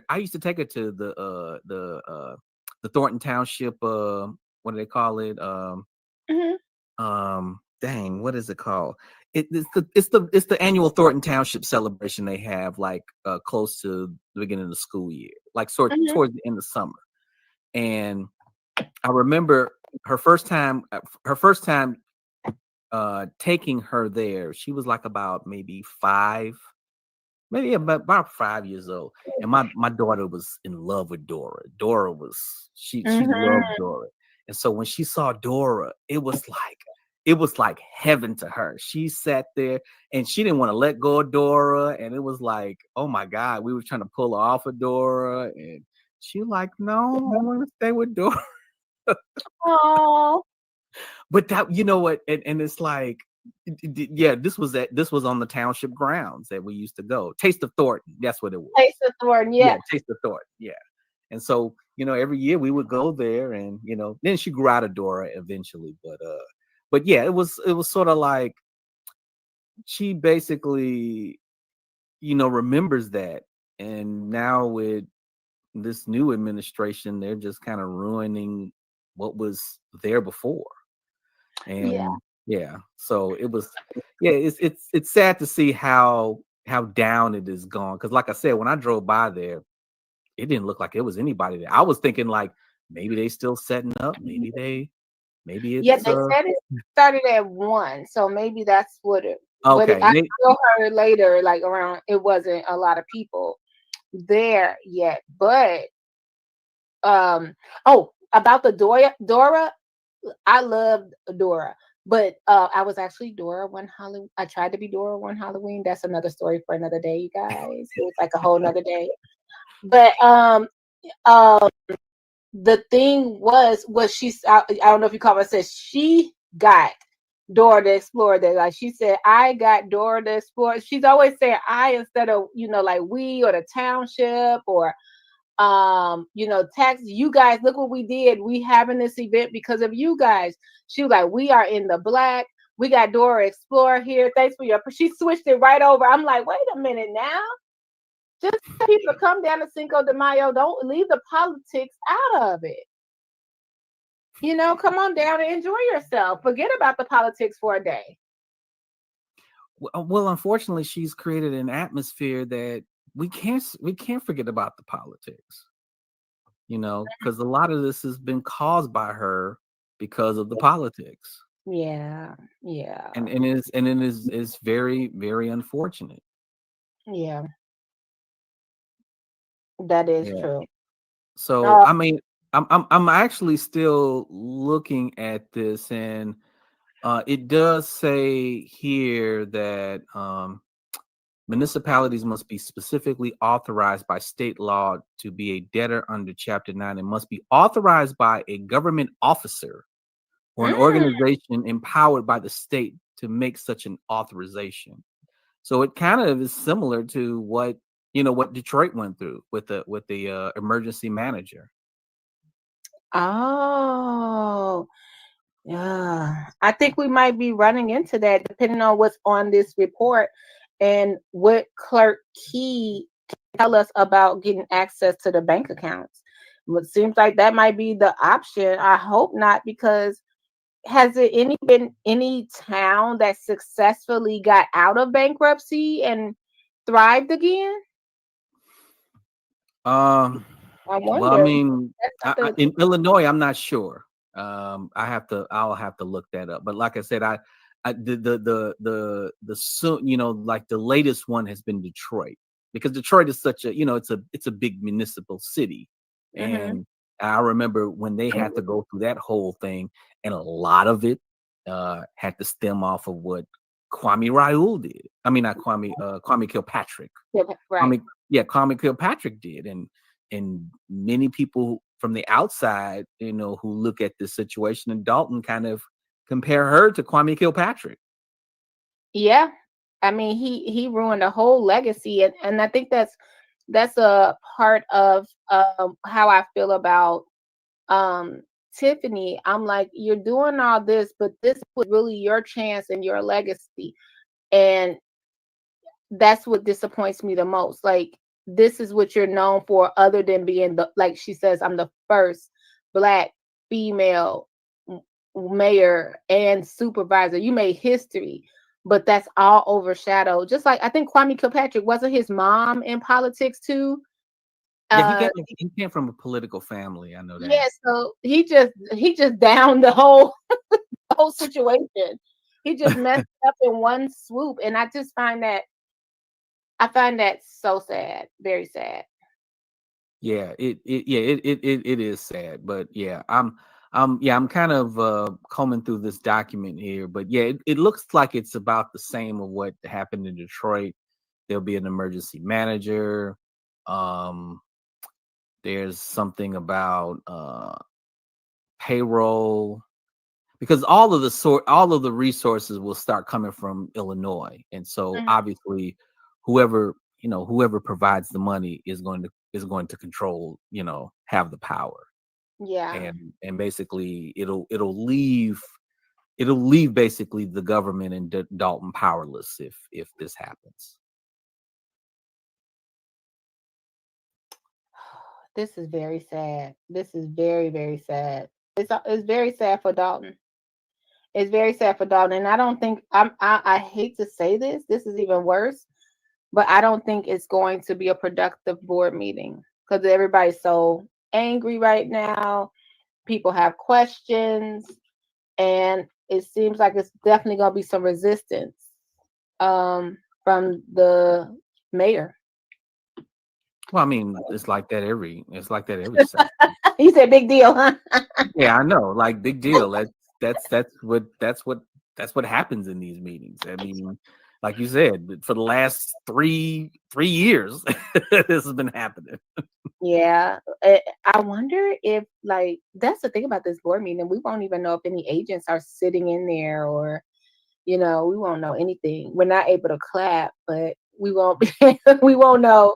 to the Thornton Township, what do they call it? Dang, what is it called? It's the annual Thornton Township celebration they have, like close to the beginning of the school year, like towards the end of summer. And I remember her first time taking her there. She was like about maybe about 5 years old. And my daughter was in love with Dora. Dora was she loved Dora. And so when she saw Dora, it was like heaven to her. She sat there and she didn't want to let go of Dora. And it was like, oh my God, we were trying to pull her off of Dora. And she was like, no, I want to stay with Dora. Oh. But that, you know what? And it's like, yeah, this was on the township grounds that we used to go. Taste of Thornton. That's what it was. Taste of Thornton, yeah. Taste of Thornton, yeah. And so, every year we would go there, and then she grew out of Dora eventually. But yeah, it was sort of like she basically, remembers that. And now with this new administration, they're just kind of ruining what was there before. And yeah, so it was, it's sad to see how down it is gone. Because like I said, when I drove by there, it didn't look like it was anybody there. I was thinking like maybe they still setting up, maybe it's they said it started at 1, so maybe that's what it. Okay, but I still heard later, like around, it wasn't a lot of people there yet. But about the Dora, I loved Dora. But I was actually Dora one Halloween. I tried to be Dora one Halloween. That's another story for another day, you guys. It was like a whole nother day. But the thing was I don't know if you call it, says she got Dora the Explorer there. Like she said, I got Dora the Explorer. She's always saying I instead of, like we or the township or tax. You guys, look what we did. We having this event because of you guys. She was like, we are in the black. We got Dora Explorer here. Thanks for she switched it right over. I'm like, wait a minute now. Just people come down to Cinco de Mayo. Don't leave the politics out of it. Come on down and enjoy yourself. Forget about the politics for a day. Well, unfortunately, she's created an atmosphere that we can't forget about the politics. Because a lot of this has been caused by her because of the politics. Yeah. And it is very, very unfortunate. Yeah. That is true. So I mean, I'm actually still looking at this, and it does say here that municipalities must be specifically authorized by state law to be a debtor under Chapter 9 and must be authorized by a government officer or an organization empowered by the state to make such an authorization. So it kind of is similar to what Detroit went through with the emergency manager. Oh, yeah. I think we might be running into that depending on what's on this report and what Clerk Key can tell us about getting access to the bank accounts. It seems like that might be the option. I hope not, because has there been any town that successfully got out of bankruptcy and thrived again? I wonder. Well, I mean, in Illinois, I'm not sure. I'll have to look that up. But like I said, the soon, like the latest one has been Detroit, because Detroit is such a, it's a big municipal city. And I remember when they had to go through that whole thing, and a lot of it had to stem off of what Kwame Raoul did. I mean, not Kwame Kilpatrick. Right. Kwame Kilpatrick did. And many people from the outside, who look at this situation in Dolton kind of compare her to Kwame Kilpatrick. Yeah. I mean, he ruined a whole legacy. And I think that's a part of how I feel about Tiffany. I'm like, you're doing all this, but this was really your chance and your legacy. And that's what disappoints me the most. Like, this is what you're known for, other than being like she says, I'm the first Black female mayor and supervisor. You made history, but that's all overshadowed. Just like I think Kwame Kilpatrick, wasn't his mom in politics too? Yeah, he came from a political family. I know that. Yeah, so he just downed the whole whole situation. He just messed up in one swoop, and I find that so sad, very sad. Yeah, it is sad, but yeah, I'm kind of combing through this document here, but yeah, it looks like it's about the same of what happened in Detroit. There'll be an emergency manager. There's something about payroll, because all of the resources will start coming from Illinois, and so obviously whoever provides the money is going to control, have the power. Yeah. And basically it'll leave basically the government and Dolton powerless if this happens. This is very sad. This is very, very sad. It's very sad for Dolton. It's very sad for Dolton, and I don't think I hate to say this. This is even worse, but I don't think it's going to be a productive board meeting because everybody's so angry right now. People have questions, and it seems like it's definitely going to be some resistance from the mayor. Well, I mean, it's like that every session. He said, "Big deal, huh?" Yeah, I know, like big deal. That's what happens in these meetings. I mean, like you said, for the last three years, this has been happening. Yeah, I wonder if, like, that's the thing about this board meeting. We won't even know if any agents are sitting in there, or we won't know anything. We're not able to clap, but we won't we won't know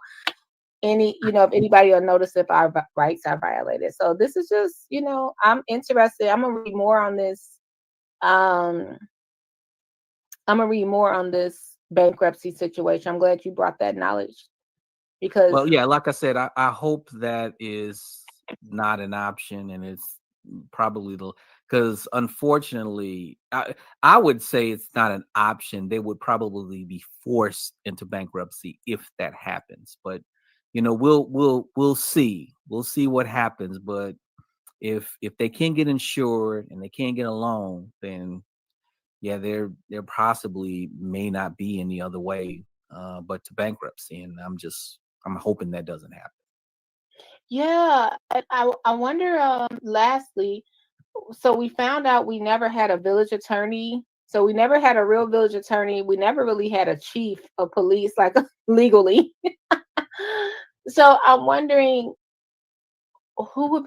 if anybody will notice if our rights are violated. So this is just, I'm interested. I'm gonna read more on this. I'm gonna read more on this bankruptcy situation. I'm glad you brought that knowledge, because Well, yeah, like I said, I hope that is not an option, and it's probably because unfortunately, I would say it's not an option. They would probably be forced into bankruptcy if that happens. But we'll see. We'll see what happens. But if they can't get insured and they can't get a loan, then yeah, there possibly may not be any other way but to bankruptcy. And I'm hoping that doesn't happen. yeah, I wonder. Lastly, so we found out we never had a village attorney. So we never had a real village attorney. We never really had a chief of police, like legally. So I'm wondering who would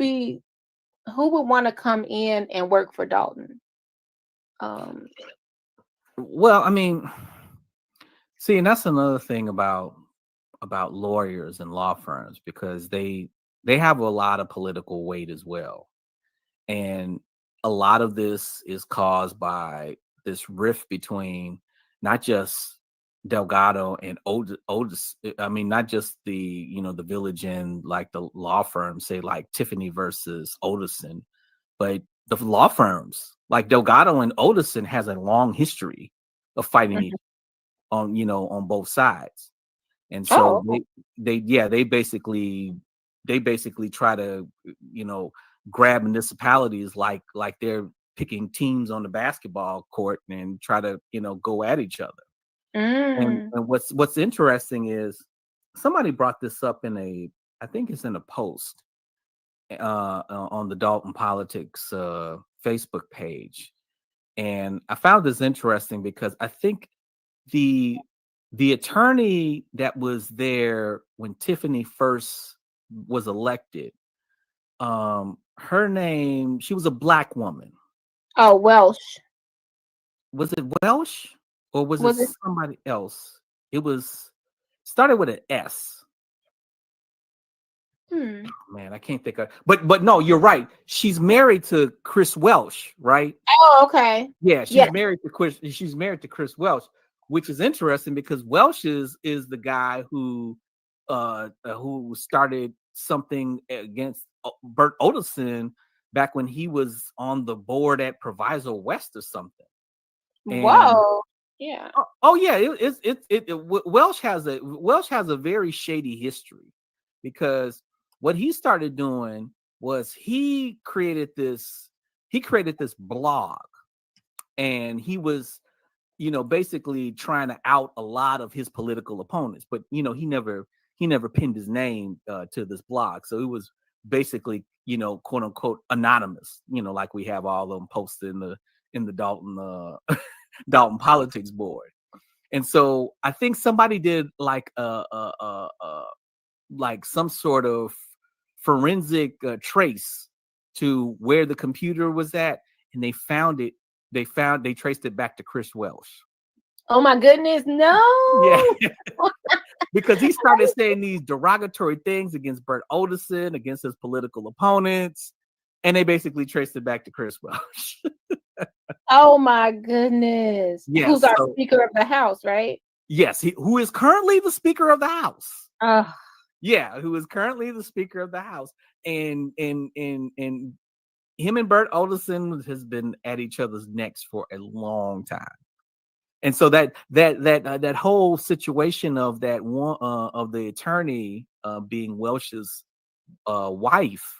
want to come in and work for Dolton. Well, I mean, see, and that's another thing about lawyers and law firms, because they have a lot of political weight as well. And a lot of this is caused by this rift between not just Delgado and Otis. I mean, not just the the village and like the law firms, say like Tiffany versus Otison, but the law firms like Delgado and Otison has a long history of fighting each on both sides. And so they basically try to grab municipalities like they're picking teams on the basketball court and try to, go at each other. And what's interesting is somebody brought this up I think it's in a post on the Dolton Politics Facebook page. And I found this interesting because I think the attorney that was there when Tiffany first was elected, her name, she was a Black woman. Oh, Welsh. Was it Welsh or was Was it it- somebody else? It was started with an S. Man, I can't think of. But no, you're right. She's married to Chris Welsh, right? Oh, okay. Yeah, she's Yeah. married to Chris. She's married to Chris Welsh, which is interesting because Welsh is the guy who started something against Bert Odelson back when he was on the board at Proviso West or something. And, Whoa. Yeah. Oh yeah, Welsh has a very shady history because what he started doing was he created this blog, and he was basically trying to out a lot of his political opponents, but he never pinned his name to this blog, so it was basically quote unquote anonymous, like we have all of them posted in the Dolton Dolton Politics board. And so I think somebody did like some sort of forensic trace to where the computer was at, and they found it. They traced it back to Chris Welsh. Oh my goodness, no. Yeah. Because he started saying these derogatory things against Bert Odelson, against his political opponents, and they basically traced it back to Chris Welsh. Oh my goodness. Yes, Who's our so- Speaker of the House, right? Yes, who is currently the Speaker of the House. Oh. Yeah, who is currently the Speaker of the House. And him and Bert Odelson has been at each other's necks for a long time. And so that whole situation of that one of the attorney being Welsh's wife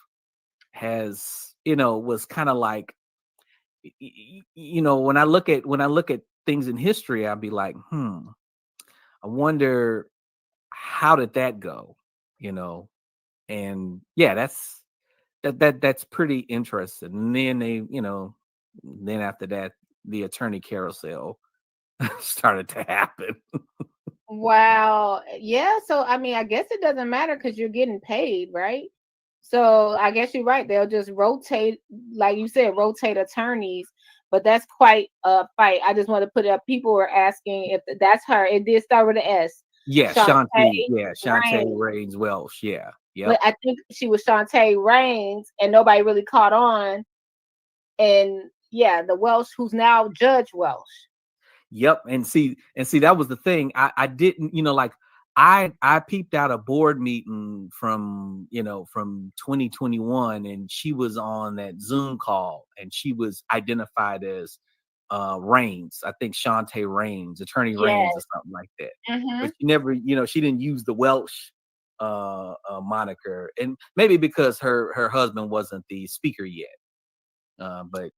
has, was kind of like, when I look at things in history, I'd be like, I wonder how did that go, and yeah, that's pretty interesting. And then they, then after that, the attorney carousel started to happen. Wow. Yeah. So I mean, I guess it doesn't matter because you're getting paid, right? So I guess you're right. They'll just rotate, like you said, rotate attorneys. But that's quite a fight. I just want to put it up. People were asking if that's her. It did start with an S. Yeah, Shantae Shantae Raines. Raines Welsh. Yeah. But I think she was Shantae Raines, and nobody really caught on. And yeah, the Welsh, who's now Judge Welsh. Yep. And see, that was the thing. I didn't, like I peeped out a board meeting from 2021, and she was on that Zoom call, and she was identified as Raines. I think Shantae Raines, Attorney Raines or something like that. But she never, she didn't use the Welsh moniker, and maybe because her husband wasn't the speaker yet. But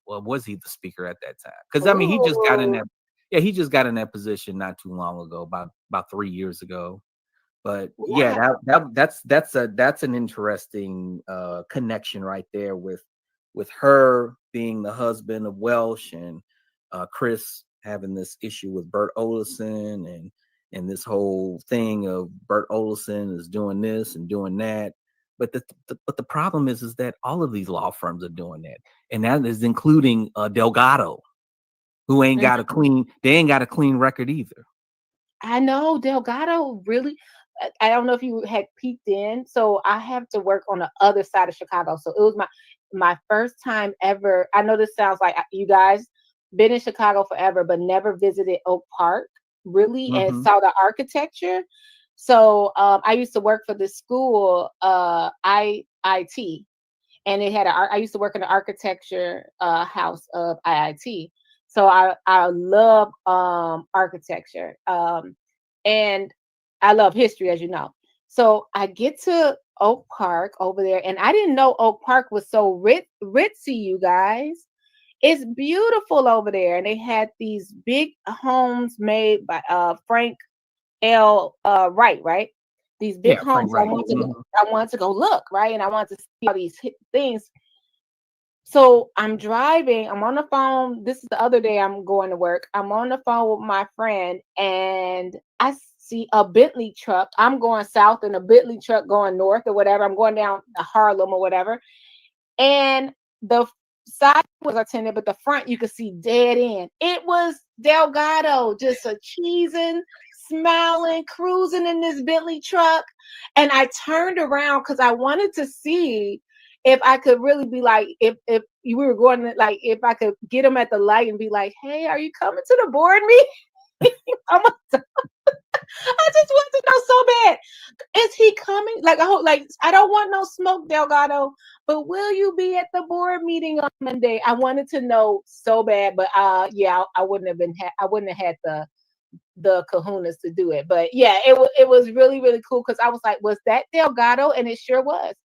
well, was he the speaker at that time? Because I mean, he just got in that. Yeah, he just got in that position not too long ago, about 3 years ago. But yeah, that's an interesting connection right there with her being the husband of Welsh, and Chris having this issue with Bert Odelson, and this whole thing of Bert Odelson is doing this and doing that. But the problem is that all of these law firms are doing that, and that is including Delgado, who ain't got a clean record either. I know Delgado really. I don't know if you had peeked in. So I have to work on the other side of Chicago. So it was my first time ever. I know this sounds like you guys been in Chicago forever, but never visited Oak Park really and saw the architecture. So I used to work for this school, IIT, and it had I used to work in the architecture house of IIT. So I love architecture, and I love history, as you know. So I get to Oak Park over there, and I didn't know Oak Park was so ritzy, you guys. It's beautiful over there, and they had these big homes made by Frank L. Wright, right? These big Yeah, Frank homes. Wright. I wanted to go look, right, and I wanted to see all these things. So I'm driving. I'm on the phone. This is the other day I'm going to work. I'm on the phone with my friend, and I see a Bentley truck. I'm going south, and a Bentley truck going north or whatever. I'm going down to Harlem or whatever, and the side was attended, but the front you could see dead end. It was Delgado, just a cheesing, smiling, cruising in this Bentley truck. And I turned around because I wanted to see if I could really be like, if we were going to, like, if I could get him at the light and be like, hey, are you coming to the board meeting? I just want to know so bad. Is he coming? Like, I don't want no smoke, Delgado, but will you be at the board meeting on Monday? I wanted to know so bad, but yeah, I wouldn't have had the kahunas to do it. But yeah, it was really, really cool because I was like, was that Delgado? And it sure was.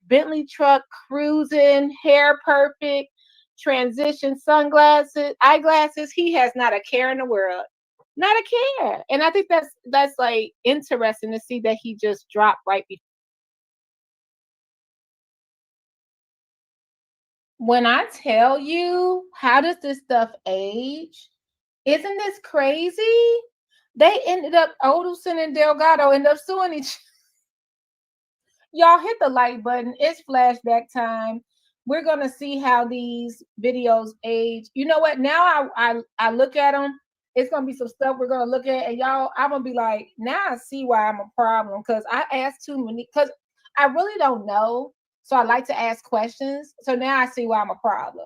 Bentley truck, cruising, hair perfect, transition, sunglasses, eyeglasses. He has not a care in the world. Not a care. And I think that's like interesting to see that he just dropped right before. When I tell you, how does this stuff age? Isn't this crazy? They ended up, Odelson and Delgado ended up suing each. Y'all hit the like button. It's flashback time. We're gonna see how these videos age. You know what? Now I look at them. It's gonna be some stuff we're gonna look at, and y'all, I'm gonna be like, now I see why I'm a problem because I asked too many. Because I really don't know, so I like to ask questions. So now I see why I'm a problem.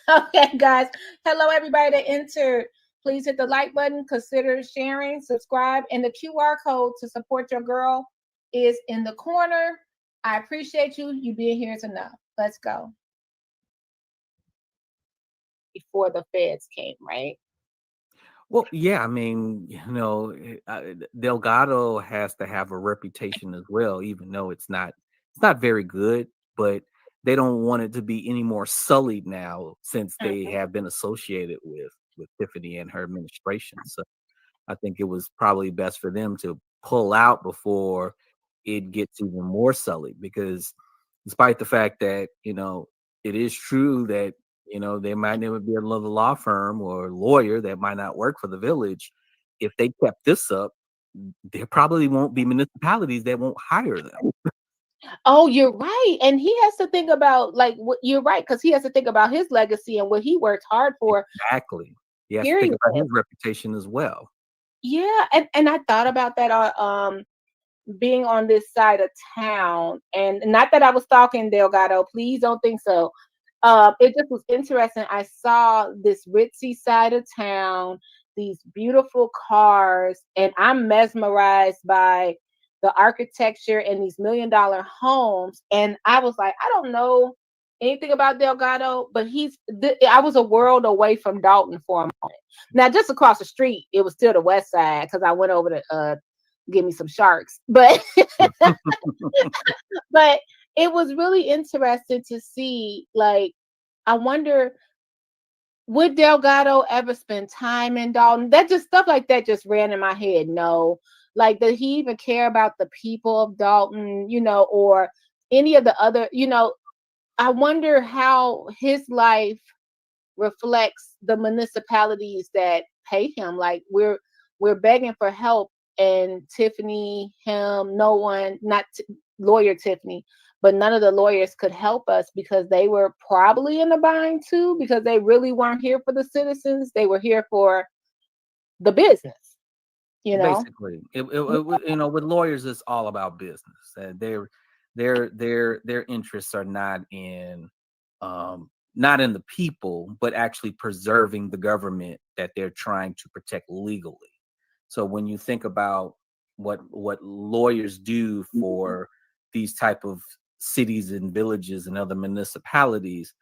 Okay, guys. Hello, everybody that entered. Please hit the like button. Consider sharing, subscribe, and the QR code to support your girl is in the corner. I appreciate you. You being here is enough. Let's go. Before the feds came, right? Well, yeah, I mean, Delgado has to have a reputation as well, even though it's not very good, but they don't want it to be any more sullied now since they have been associated with Tiffany and her administration. So I think it was probably best for them to pull out before it gets even more sullied, because despite the fact that, it is true that, there might never be another law firm or lawyer that might not work for the village. If they kept this up, there probably won't be municipalities that won't hire them. Oh, you're right. And he has to think about, like, what you're right, because he has to think about his legacy and what he worked hard for. Exactly. He has to think about his reputation as well. Yeah, and I thought about that being on this side of town, and not that I was stalking Delgado, please don't think so. It just was interesting. I saw this ritzy side of town, these beautiful cars, and I'm mesmerized by the architecture and these $1 million homes. And I was like, I don't know anything about Delgado, but I was a world away from Dolton for a moment. Now, just across the street, it was still the west side because I went over to give me some sharks. But but it was really interesting to see, like, I wonder, would Delgado ever spend time in Dolton? That just stuff like that just ran in my head. No. Like, did he even care about the people of Dolton, or any of the other, I wonder how his life reflects the municipalities that pay him. Like, we're begging for help, and Tiffany, him, no one, not lawyer Tiffany, but none of the lawyers could help us because they were probably in a bind too, because they really weren't here for the citizens. They were here for the business, Basically, with lawyers, it's all about business. Their interests are not in the people, but actually preserving the government that they're trying to protect legally. So when you think about what lawyers do for these type of cities and villages and other municipalities,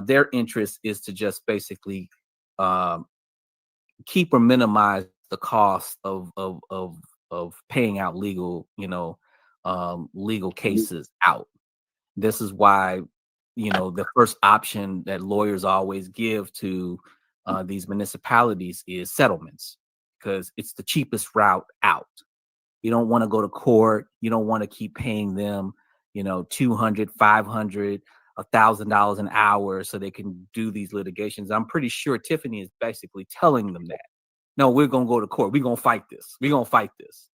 their interest is to just basically keep or minimize the cost of paying out legal, legal cases out. This is why, the first option that lawyers always give to these municipalities is settlements, because it's the cheapest route out. You don't want to go to court. You don't want to keep paying them, $200, $500, $1,000 an hour so they can do these litigations. I'm pretty sure Tiffany is basically telling them that. No, we're going to go to court. We're going to fight this. We're going to fight this.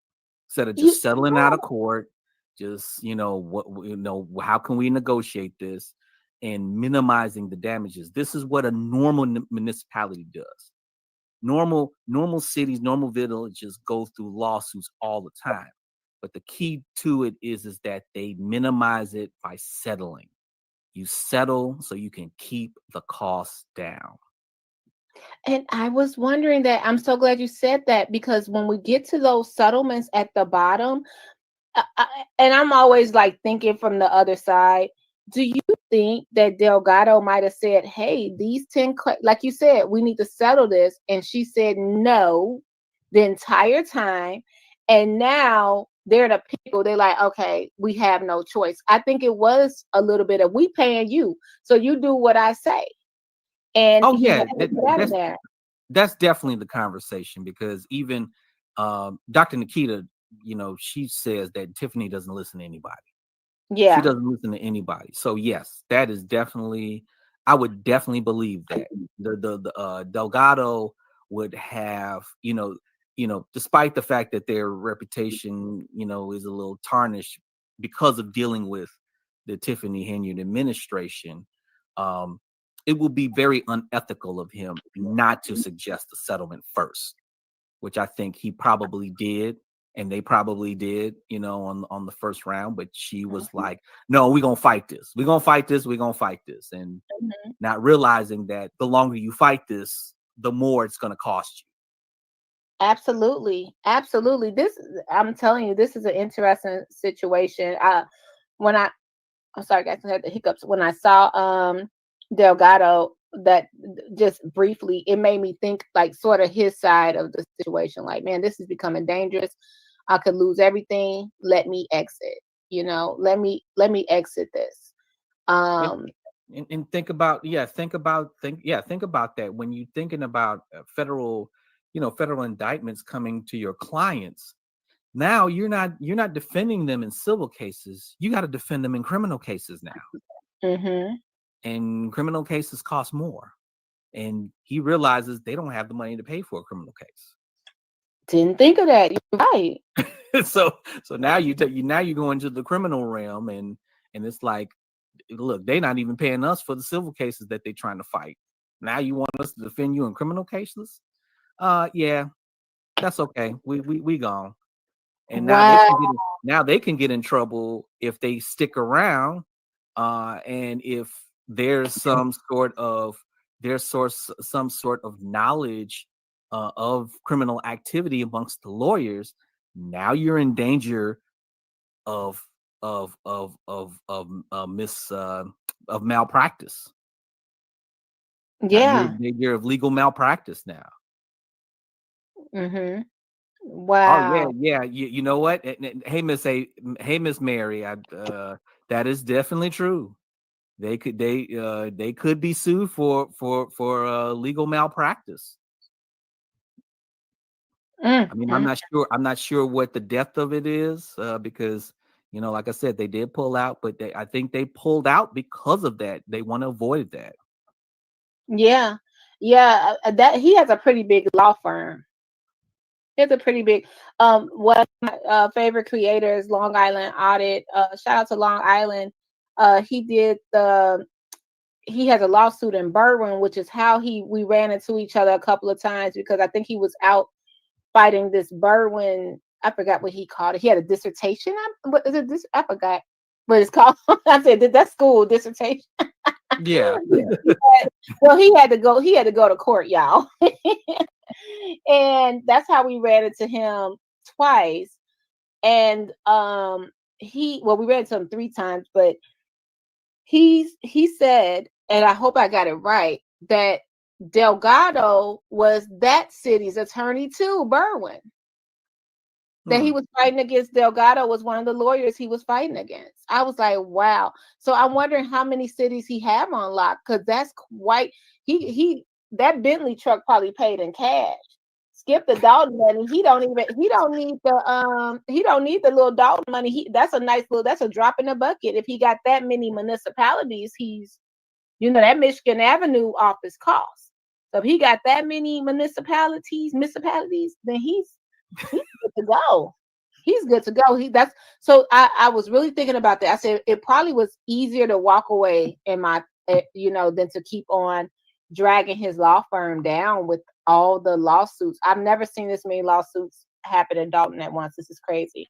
Instead of just settling out of court, just, how can we negotiate this and minimizing the damages? This is what a normal municipality does. Normal cities, normal villages go through lawsuits all the time. But the key to it is that they minimize it by settling. You settle so you can keep the costs down. And I was wondering that. I'm so glad you said that, because when we get to those settlements at the bottom, and I'm always like thinking from the other side, do you think that Delgado might have said, hey, these 10, like you said, we need to settle this? And she said no the entire time. And now they're the people. They're like, okay, we have no choice. I think it was a little bit of, we paying you, so you do what I say. And that's definitely the conversation, because even Dr. Nikita, she says that Tiffany doesn't listen to anybody. Yeah. She doesn't listen to anybody. So yes, that is definitely, I would definitely believe that the Delgado would have, despite the fact that their reputation, is a little tarnished because of dealing with the Tiffany Henyard administration, it will be very unethical of him not to suggest a settlement first, which I think he probably did. And they probably did, on the first round, but she was like, no, we're going to fight this. We're going to fight this. We're going to fight this. And not realizing that the longer you fight this, the more it's going to cost you. Absolutely. Absolutely. I'm telling you, this is an interesting situation. I'm sorry, guys, I had the hiccups. When I saw Delgado, that just briefly, it made me think like sort of his side of the situation. Like, man, this is becoming dangerous. I could lose everything. Let me exit. Let me exit this. And think about that when you're thinking about federal indictments coming to your clients. Now you're not defending them in civil cases. You got to defend them in criminal cases now. Mm-hmm. And criminal cases cost more. And he realizes they don't have the money to pay for a criminal case. Didn't think of that. You're right. so now you go into the criminal realm, and it's like, look, they're not even paying us for the civil cases that they're trying to fight. Now you want us to defend you in criminal cases? Yeah, that's okay. We gone. And now they can get in trouble if they stick around, and if there's some sort of knowledge of criminal activity amongst the lawyers. Now you're in danger of malpractice. Yeah. You're of legal malpractice now. Mm-hmm. Wow. Oh yeah. You know what? Hey, Miss Mary, that is definitely true. They could be sued for legal malpractice. I mean, I'm not sure what the depth of it is, because like I said, they did pull out, but I think they pulled out because of that. They want to avoid that. Yeah. That he has a pretty big law firm. It's a pretty big. One of my favorite creators, Long Island Audit. Shout out to Long Island. He has a lawsuit in Berwyn, which is how we ran into each other a couple of times, because I think he was out fighting this Berwyn. I forgot what he called it. He had a dissertation. What is it? I forgot what it's called. I said, that's school dissertation. Yeah. Well, he had to go to court, y'all. And that's how we ran into him twice. And we ran into him 3 times, but he said, and I hope I got it right, that Delgado was that city's attorney too, Berwyn. that he was fighting against. Delgado was one of the lawyers he was fighting against. I was like, wow. So I'm wondering how many cities he have on lock, because that's quite he that Bentley truck probably paid in cash. Skip the Dalton money. He don't need the little Dalton money. That's a drop in the bucket. If he got that many municipalities, that Michigan Avenue office costs. So if he got that many municipalities, then he's good to go. He's good to go. So I was really thinking about that. I said it probably was easier to walk away than to keep on dragging his law firm down with all the lawsuits. I've never seen this many lawsuits happen in Dalton at once. This is crazy.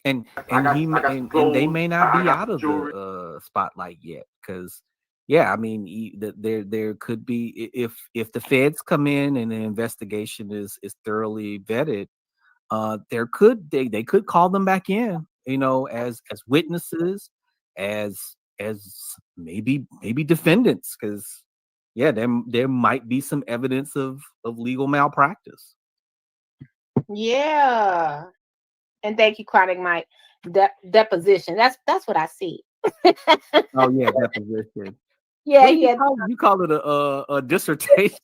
And they may not be out of the spotlight yet, because I mean, there could be, if the feds come in and the investigation is thoroughly vetted, they could call them back in, as witnesses, as maybe defendants, because there might be some evidence of legal malpractice. Yeah. And thank you, Chronic Mike. Deposition. That's what I see. Oh yeah, deposition. Yeah, you call it a dissertation.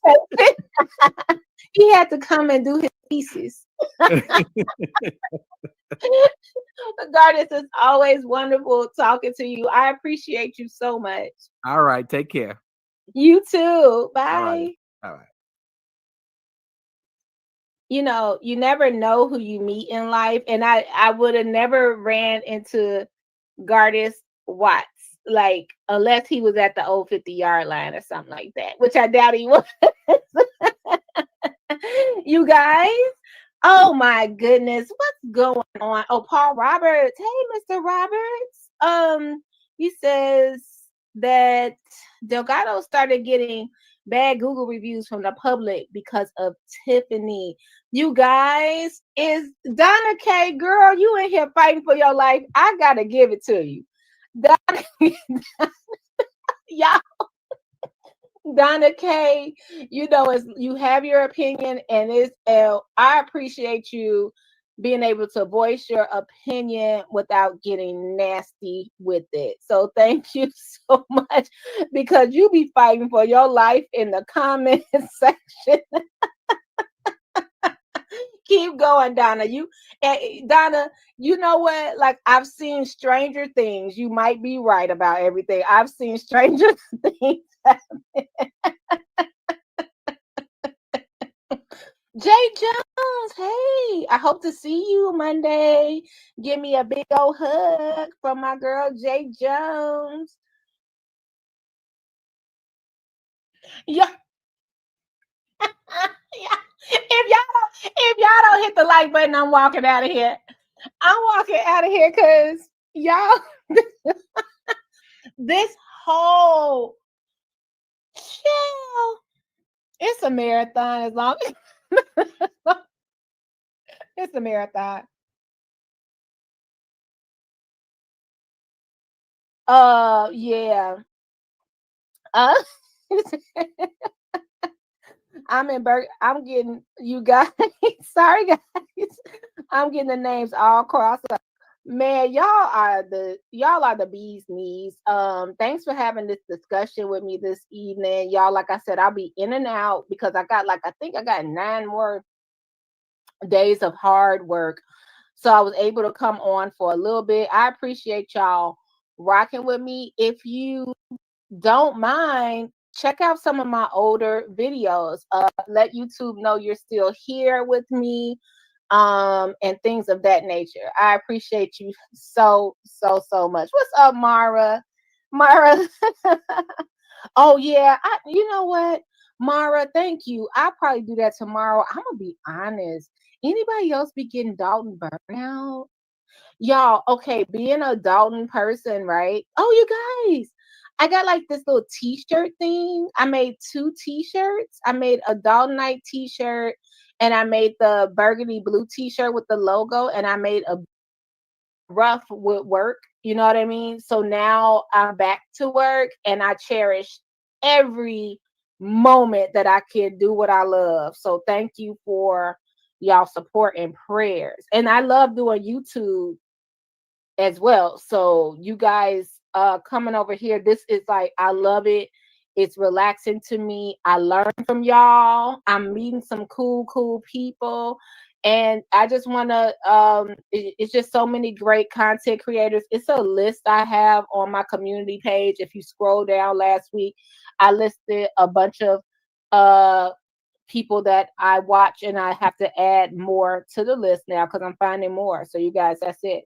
He had to come and do his thesis. Regardless, it's always wonderful talking to you. I appreciate you so much. All right, take care. You too. Bye. All right. You never know who you meet in life. And I would have never ran into Gardis Watts, like, unless he was at the old 50-yard line or something like that, which I doubt he was. You guys, oh my goodness, what's going on? Oh, Paul Roberts. Hey, Mr. Roberts. He says that Delgado started getting bad Google reviews from the public because of Tiffany. You guys, is Donna K, girl, you in here fighting for your life. I gotta give it to you. Donna K, you have your opinion, and I appreciate you being able to voice your opinion without getting nasty with it. So thank you so much, because you be fighting for your life in the comment section. Keep going, Donna. Donna, you know what? Like, I've seen Stranger Things. You might be right about everything. I've seen Stranger Things happen. Jay Jones, hey, I hope to see you Monday. Give me a big old hug from my girl Jay Jones. Yeah. If y'all don't hit the like button, I'm walking out of here. I'm walking out of here because y'all, this whole chill, it's a marathon as long as it's a marathon. Yeah. I'm getting you guys. Sorry, guys. I'm getting the names all crossed up. Man, y'all are the bee's knees. Thanks for having this discussion with me this evening. Y'all, like I said, I'll be in and out because I think I got 9 more days of hard work. So I was able to come on for a little bit. I appreciate y'all rocking with me. If you don't mind, check out some of my older videos. Let YouTube know you're still here with me, and things of that nature. I appreciate you so much. What's up, Mara? Oh yeah, you know what, Mara? Thank you. I'll probably do that tomorrow. I'm gonna be honest. Anybody else be getting Dalton burnout? Y'all, okay, being a Dalton person, right? Oh, you guys, I got like this little t-shirt thing. I made 2 t-shirts. I made a Daltonite t-shirt, and I made the burgundy blue t-shirt with the logo, and I made a rough with work. You know what I mean? So now I'm back to work, and I cherish every moment that I can do what I love. So thank you for y'all support and prayers. And I love doing YouTube as well. So you guys coming over here, this is like, I love it. It's relaxing to me. I learn from y'all. I'm meeting some cool people. And I just want to it's just so many great content creators. It's a list I have on my community page. If you scroll down last week, I listed a bunch of people that I watch, and I have to add more to the list now because I'm finding more. So you guys, that's it.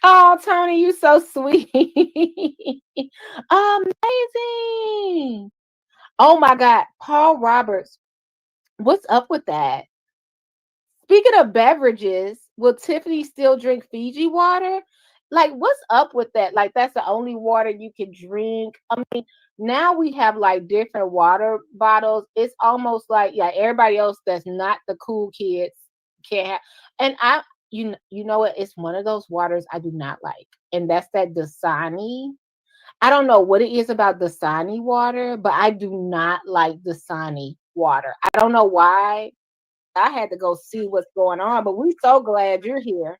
Oh, Tony, you so sweet. Amazing. Oh my God. Paul Roberts. What's up with that? Speaking of beverages, will Tiffany still drink Fiji water? Like, what's up with that? Like, that's the only water you can drink. I mean, now we have like different water bottles. It's almost like, yeah, everybody else that's not the cool kids can't have. And you know what? It's one of those waters I do not like, and that's that Dasani. I don't know what it is about Dasani water, but I do not like Dasani water. I don't know why. I had to go see what's going on, but we're so glad you're here.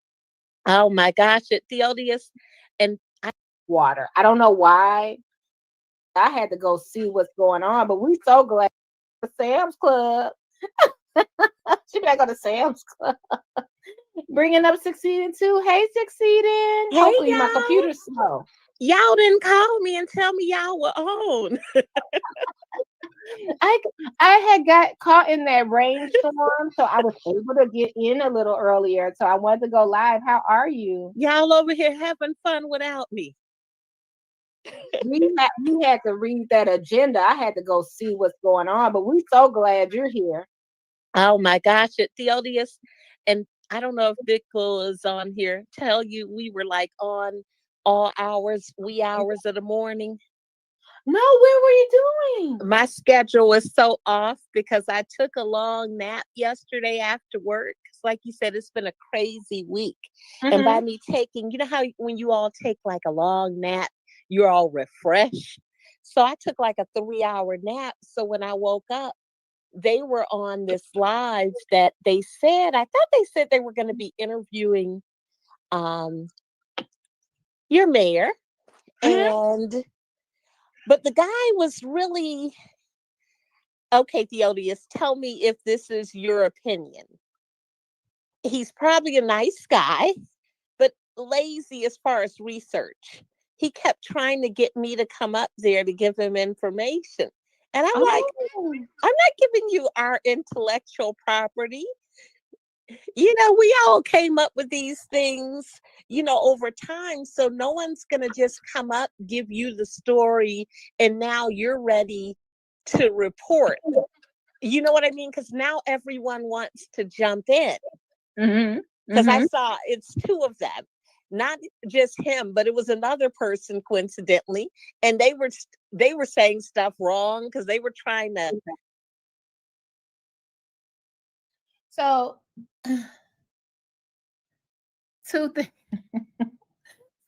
Oh my gosh, Theodius. And Water. I don't know why. I had to go see what's going on, but we're so glad. Sam's Club. She better go to Sam's Club. Bringing up Succeeding too. Hey, Succeeding. Hey, hopefully my y'all. computer's slow. Y'all didn't call me and tell me y'all were on. I had got caught in that rainstorm, so I was able to get in a little earlier. So I wanted to go live. How are you? Y'all over here having fun without me. We had to read that agenda. I had to go see what's going on, but we're so glad you're here. Oh my gosh, Theodius. And I don't know if Bickle is on here. Tell you we were like on all hours, wee hours of the morning. No, where were you doing? My schedule was so off because I took a long nap yesterday after work. Like you said, it's been a crazy week. Mm-hmm. And by me taking, you know how when you all take like a long nap, you're all refreshed. So I took like a 3-hour nap. So when I woke up, they were on this live that they said, I thought they said they were going to be interviewing your mayor. Mm-hmm. But the guy was really, okay, Theodius, tell me if this is your opinion. He's probably a nice guy, but lazy as far as research. He kept trying to get me to come up there to give him information. And I'm like, I'm not giving you our intellectual property. You know, we all came up with these things, you know, over time. So no one's going to just come up, give you the story, and now you're ready to report. You know what I mean? Because now everyone wants to jump in. Because I saw it's 2 of them, not just him, but it was another person coincidentally, and they were saying stuff wrong because they were trying to. So, 2 things.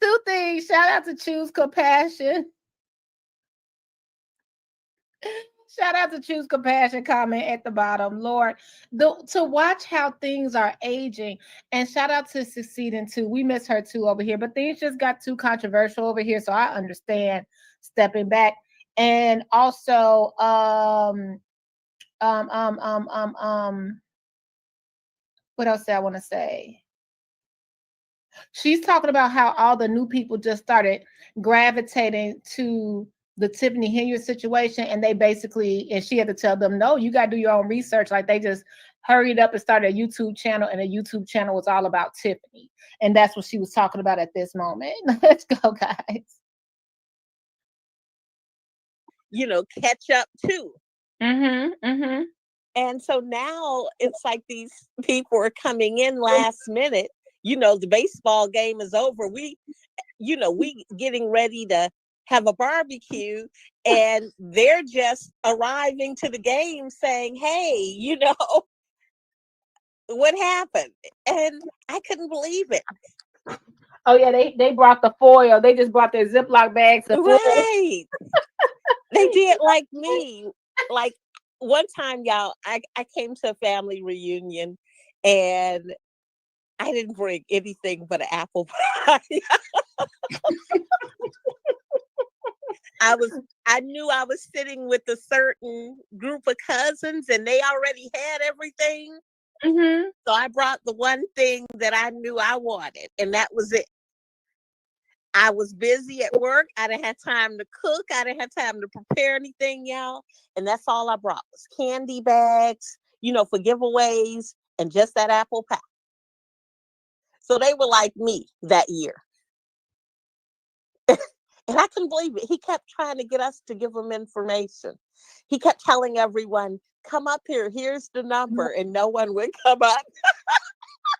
2 things. Shout out to Choose Compassion. Shout out to Choose Compassion comment at the bottom. Lord, to watch how things are aging. And shout out to Succeeding too. We miss her too over here, but things just got too controversial over here. So I understand stepping back. And also, what else did I want to say? She's talking about how all the new people just started gravitating to the Tiffany Hilliard situation, and they basically, and she had to tell them, no, you got to do your own research. Like they just hurried up and started a YouTube channel, and a YouTube channel was all about Tiffany. And that's what she was talking about at this moment. Let's go, guys. You know, catch up too. And so now it's like these people are coming in last minute. You know, the baseball game is over. We getting ready to have a barbecue, and they're just arriving to the game saying, hey, you know, what happened? And I couldn't believe it. Oh yeah, they brought the foil. They just brought their Ziploc bags. Right. They did like me. Like one time, y'all, I came to a family reunion and I didn't bring anything but an apple pie. I knew I was sitting with a certain group of cousins and they already had everything. Mm-hmm. So I brought the one thing that I knew I wanted, and that was it. I was busy at work. I didn't have time to cook. I didn't have time to prepare anything, y'all. And that's all I brought was candy bags, for giveaways and just that apple pie. So they were like me that year. And I couldn't believe it. He kept trying to get us to give him information. He kept telling everyone, come up here. Here's the number. And no one would come up.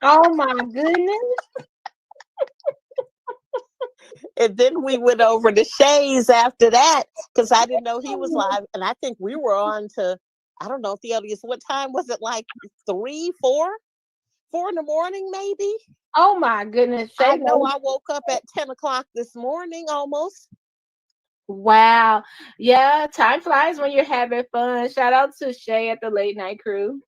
Oh my goodness. And then we went over to Shay's after that because I didn't know he was live. And I think we were on to, I don't know, Theodius, what time was it? Like 3, 4 in the morning, maybe? Oh my goodness. I know I woke up at 10 o'clock this morning almost. Wow. Yeah, time flies when you're having fun. Shout out to Shay at the Late Night Crew.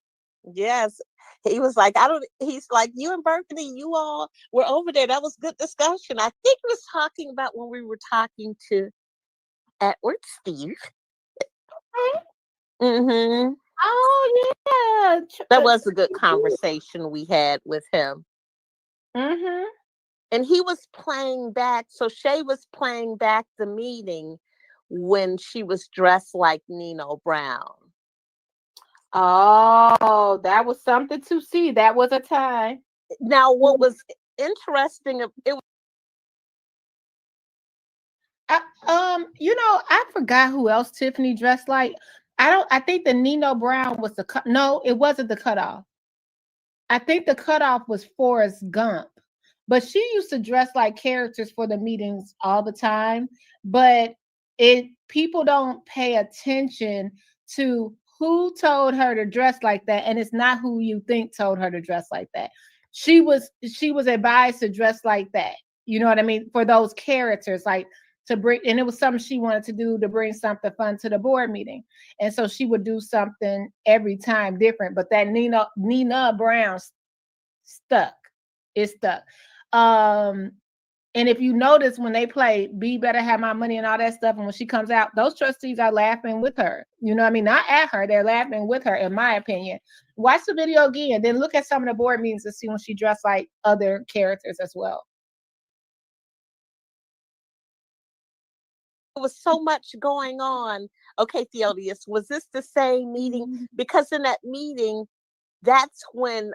Yes. He was like, he's like, you and Burgundy, you all were over there. That was good discussion. I think he was talking about when we were talking to Edward Steve. Mm-hmm. Oh, yeah. That was a good conversation we had with him. Mm-hmm. And he was playing back. So Shay was playing back the meeting when she was dressed like Nino Brown. Oh, that was something to see. That was a time. Now, what was interesting, I forgot who else Tiffany dressed like. I think the Nino Brown was no, it wasn't the cutoff. I think the cutoff was Forrest Gump. But she used to dress like characters for the meetings all the time. But people don't pay attention to who told her to dress like that, and it's not who you think told her to dress like that. She was advised to dress like that. You know what I mean? For those characters, like to bring, and it was something she wanted to do to bring something fun to the board meeting. And so she would do something every time different. But that Nina Brown stuck. It stuck. And if you notice when they play Be Better Have My Money and all that stuff, and when she comes out, those trustees are laughing with her. You know what I mean? Not at her, they're laughing with her, in my opinion. Watch the video again, then look at some of the board meetings to see when she dressed like other characters as well. There was so much going on. Okay, Theodius, was this the same meeting? Because in that meeting, that's when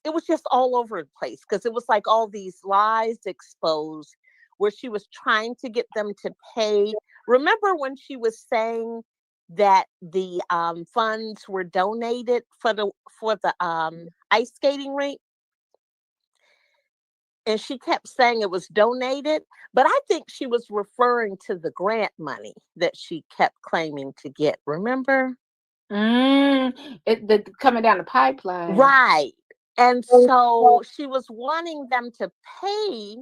it was just all over the place, because it was like all these lies exposed where she was trying to get them to pay. Remember when she was saying that the funds were donated for the ice skating rink? And she kept saying it was donated, but I think she was referring to the grant money that she kept claiming to get. Remember? Coming down the pipeline. Right. And so she was wanting them to pay.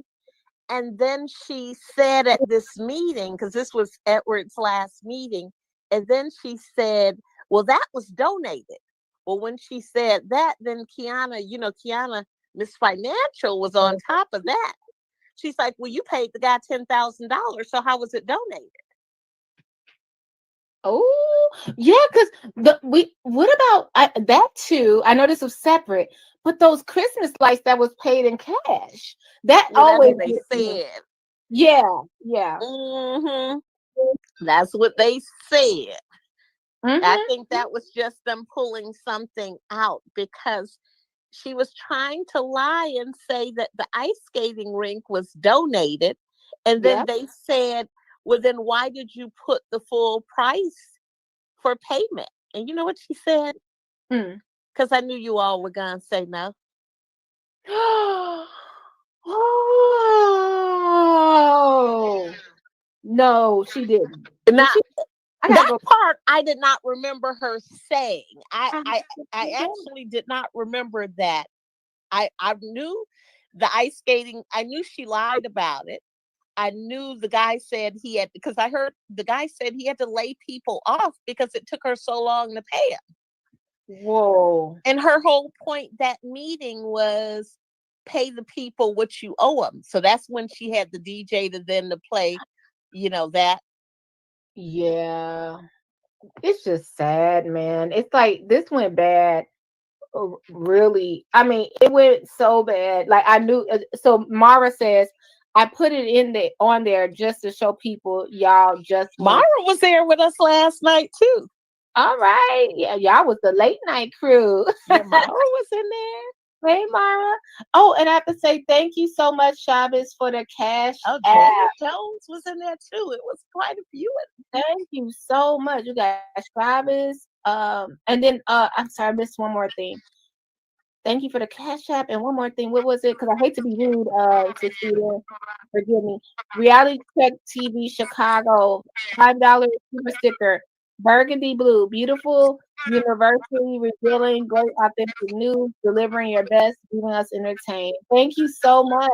And then she said at this meeting, because this was Edward's last meeting, and then she said, well, that was donated. Well, when she said that, then Kiana, Miss Financial, was on top of that. She's like, well, you paid the guy $10,000, so how was it donated? Oh, yeah, because what about that too? I know this was separate, but those Christmas lights that was paid in cash, that always they said. Yeah. Mm-hmm. That's what they said. Mm-hmm. I think that was just them pulling something out, because she was trying to lie and say that the ice skating rink was donated. And then they said, well, then why did you put the full price for payment? And you know what she said? Because I knew you all were going to say no. Oh, no, she didn't. That part I did not remember her saying. I actually did not remember that. I knew the ice skating. I knew she lied about it. I knew the guy said he had, because I heard the guy said he had to lay people off because it took her so long to pay him. Whoa. And her whole point that meeting was pay the people what you owe them. So that's when she had the DJ to play, that. Yeah. It's just sad, man. It's like this went bad. Really, I mean, it went so bad. Like I knew. So Mara says, I put it on there just to show people y'all just. Mara was there with us last night too. All right, yeah, y'all was the late night crew. Yeah, Mara was in there. Hey, Mara. Oh, and I have to say thank you so much, Chavez, for the cash. Oh, James Jones was in there too. It was quite a few. Thank you so much. You got Chavez. And then I'm sorry, I missed one more thing. Thank you for the cash app. And one more thing. What was it? Because I hate to be rude, Cecilia. Forgive me. Reality Check TV Chicago, $5 super sticker. Burgundy Blue, beautiful, universally revealing, great authentic news, delivering your best, keeping us entertained. Thank you so much.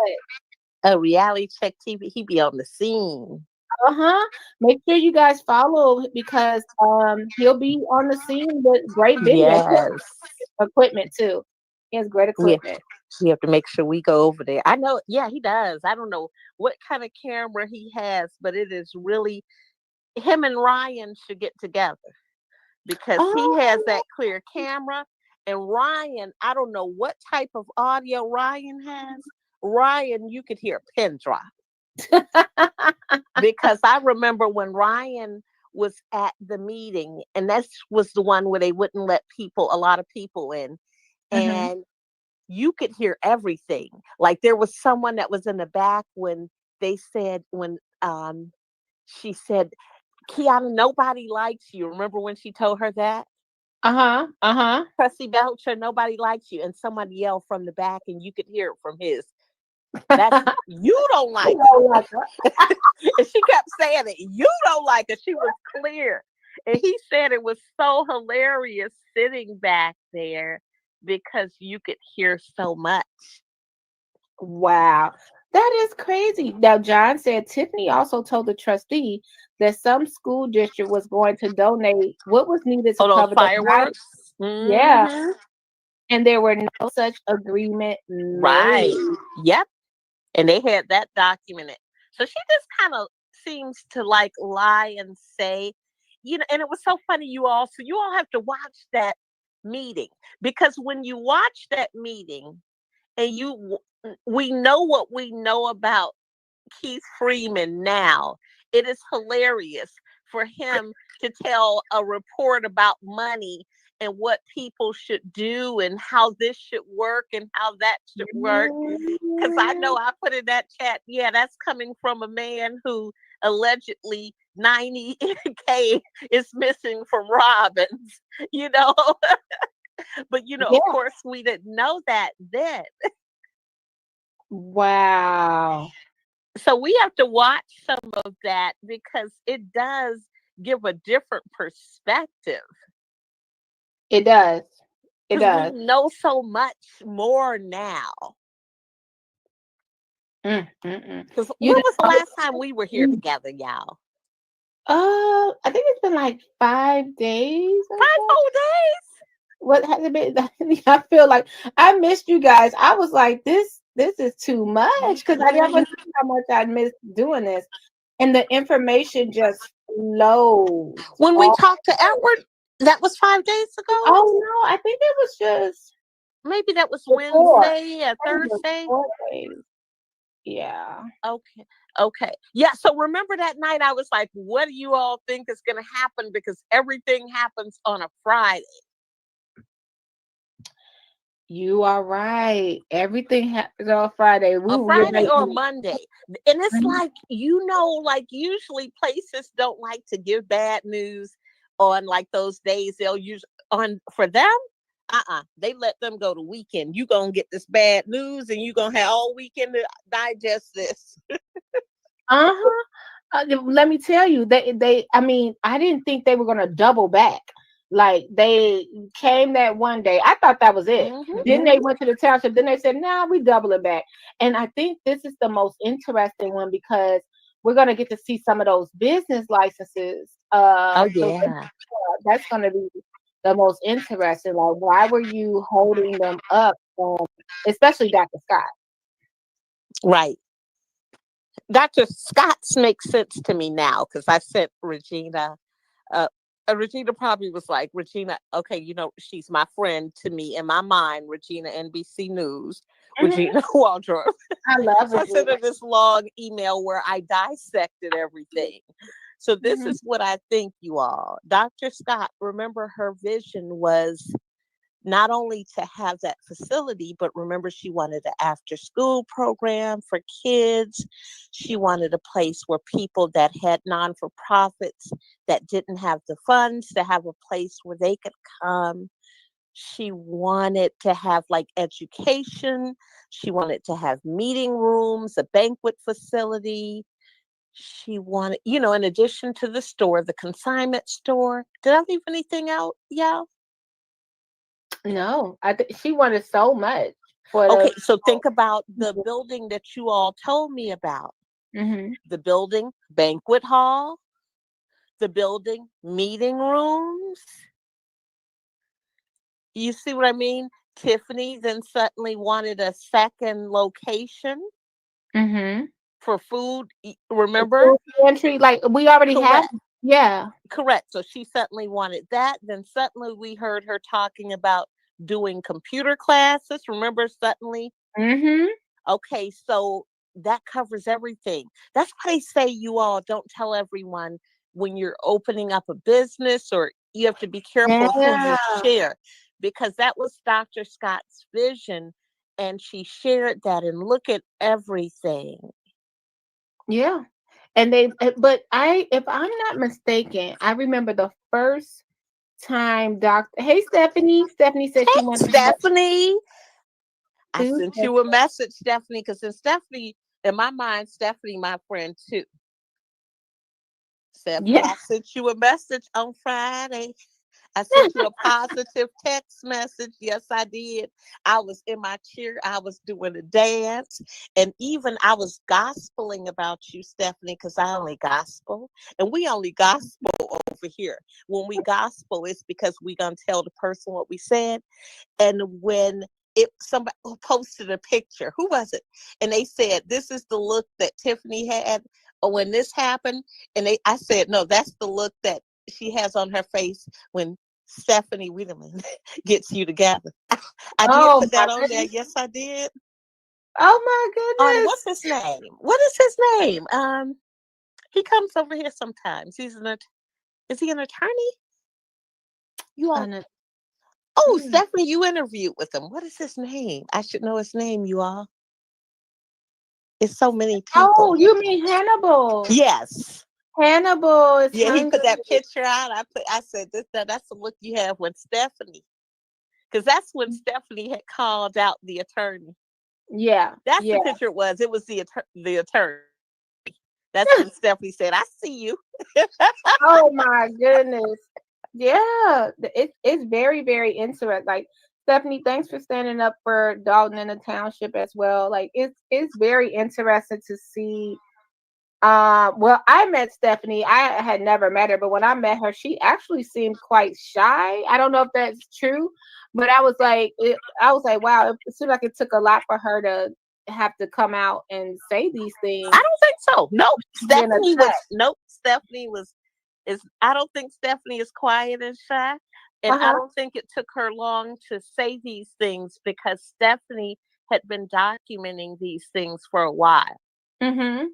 A Reality Check TV, he be on the scene. Make sure you guys follow because he'll be on the scene with great video equipment too. He has great equipment. We have to make sure we go over there. I know, yeah, he does. I don't know what kind of camera he has, but it is really, him and Ryan should get together because he has that clear camera. And Ryan, I don't know what type of audio Ryan has. Ryan, you could hear a pin drop. Because I remember when Ryan was at the meeting, and that was the one where they wouldn't let a lot of people in. And you could hear everything. Like there was someone that was in the back when they said, she said, Kiana, nobody likes you. Remember when she told her that? Cressy Belcher, nobody likes you. And someone yelled from the back and you could hear it from his. That's you don't like her. And she kept saying it. You don't like her. She was clear. And he said it was so hilarious sitting back there because you could hear so much. Wow. That is crazy. Now, John said Tiffany also told the trustee that some school district was going to donate what was needed to cover the fireworks. Yeah. And there were no such agreement made. Right. Yep. And they had that documented. So she just kind of seems to like lie and say, and it was so funny, you all have to watch that meeting, because when you watch that meeting and we know what we know about Keith Freeman now, it is hilarious for him to tell a report about money and what people should do and how this should work and how that should work. Because I know I put in that chat, yeah, that's coming from a man who allegedly 90K is missing from Robbins, But, of course, we didn't know that then. Wow. So we have to watch some of that because it does give a different perspective. It does. It does. We know so much more now. Because when was the last time we were here together, y'all? I think it's been like 5 days. 5 whole days? What has it been? I feel like I missed you guys. I was like, this is too much because I never knew how much I missed doing this. And the information just flows. When we talked to Edward, that was 5 days ago? Oh, no. I think it was just. Maybe that was Wednesday or Thursday? Yeah. Okay. Yeah. So remember that night I was like, what do you all think is going to happen? Because everything happens on a Friday. You are right. Everything happens on Friday. On Friday or Monday. And it's like, like usually places don't like to give bad news on like those days. They'll use for them. They let them go to weekend. You gonna get this bad news and you gonna have all weekend to digest this. Let me tell you, I didn't think they were gonna double back. Like they came that one day. I thought that was it. Then they went to the township. Then they said, "Nah, we double it back." And I think this is the most interesting one because we're gonna get to see some of those business licenses. Oh So yeah. that's gonna be the most interesting. Like, why were you holding them up? Especially Dr. Scott. Right. Dr. Scott's makes sense to me now because I sent Regina. Uh, Regina probably was like, Regina, okay, you know, she's my friend to me in my mind, Regina, NBC News, Regina Waldrop. I love So I sent her Regina. this long email where I dissected everything. So this is what I think, you all. Dr. Scott, remember her vision was not only to have that facility, but remember she wanted an after school program for kids. She wanted a place where people that had non-for-profits that didn't have the funds to have a place where they could come. She wanted to have like education. She wanted to have meeting rooms, a banquet facility. She wanted, you know, in addition to the store, the consignment store. Did I leave anything out, y'all? No, I think she wanted so much for Okay, the. so think about the building that you all told me about. The building, banquet hall, the building, meeting rooms. You see what I mean? Tiffany then suddenly wanted a second location for food. Remember? Food pantry, like we already have. Correct. Yeah. Correct. So she suddenly wanted that. Then suddenly we heard her talking about doing computer classes. Remember, suddenly? Okay, so that covers everything. That's why they say, you all don't tell everyone when you're opening up a business, or you have to be careful of who you share, because that was Dr. Scott's vision, and she shared that, and look at everything. Yeah. And they, but if I'm not mistaken, I remember the first time hey, Stephanie said she wanted Stephanie, I to sent you a message, Stephanie, because in Stephanie, in my mind, Stephanie, my friend too. Stephanie, I sent you a message on Friday. I sent you a positive text message. Yes, I did. I was in my chair. I was doing a dance. And even I was gospeling about you, Stephanie, because I only gospel. And we only gospel over here. When we gospel, it's because we're going to tell the person what we said. And when somebody posted a picture, who was it? And they said, this is the look that Tiffany had when this happened. And I said, no, that's the look that she has on her face when Stephanie Wiedemann gets you together. I did put that on there. Yes, I did. Oh my goodness. What's his name? What is his name? He comes over here sometimes. Is he an attorney? You all. Oh, Stephanie, you interviewed with him. What is his name? I should know his name, you all. It's so many people. Oh, you mean Hannibal? Yes. Hannibal is he hungry. put that picture out. I said, that's the look you have with Stephanie. Because that's when Stephanie had called out the attorney. Yeah. That's the picture it was. It was the attorney. That's when Stephanie said, I see you. Oh my goodness. Yeah. It's very, very interesting. Like, Stephanie, thanks for standing up for Dolton and the township as well. Like, it's very interesting to see. Well, I met Stephanie. I had never met her, but when I met her, she actually seemed quite shy. I don't know if that's true, but I was like, wow, it seemed like it took a lot for her to have to come out and say these things. I don't think so. Nope. Stephanie I don't think Stephanie is quiet and shy. And I don't think it took her long to say these things, because Stephanie had been documenting these things for a while. And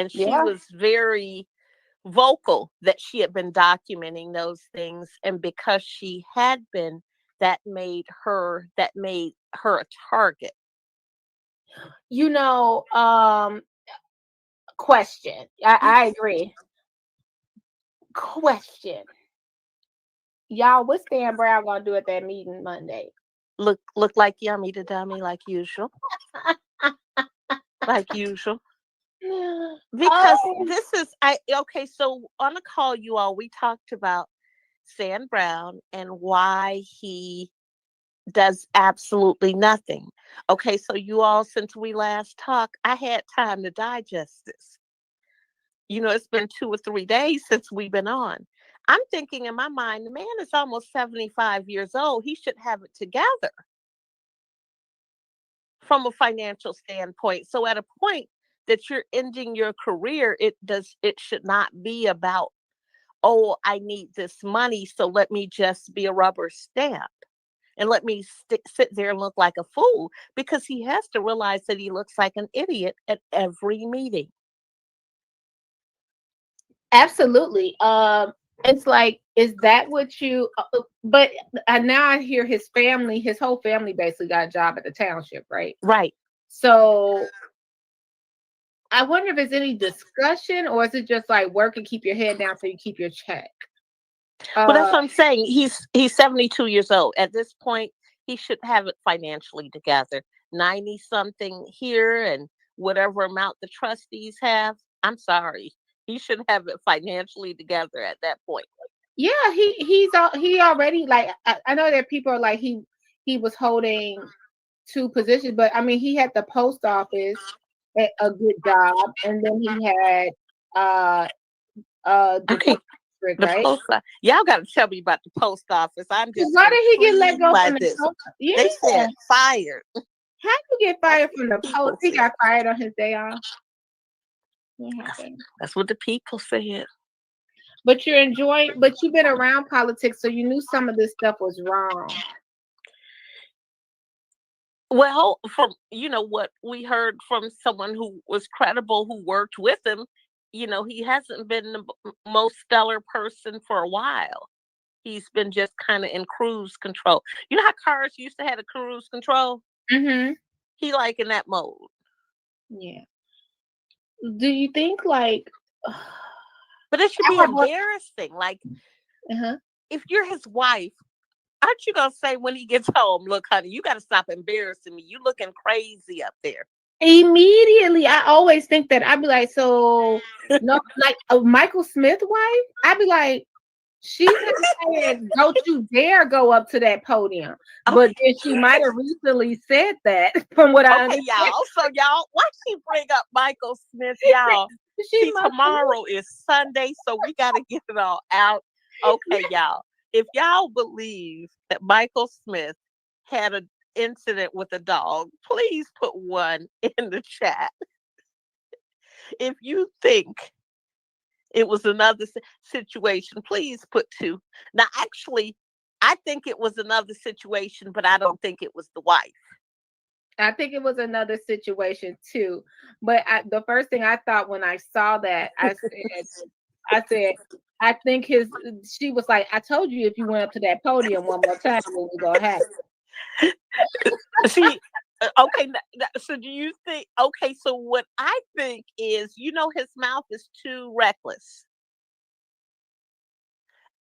she was very vocal that she had been documenting those things. And because she had been, that made her a target. You know, question. I agree. Question. Y'all, what's Dan Brown gonna do at that meeting Monday? Look like Yummy the Dummy, like usual. Like usual. Because this is okay, so on the call, you all, we talked about Stan Brown and why he does absolutely nothing. Okay, so you all, since we last talked, I had time to digest this. It's been 2 or 3 days since we've been on. I'm thinking in my mind, the man is almost 75 years old. He should have it together from a financial standpoint. So at a point that you're ending your career, it should not be about, oh, I need this money, so let me just be a rubber stamp and let me sit there and look like a fool, because he has to realize that he looks like an idiot at every meeting. Absolutely. It's like, is that what you? But now I hear his whole family basically got a job at the township, right? Right. So I wonder if there's any discussion, or is it just like work and keep your head down so you keep your check? Well, that's what I'm saying. He's 72 years old. At this point, he should have it financially together. 90 something here and whatever amount the trustees have. I'm sorry. He should have it financially together at that point. Yeah, he already, like, I know that people are like he was holding 2 positions, but I mean, he had the post office at a good job, and then he had Okay. district, The right? y'all got to tell me about the post office. I'm just Why did he get let go by from the this. post? Yeah. They said fired. How you get fired from the post? He got fired on his day off. That's what the people said. But you've been around politics, so you knew some of this stuff was wrong. Well, from what we heard from someone who was credible, who worked with him, he hasn't been the most stellar person for a while. He's been just kind of in cruise control. You know how cars used to have a cruise control? Mm-hmm. He like in that mode. Yeah. Do you think like? But it should be embarrassing. Like, if you're his wife, aren't you gonna say when he gets home, "Look, honey, you got to stop embarrassing me. You looking crazy up there." Immediately, I always think that. I'd be like, so no, like a Michael Smith wife. I'd be like, she said, "Don't you dare go up to that podium." Okay. But then she might have recently said that, from what I understand. Y'all. So y'all, why she bring up Michael Smith, y'all? See, tomorrow is Sunday, so we got to get it all out. Okay, y'all. If y'all believe that Michael Smith had an incident with a dog, please put 1 in the chat. If you think it was another situation, please put 2. Now, actually, I think it was another situation, but I don't think it was the wife. I think it was another situation too. But the first thing I thought when I saw that, I said, I think she was like, I told you if you went up to that podium one more time, what was gonna happen. See, okay, so do you think, okay, so what I think is, his mouth is too reckless.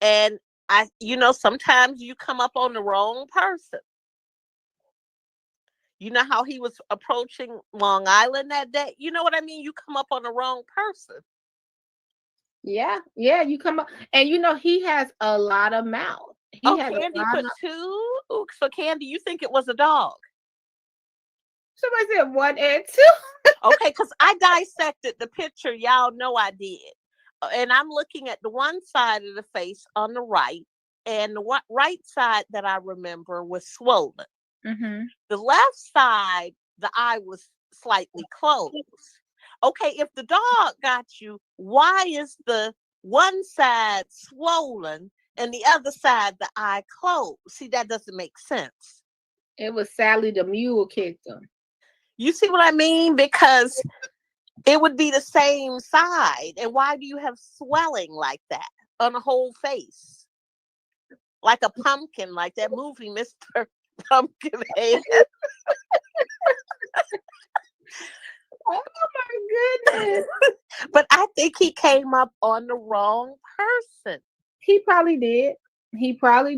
And sometimes you come up on the wrong person. You know how he was approaching Long Island that day? You know what I mean? You come up on the wrong person. Yeah, you come up, and he has a lot of mouth. Candy put 2. So Candy, you think it was a dog? Somebody said 1 and 2. Okay, because I dissected the picture. Y'all know I did. And I'm looking at the one side of the face on the right, and the right side that I remember was swollen. Mm-hmm. The left side, the eye was slightly closed. Okay, if the dog got you, why is the one side swollen and the other side, the eye closed? See, that doesn't make sense. It was Sally the mule kicked him. You see what I mean? Because it would be the same side. And why do you have swelling like that on the whole face? Like a pumpkin, like that movie, Mr. Pumpkinhead. Oh my goodness. But I think he came up on the wrong person. He probably did. He probably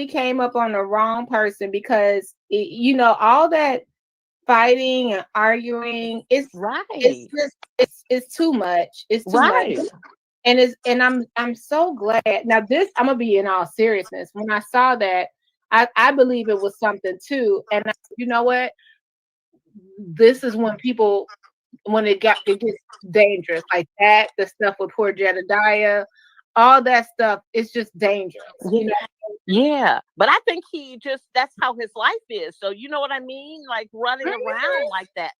came up on the wrong person, because all that fighting and arguing, it's right. It's too much. It's too much. And I'm so glad. Now this, I'm gonna be in all seriousness. When I saw that, I believe it was something too. And you know what? This is when people, when it gets dangerous, like that, the stuff with poor Jedediah, all that stuff, it's just dangerous. You know? Yeah, but I think that's how his life is. So you know what I mean? Like running around like that.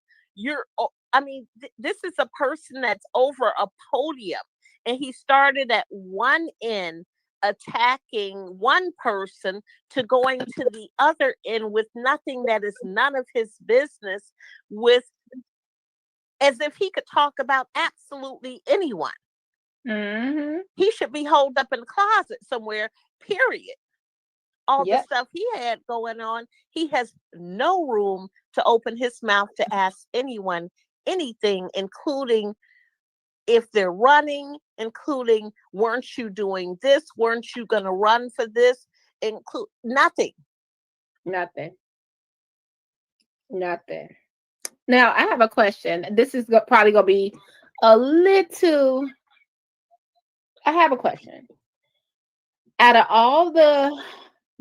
This is a person that's over a podium, and he started at one end attacking one person to going to the other end with nothing that is none of his business, with as if he could talk about absolutely anyone. Mm-hmm. He should be holed up in a closet somewhere, period. All the stuff he had going on, he has no room to open his mouth to ask anyone anything, including if they're running, including weren't you doing this, weren't you going to run for this, include nothing. Nothing. Now I have a question. This is probably gonna be a little. I have a question. Out of all the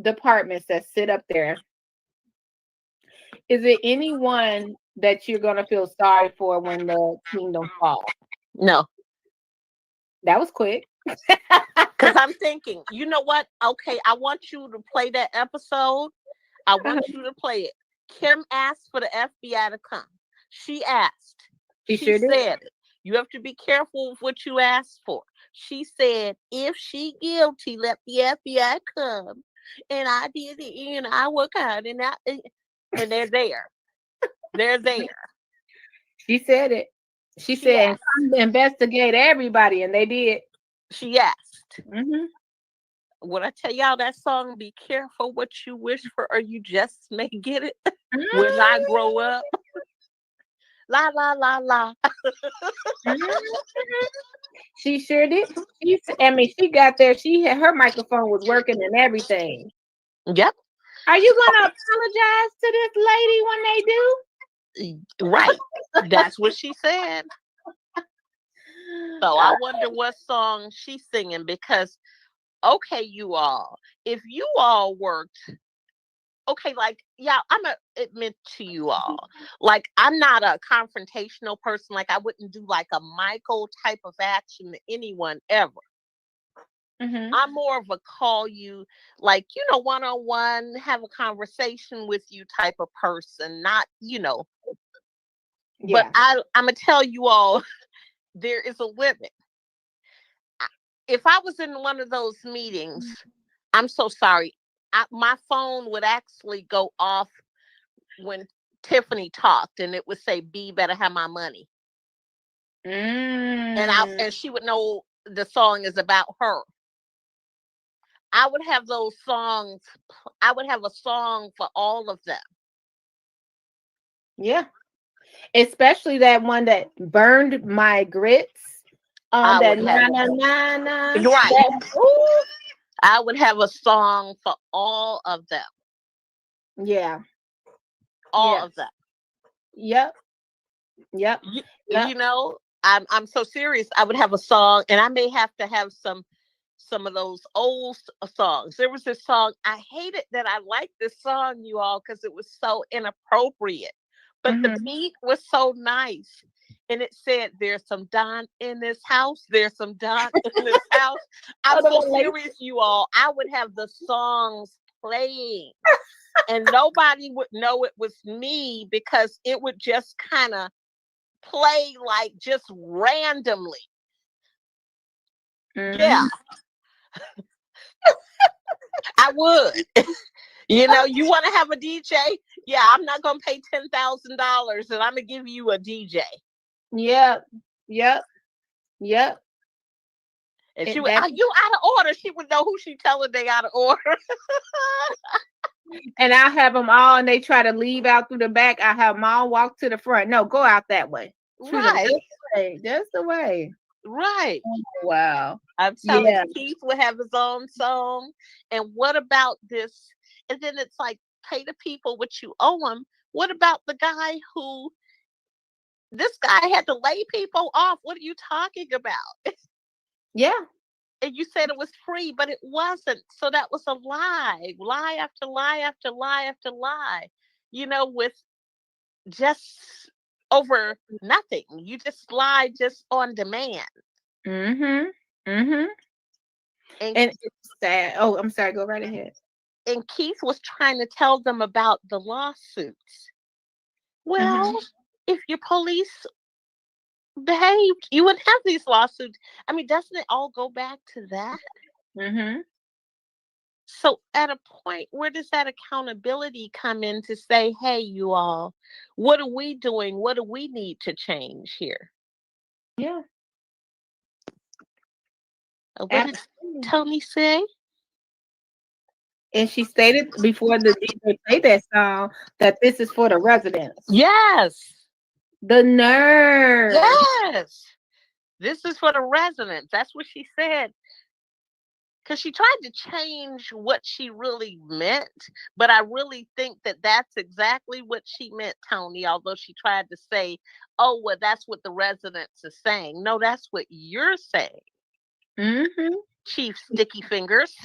departments that sit up there, is it anyone that you're gonna feel sorry for when the kingdom falls? No. That was quick. Because I'm thinking, you know what? Okay, I want you to play that episode. I want you to play it. Kim asked for the FBI to come. She asked. She sure did. said it. You have to be careful with what you ask for. She said, if she guilty, let the FBI come. And I did it, and I work out, and they're there. They're there. She said it. She said, come investigate everybody, and they did. She asked. Mm-hmm. When I tell y'all that song, be careful what you wish for, or you just may get it. When I grow up. La, la, la, la. She sure did. She got there. Her microphone was working and everything. Yep. Are you gonna apologize to this lady when they do? Right. That's what she said. So I wonder what song she's singing, because, okay, you all, if you all worked, okay, like, yeah, I'm gonna admit to you all, like, I'm not a confrontational person. Like, I wouldn't do like a Michael type of action to anyone ever. Mm-hmm. I'm more of a call you, like, one-on-one, have a conversation with you type of person, not, But I'm gonna tell you all, there is a limit. If I was in one of those meetings, I'm so sorry. My phone would actually go off when Tiffany talked, and it would say, "B better have my money." And she would know the song is about her. I would have those songs. I would have a song for all of them. Yeah. Especially that one that burned my grits. That na. Right. I would have a song for all of them. Yeah. All of them. Yep. I'm so serious. I would have a song, and I may have to have some of those old songs. There was this song, I hated that I liked this song, you all, because it was so inappropriate. But the beat was so nice. And it said, there's some Don in this house. There's some Don in this house. I'm so serious, you all. I would have the songs playing. And nobody would know it was me, because it would just kind of play like just randomly. Yeah. I would. You want to have a DJ? Yeah, I'm not going to pay $10,000 and I'm going to give you a DJ. Yep. And she would, are you out of order? She would know who she telling they out of order. And I'll have them all, and they try to leave out through the back. I have them all walk to the front. No, go out that way. Right. That's the way. Right. Oh, wow. I'm telling you, Keith would have his own song. And what about this? And then it's like, pay the people what you owe them. What about the guy this guy had to lay people off? What are you talking about? Yeah. and you said it was free, but it wasn't. So that was a lie after lie after lie after lie. With just over nothing. You just lie just on demand. Mm-hmm. Mm-hmm. And it's sad. Oh, I'm sorry. Go right ahead. And Keith was trying to tell them about the lawsuits. Well, if your police behaved, you wouldn't have these lawsuits. I mean, doesn't it all go back to that? Mm-hmm. So at a point, where does that accountability come in to say, hey, you all, what are we doing? What do we need to change here? Yeah. What did Tony say? And she stated before the DJ played that song that this is for the residents. Yes. The nerve. Yes. This is for the residents. That's what she said. Because she tried to change what she really meant, but I really think that that's exactly what she meant, Tony, although she tried to say, oh, well, that's what the residents are saying. No, that's what you're saying. Mm-hmm. Chief Sticky Fingers.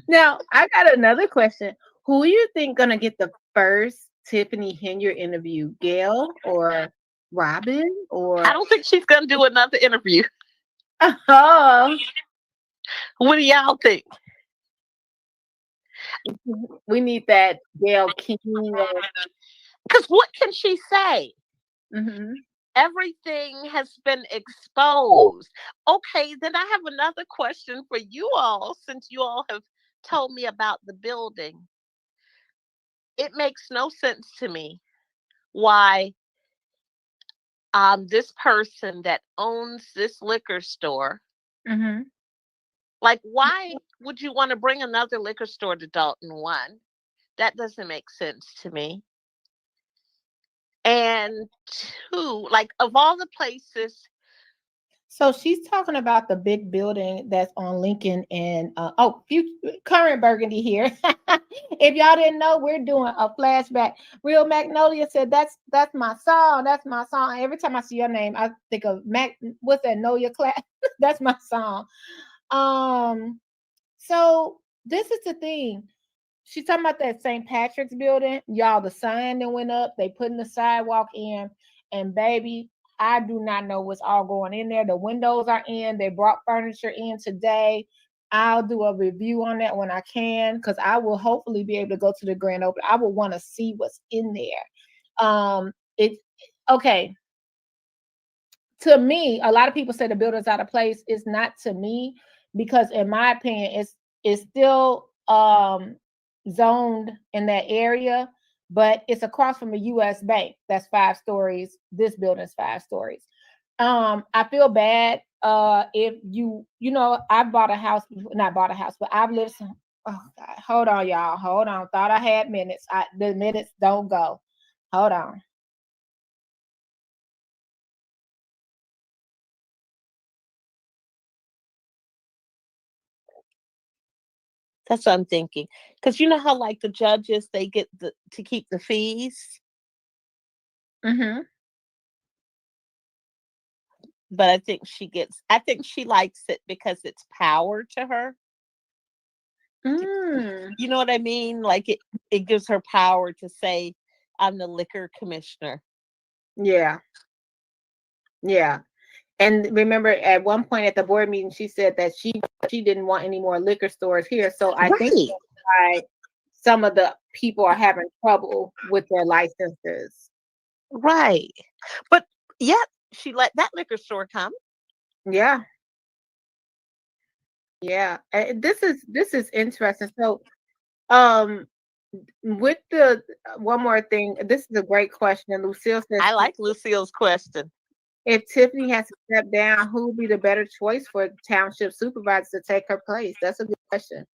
Now, I got another question. Who you think gonna get the first Tiffany Henry interview? Gail or Robin? Or I don't think she's gonna do another interview. Oh, what do y'all think? We need that Gail King. Because what can she say? Mm-hmm. Everything has been exposed. Okay, then I have another question for you all, since you all have told me about the building. It makes no sense to me why this person that owns this liquor store, Mm-hmm. like, why would you want to bring another liquor store to Dolton? One, that doesn't make sense to me. And two, like, of all the places. So she's talking about the big building that's on Lincoln and current Burgundy here. If y'all didn't know, we're doing a flashback. Real Magnolia said that's my song. That's my song. Every time I see your name, I think of Mac. What's that? Know Your Class. That's my song. So this is the thing. She's talking about that St. Patrick's building. Y'all, the sign that went up, they putting the sidewalk in, and baby, I do not know what's all going in there. The windows are in. They brought furniture in today. I'll do a review on that when I can, because I will hopefully be able to go to the grand opening. I will want to see what's in there. It's okay. To me, a lot of people say the building's out of place. It's not to me, because in my opinion, it's still zoned in that area, but it's across from a U.S. bank that's 5 stories. This building's 5 stories. I feel bad if I bought a house, not bought a house, but I've lived some. Oh God, hold on, y'all. Hold on. Thought I had minutes. The minutes don't go. Hold on. That's what I'm thinking. Because you know how, like, the judges, they get to keep the fees? Mm-hmm. But I think she likes it because it's power to her. You know what I mean? Like, it gives her power to say, I'm the liquor commissioner. Yeah. Yeah. And remember, at one point at the board meeting, she said that she didn't want any more liquor stores here. So I think that's why some of the people are having trouble with their licenses. Right. But yet she let that liquor store come. Yeah. Yeah. This is interesting. So with the one more thing, this is a great question. Lucille says, I like Lucille's question. If Tiffany has to step down, who would be the better choice for township supervisors to take her place? That's a good question.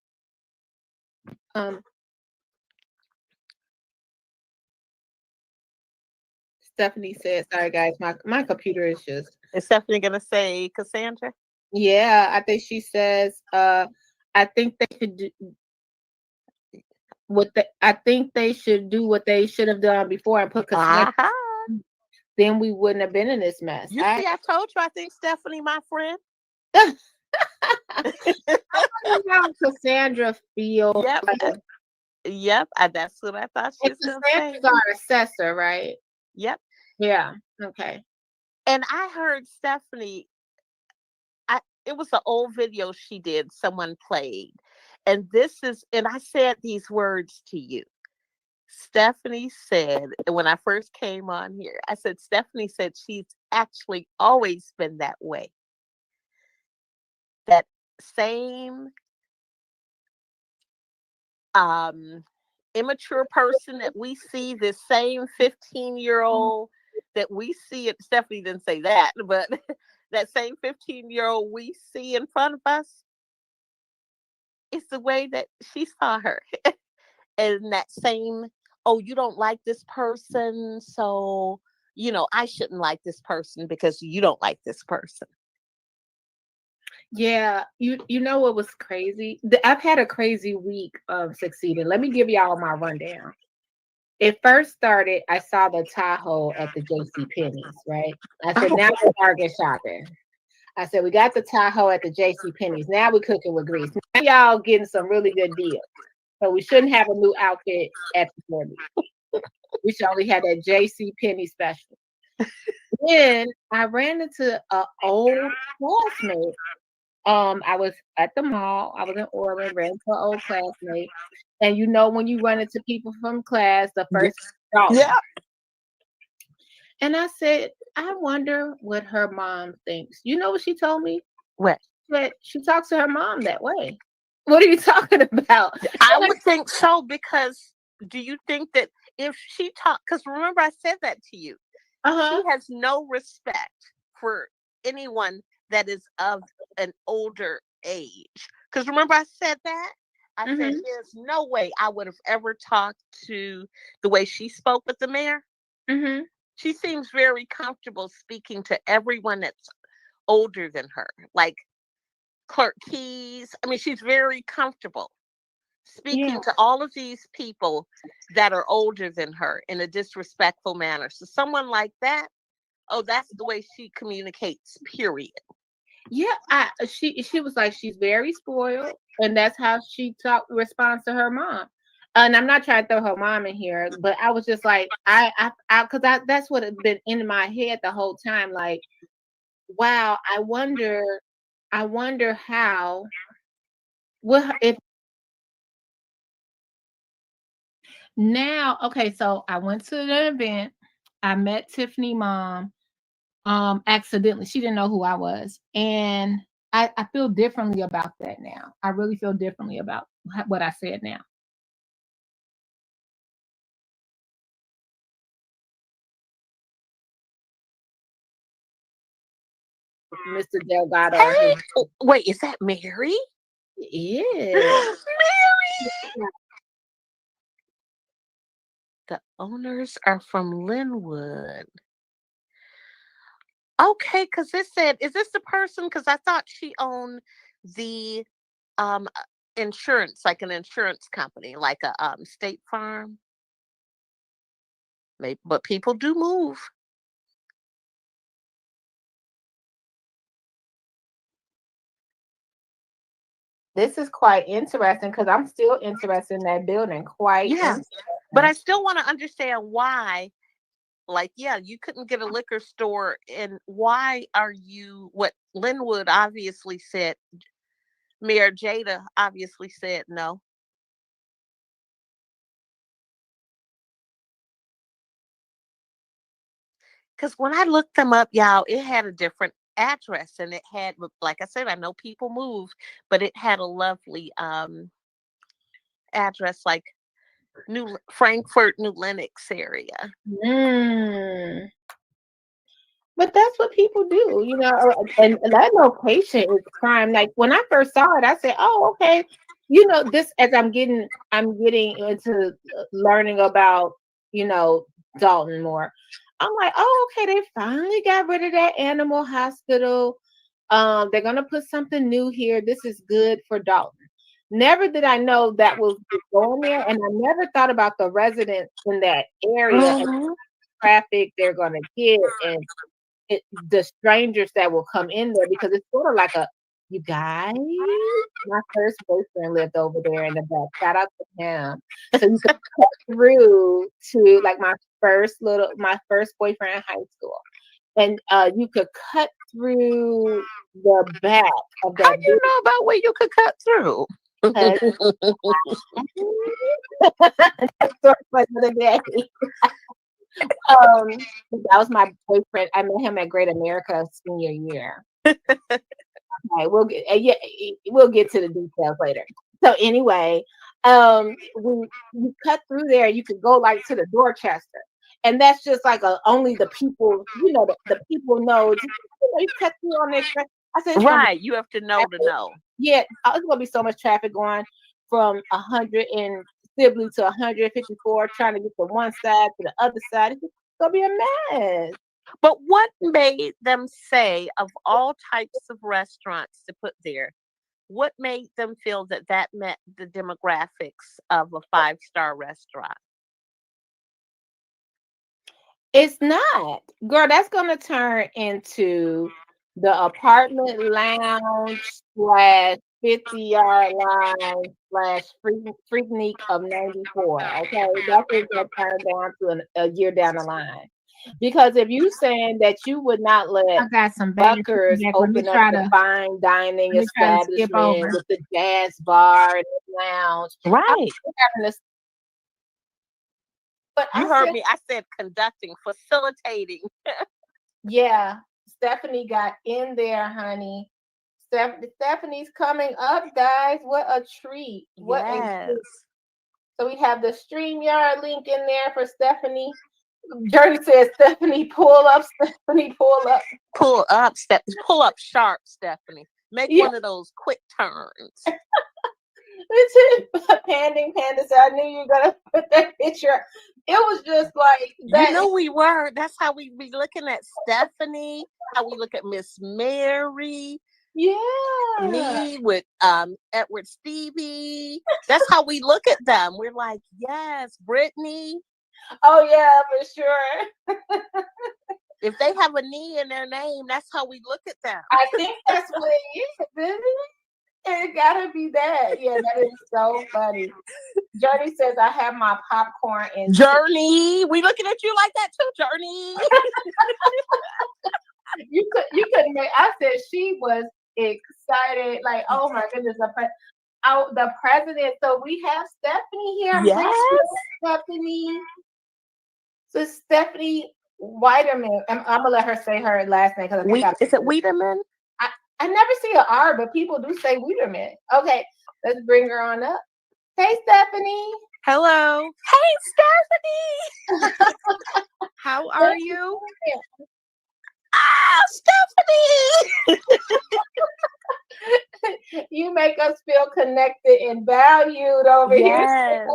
Stephanie said, sorry guys, my computer is just. Is Stephanie gonna say Cassandra? Yeah, I think she says, I think they should do what they should have done before and put Cassandra. then we wouldn't have been in this mess. You see, I told you I think Stephanie my friend. How Cassandra feels. Yep, that's what I thought she was going to say. Cassandra's our assessor, right? Yep. Yeah. Okay. And I heard Stephanie, it was an old video she did, someone played. And I said these words to you. Stephanie said, when I first came on here, I said, Stephanie said she's actually always been that way. That same immature person that we see, this same 15-year-old that we see it. Stephanie didn't say that, but that same 15-year-old we see in front of us is the way that she saw her. And that same, oh, you don't like this person, so I shouldn't like this person because you don't like this person. Yeah, you know what was crazy? I've had a crazy week of succeeding. Let me give y'all my rundown. It first started, I saw the Tahoe at the JCPenney's, right? I said, now we're Target shopping. I said, we got the Tahoe at the JCPenney's. Now we're cooking with grease. Now y'all getting some really good deals. So we shouldn't have a new outfit at the store. We should only have that JCPenney special. Then I ran into an old classmate. I was at the mall. I was in Orland, ran into an old classmate. And when you run into people from class, the first yeah. And I said, I wonder what her mom thinks. You know what she told me? What? That she talks to her mom that way. What are you talking about? I would think so, because do you think that if she talked, because remember I said that to you, she has no respect for anyone that is of an older age. Because remember I said that? I said, there's no way I would have ever talked to the way she spoke with the mayor. Mm-hmm. She seems very comfortable speaking to everyone that's older than her. Like Clerk Keys. I mean, she's very comfortable speaking to all of these people that are older than her in a disrespectful manner. So someone like that, that's the way she communicates, period. Yeah, she was like, she's very spoiled, and that's how she responds to her mom. And I'm not trying to throw her mom in here, but I was just like, because that's what had been in my head the whole time. Like, wow, I wonder how. Well, if now, okay, so I went to an event. I met Tiffany mom. Accidentally, she didn't know who I was, and I feel differently about that now. I really feel differently about what I said now. Mr. Delgado. Hey, wait, is that Mary? Yeah. Mary! The owners are from Linwood. Okay, because it said, is this the person? Because I thought she owned the insurance, like an insurance company, like a State Farm. Maybe, but people do move. This is quite interesting because I'm still interested in that building. But I still want to understand why. Like, you couldn't get a liquor store, and why are you? What Linwood obviously said, Mayor Jada obviously said no. Because when I looked them up, y'all, it had a different address, and it had, like I said, I know people move, but it had a lovely address, like New Frankfort, New Lenox area. But that's what people do, and that location is prime. Like when I first saw it, I said, oh, okay. This, as I'm getting into learning about, Dolton more. I'm like, oh, okay, they finally got rid of that animal hospital. They're going to put something new here. This is good for Dolton. Never did I know that was going there. And I never thought about the residents in that area. traffic they're gonna get, and the strangers that will come in there, because it's sort of like you guys, my first boyfriend lived over there in the back. Shout out to him. So you could cut through to like my first boyfriend in high school. And you could cut through the back of How that do you know about where you could cut through? Story for another day. That was my boyfriend. I met him at Great America senior year. Okay, we'll get to the details later. So anyway, when you cut through there, you could go like to the Dorchester, and that's just like only the people, the people know. You cut through on this. I said, right, you have to know to know. Yeah, it's gonna be so much traffic going from 100 and Sibley to 154, trying to get from one side to the other side. It's gonna be a mess. But what made them say, of all types of restaurants to put there, what made them feel that met the demographics of a 5-star restaurant? It's not. Girl, that's going to turn into the apartment lounge / 50-yard line / Freaknik of 94. Okay, that's going to turn down to a year down the line. Because if you saying that you would not let Buckers open up the fine dining establishment with the jazz bar and the lounge, right? But you heard me. I said conducting, facilitating. Yeah, Stephanie got in there, honey. Stephanie's coming up, guys. What a treat! What a treat. So we have the StreamYard link in there for Stephanie. Journey says, Stephanie, pull up. Stephanie, pull up. Pull up, pull up sharp, Stephanie. Make one of those quick turns. Panding Panda said, I knew you were going to put that picture. It was just like that. You know we were. That's how we be looking at Stephanie, how we look at Miss Mary. Yeah. Me with Edward Stevie. That's how we look at them. We're like, yes, Brittany. Oh yeah, for sure. If they have a knee in their name, that's how we look at them. I think that's what it is, isn't it? It gotta be that. Yeah, that is so funny. Journey says, I have my popcorn in Journey. We looking at you like that too, Journey. you couldn't make. I said she was excited, like, oh my goodness, the president. So we have Stephanie here. Yes, Stephanie. So Stephanie Weiderman. I'm gonna let her say her last name because is it Weiderman? I never see an R, but people do say Weiderman. Okay, let's bring her on up. Hey, Stephanie. Hello. Hey, Stephanie. How are you? Stephanie. You make us feel connected and valued over here.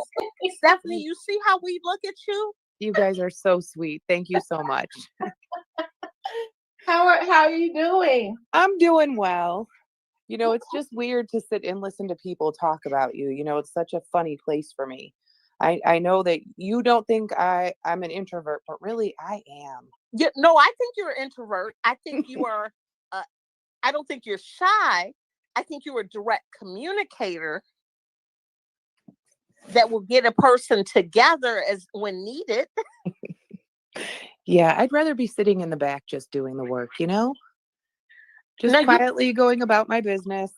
Stephanie, you see how we look at you? You guys are so sweet. Thank you so much. How are you doing? I'm doing well. You know, it's just weird to sit and listen to people talk about you. You know, it's such a funny place for me. I know that you don't think I'm an introvert, but really I am. Yeah, no, I think you're an introvert. I think you are. I don't think you're shy. I think you're a direct communicator that will get a person together as when needed. Yeah, I'd rather be sitting in the back just doing the work, you know? Just quietly going about my business.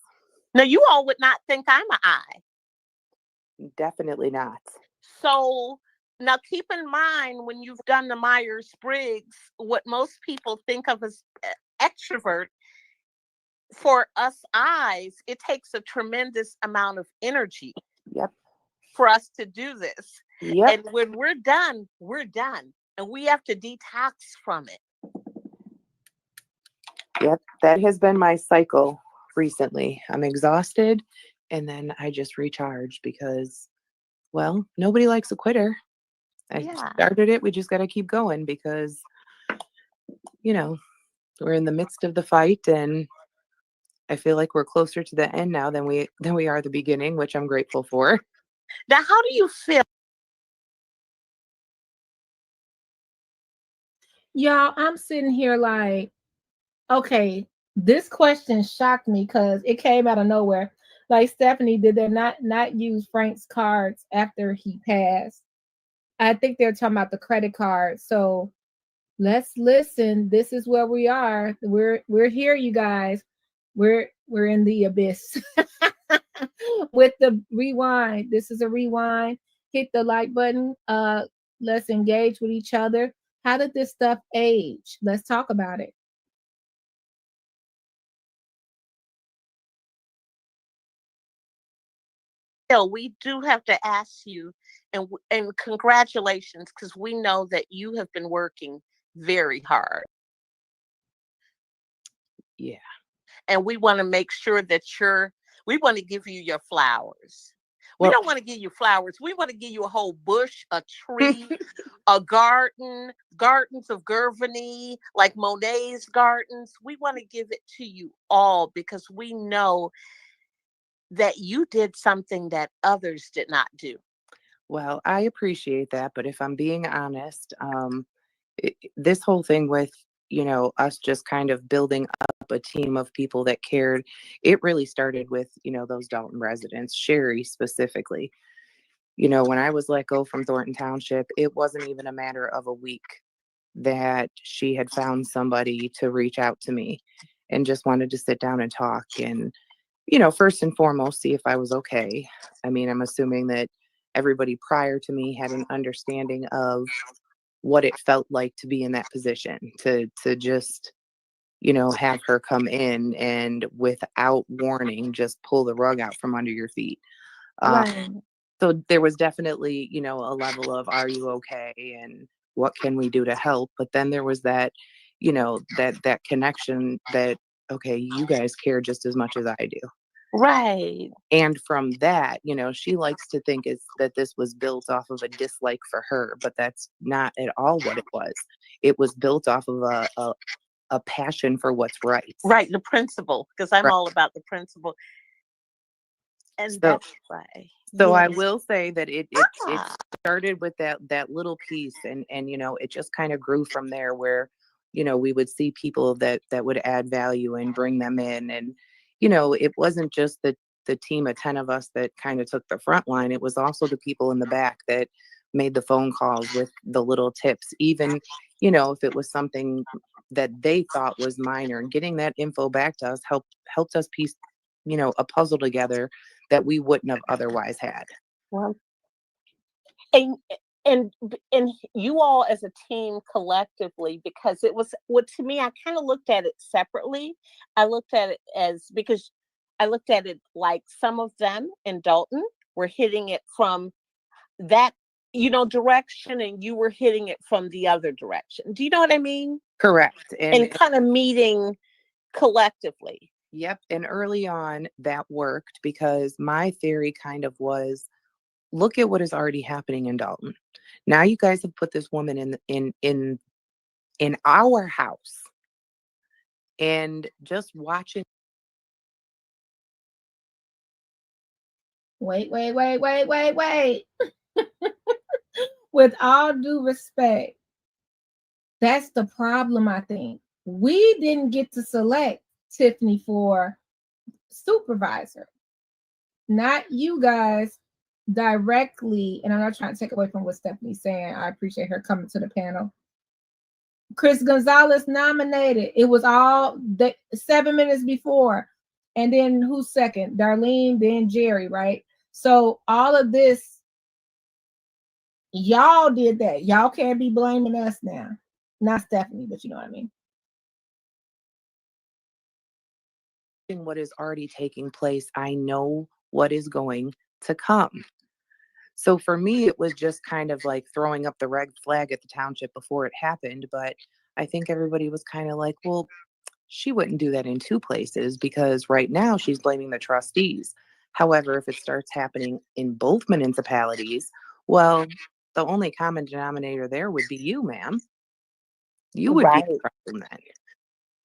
Now, you all would not think I'm an I. Definitely not. So now keep in mind when you've done the Myers-Briggs, what most people think of as extrovert, for us I's, it takes a tremendous amount of energy. Yep. For us to do this. Yep. And when we're done, we're done. And we have to detox from it. Yep, that has been my cycle recently. I'm exhausted and then I just recharge because, well, nobody likes a quitter. I started it. We just got to keep going because, you know, we're in the midst of the fight and I feel like we're closer to the end now than we are the beginning, which I'm grateful for. Now, how do you feel Y'all, I'm sitting here like, okay, this question shocked me because it came out of nowhere. Like, Stephanie, did they not use Frank's cards after he passed? I think they're talking about the credit card. So let's listen. This is where we are. We're here, you guys. We're in the abyss with the rewind. This is a rewind. Hit the like button. Let's engage with each other. How did this stuff age? Let's talk about it. Bill, we do have to ask you, and congratulations, because we know that you have been working very hard. Yeah. And we want to make sure that we want to give you your flowers. We Well, don't want to give you flowers. We want to give you a whole bush, a tree, a garden, gardens of Gervany, like Monet's gardens. We want to give it to you all because we know that you did something that others did not do. well, I appreciate that, but if I'm being honest, this whole thing with, us just kind of building up a team of people that cared, it really started with, those Dolton residents, Sherry specifically. When I was let go from Thornton Township, it wasn't even a matter of a week that she had found somebody to reach out to me and just wanted to sit down and talk and, first and foremost, see if I was okay. I mean, I'm assuming that everybody prior to me had an understanding of what it felt like to be in that position, to just, have her come in and without warning, just pull the rug out from under your feet. Right. So there was definitely, a level of, are you okay? And what can we do to help? But then there was that, that connection that, okay, you guys care just as much as I do. Right. And from that, she likes to think that this was built off of a dislike for her, but that's not at all what it was. It was built off of a passion for what's right. Right, the principle, because I'm Right. all about the principle. And So, that's why. so I Yes. will say that it started with that little piece, and it just kind of grew from there, where we would see people that would add value and bring them in, and it wasn't just the team of 10 of us that kind of took the front line. It was also the people in the back that made the phone calls with the little tips, even if it was something that they thought was minor, getting that info back to us helped us piece a puzzle together that we wouldn't have otherwise had. Well, and and you all as a team collectively, because it was what, to me, I kind of looked at it separately. I looked at it because I looked at it like some of them in Dolton were hitting it from that direction, and you were hitting it from the other direction. Do you know what I mean? Correct. And kind of meeting collectively. Yep. And early on that worked, because my theory kind of was, look at what is already happening in Dolton. Now you guys have put this woman in our house, and just watching. Wait. With all due respect, that's the problem, I think. We didn't get to select Tiffany for supervisor. Not you guys directly. And I'm not trying to take away from what Stephanie's saying. I appreciate her coming to the panel. Chris Gonzalez nominated. It was all 7 minutes before. And then who's second? Darlene, then Jerry, right? So all of this, y'all did that. Y'all can't be blaming us now. Not Stephanie, but you know what I mean. What is already taking place, I know what is going to come. So for me, it was just kind of like throwing up the red flag at the township before it happened. But I think everybody was kind of like, well, she wouldn't do that in two places, because right now she's blaming the trustees. However, if it starts happening in both municipalities, well, the only common denominator there would be you, ma'am. You would be the problem then.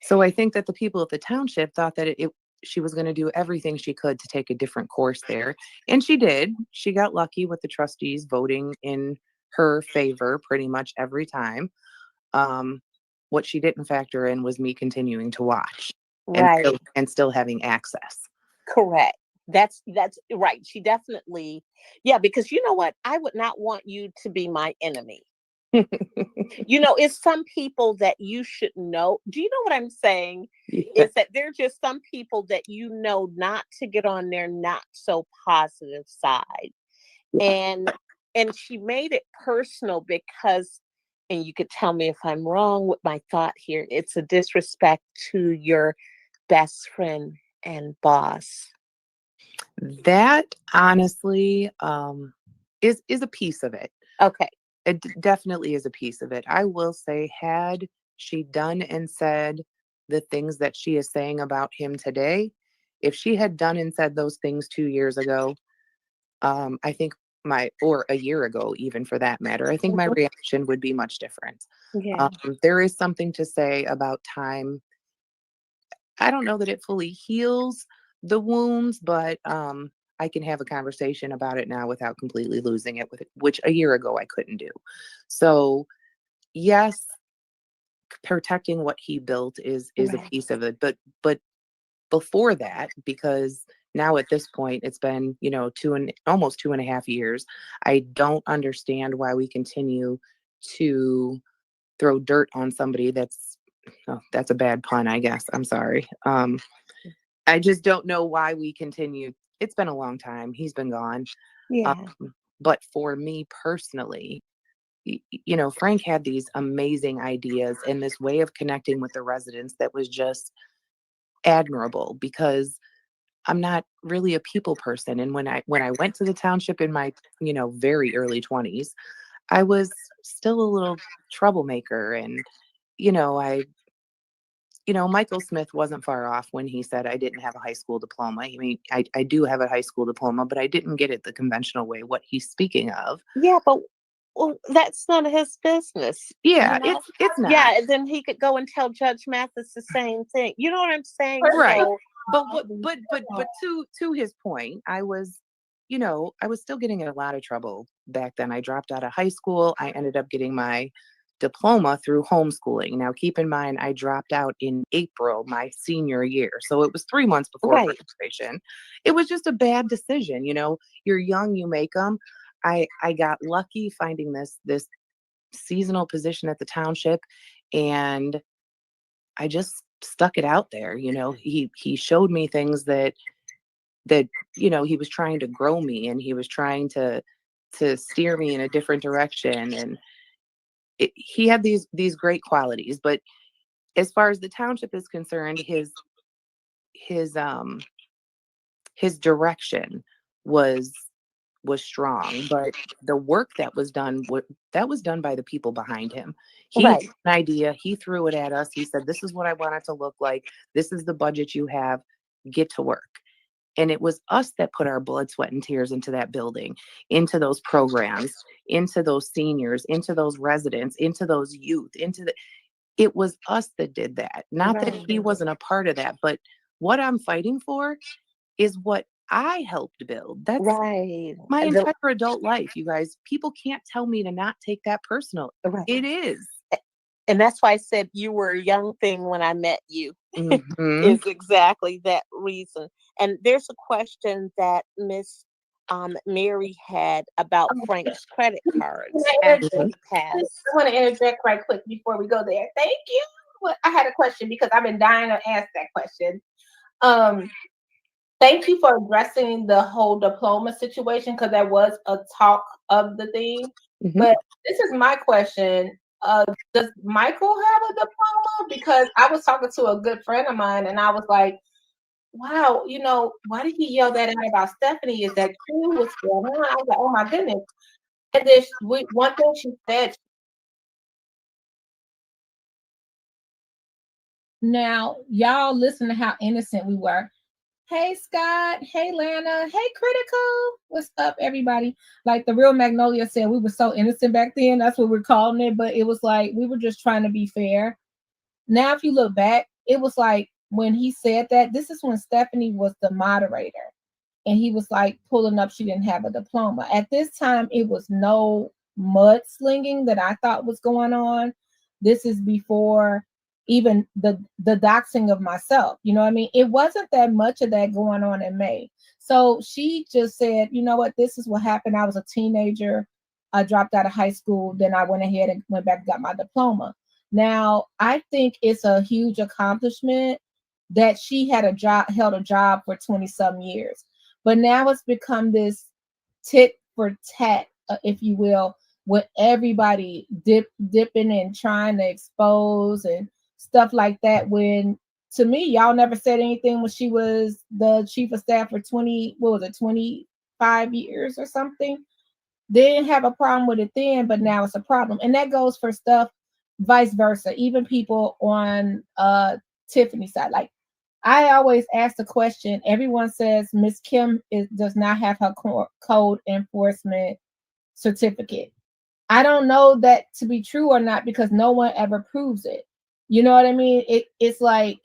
So I think that the people of the township thought that she was going to do everything she could to take a different course there. And she did. She got lucky with the trustees voting in her favor pretty much every time. What she didn't factor in was me continuing to watch Right. and still having access. Correct. That's right. She definitely, yeah, because you know what? I would not want you to be my enemy. You know, it's some people that you should know. Do you know what I'm saying? Yeah. Is that there are just some people that you know not to get on their not so positive side. And she made it personal because, and you could tell me if I'm wrong with my thought here, it's a disrespect to your best friend and boss. That honestly is a piece of it. Okay. It definitely is a piece of it. I will say, had she done and said the things that she is saying about him today, if she had done and said those things 2 years ago, I think or a year ago, even for that matter, I think my reaction would be much different. Yeah. There is something to say about time. I don't know that it fully heals the wounds, but I can have a conversation about it now without completely losing it, which a year ago I couldn't do. So yes, protecting what he built is a piece of it, but before that, because now at this point it's been, you know, almost 2.5 years, I don't understand why we continue to throw dirt on somebody that's a bad pun, I guess. I'm sorry. I just don't know why we continue. It's been a long time. He's been gone. Yeah. But for me personally, you know, Frank had these amazing ideas and this way of connecting with the residents that was just admirable, because I'm not really a people person. And when I went to the township in my, you know, very early 20s, I was still a little troublemaker. And, you know, Michael Smith wasn't far off when he said I didn't have a high school diploma. I mean, I do have a high school diploma, but I didn't get it the conventional way, what he's speaking of. Yeah, but that's none of his business. Yeah, you know? it's not. Yeah, and then he could go and tell Judge Mathis the same thing. You know what I'm saying? Right. So, But to his point, I was still getting in a lot of trouble back then. I dropped out of high school. I ended up getting my diploma through homeschooling. Now, keep in mind, I dropped out in April, my senior year. So it was 3 months before graduation. It was just a bad decision. You know, you're young, you make them. I got lucky finding this seasonal position at the township, and I just stuck it out there. You know, he showed me things that, you know, he was trying to grow me, and he was trying to steer me in a different direction. And he had these great qualities. But as far as the township is concerned, his direction was strong, but the work that was done by the people behind him. He had an idea, he threw it at us, he said, this is what I want it to look like, this is the budget you have, get to work. And it was us that put our blood, sweat, and tears into that building, into those programs, into those seniors, into those residents, into those youth, it was us that did that. Not that he wasn't a part of that, but what I'm fighting for is what I helped build. That's my entire adult life, you guys. People can't tell me to not take that personal. It is. And that's why I said you were a young thing when I met you. Mm-hmm. Is exactly that reason. And there's a question that Miss Mary had about Frank's credit cards after he passed. I want to interject right quick before we go there. Thank you. Well, I had a question because I've been dying to ask that question. Thank you for addressing the whole diploma situation, because that was a talk of the thing. Mm-hmm. But this is my question. Does Michael have a diploma? Because I was talking to a good friend of mine, and I was like, wow, you know, why did he yell that out about Stephanie? Is that true? What's going on? I was like, oh my goodness. And then one thing she said. Now, y'all listen to how innocent we were. Hey, Scott. Hey, Lana. Hey, Critical. What's up, everybody? Like the real Magnolia said, we were so innocent back then. That's what we're calling it. But it was like we were just trying to be fair. Now, if you look back, it was like when he said that, this is when Stephanie was the moderator. And he was like pulling up, she didn't have a diploma. At this time, it was no mudslinging that I thought was going on. This is before even the doxing of myself. You know what I mean? It wasn't that much of that going on in May. So she just said, you know what, this is what happened. I was a teenager. I dropped out of high school. Then I went ahead and went back and got my diploma. Now, I think it's a huge accomplishment that she had a job, held a job for 20 some years. But now it's become this tit for tat, if you will, with everybody dipping and trying to expose and stuff like that. When to me, y'all never said anything when she was the chief of staff for 25 years or something. They didn't have a problem with it then, but now it's a problem. And that goes for stuff vice versa. Even people on Tiffany's side. Like, I always ask the question, everyone says Miss Kim does not have her code enforcement certificate. I don't know that to be true or not, because no one ever proves it. You know what I mean? It's like,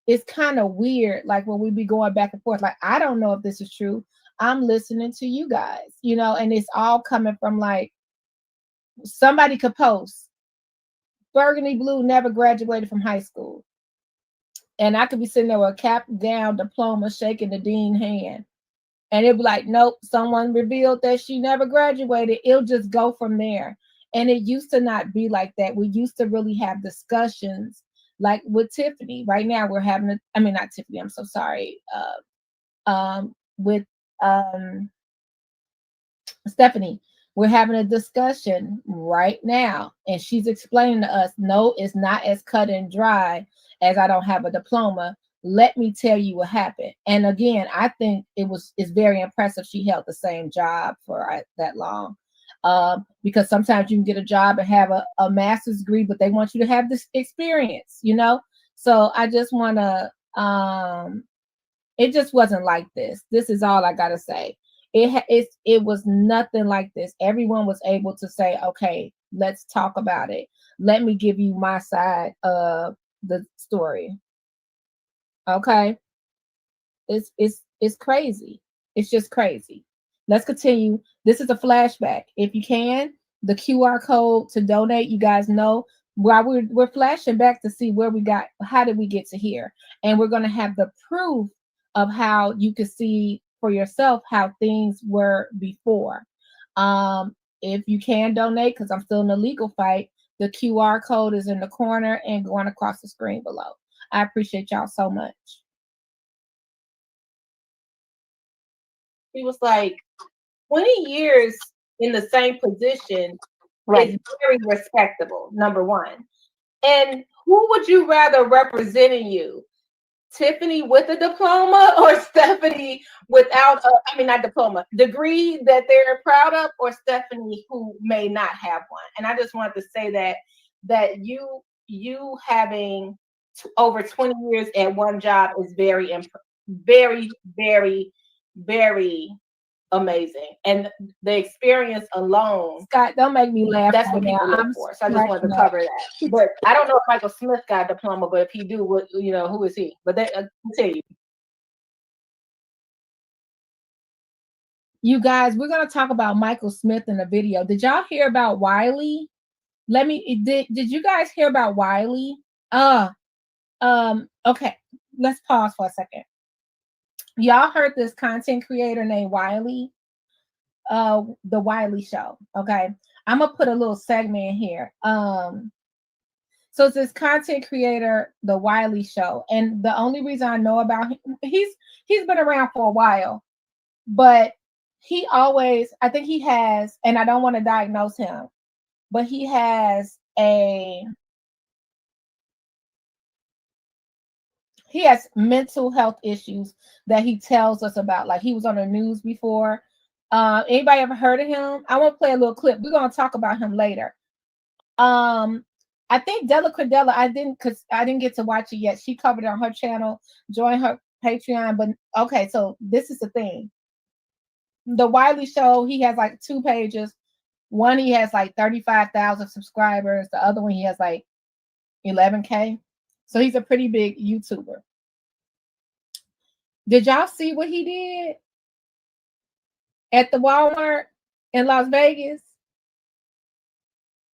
it's kind of weird. Like when we be going back and forth, like, I don't know if this is true. I'm listening to you guys, you know, and it's all coming from like, somebody could post, Burgundy Blue never graduated from high school. And I could be sitting there with a cap, gown, diploma, shaking the dean hand. And it'd be like, nope, someone revealed that she never graduated. It'll just go from there. And it used to not be like that. We used to really have discussions like with Tiffany. Right now we're having not Tiffany, I'm so sorry. With Stephanie, we're having a discussion right now. And she's explaining to us, no, it's not as cut and dry as I don't have a diploma. Let me tell you what happened. And again, I think it's very impressive she held the same job for that long. Because sometimes you can get a job and have a master's degree, but they want you to have this experience, you know? So I just want to, it just wasn't like this. This is all I got to say. It was nothing like this. Everyone was able to say, okay, let's talk about it. Let me give you my side of the story. Okay. It's crazy. It's just crazy. Let's continue. This is a flashback. If you can, the QR code to donate, you guys know, while we're flashing back to see where we got, how did we get to here? And we're going to have the proof of how you can see for yourself how things were before. If you can donate, because I'm still in a legal fight, the QR code is in the corner and going across the screen below. I appreciate y'all so much. He was like, 20 years in the same position is very respectable, number one. And who would you rather representing you? Tiffany with a diploma or Stephanie without not diploma, degree that they're proud of, or Stephanie who may not have one? And I just wanted to say that you having over 20 years at one job is very, very, very, very amazing. And the experience alone, Scott, don't make me laugh. That's what people look for. So I just wanted to cover that. But I don't know if Michael Smith got a diploma, but if he do, what, you know, who is he? But that, I'll tell you. You guys, we're gonna talk about Michael Smith in the video. Did y'all hear about Wiley? Did you guys hear about Wiley? Okay, let's pause for a second. Y'all heard this content creator named Wiley? The Wiley Show. Okay, I'm gonna put a little segment in here. So it's this content creator, the Wiley Show, and the only reason I know about him, he's been around for a while, but he always, I think he has, and I don't want to diagnose him, but he has mental health issues that he tells us about. Like, he was on the news before. Anybody ever heard of him? I want to play a little clip. We're going to talk about him later. I think Della Cordella, I didn't get to watch it yet. She covered it on her channel. Join her Patreon. But okay, so this is the thing. The Wiley Show, he has like 2 pages. One, he has like 35,000 subscribers. The other one, he has like 11K. So he's a pretty big YouTuber. Did y'all see what he did at the Walmart in Las Vegas?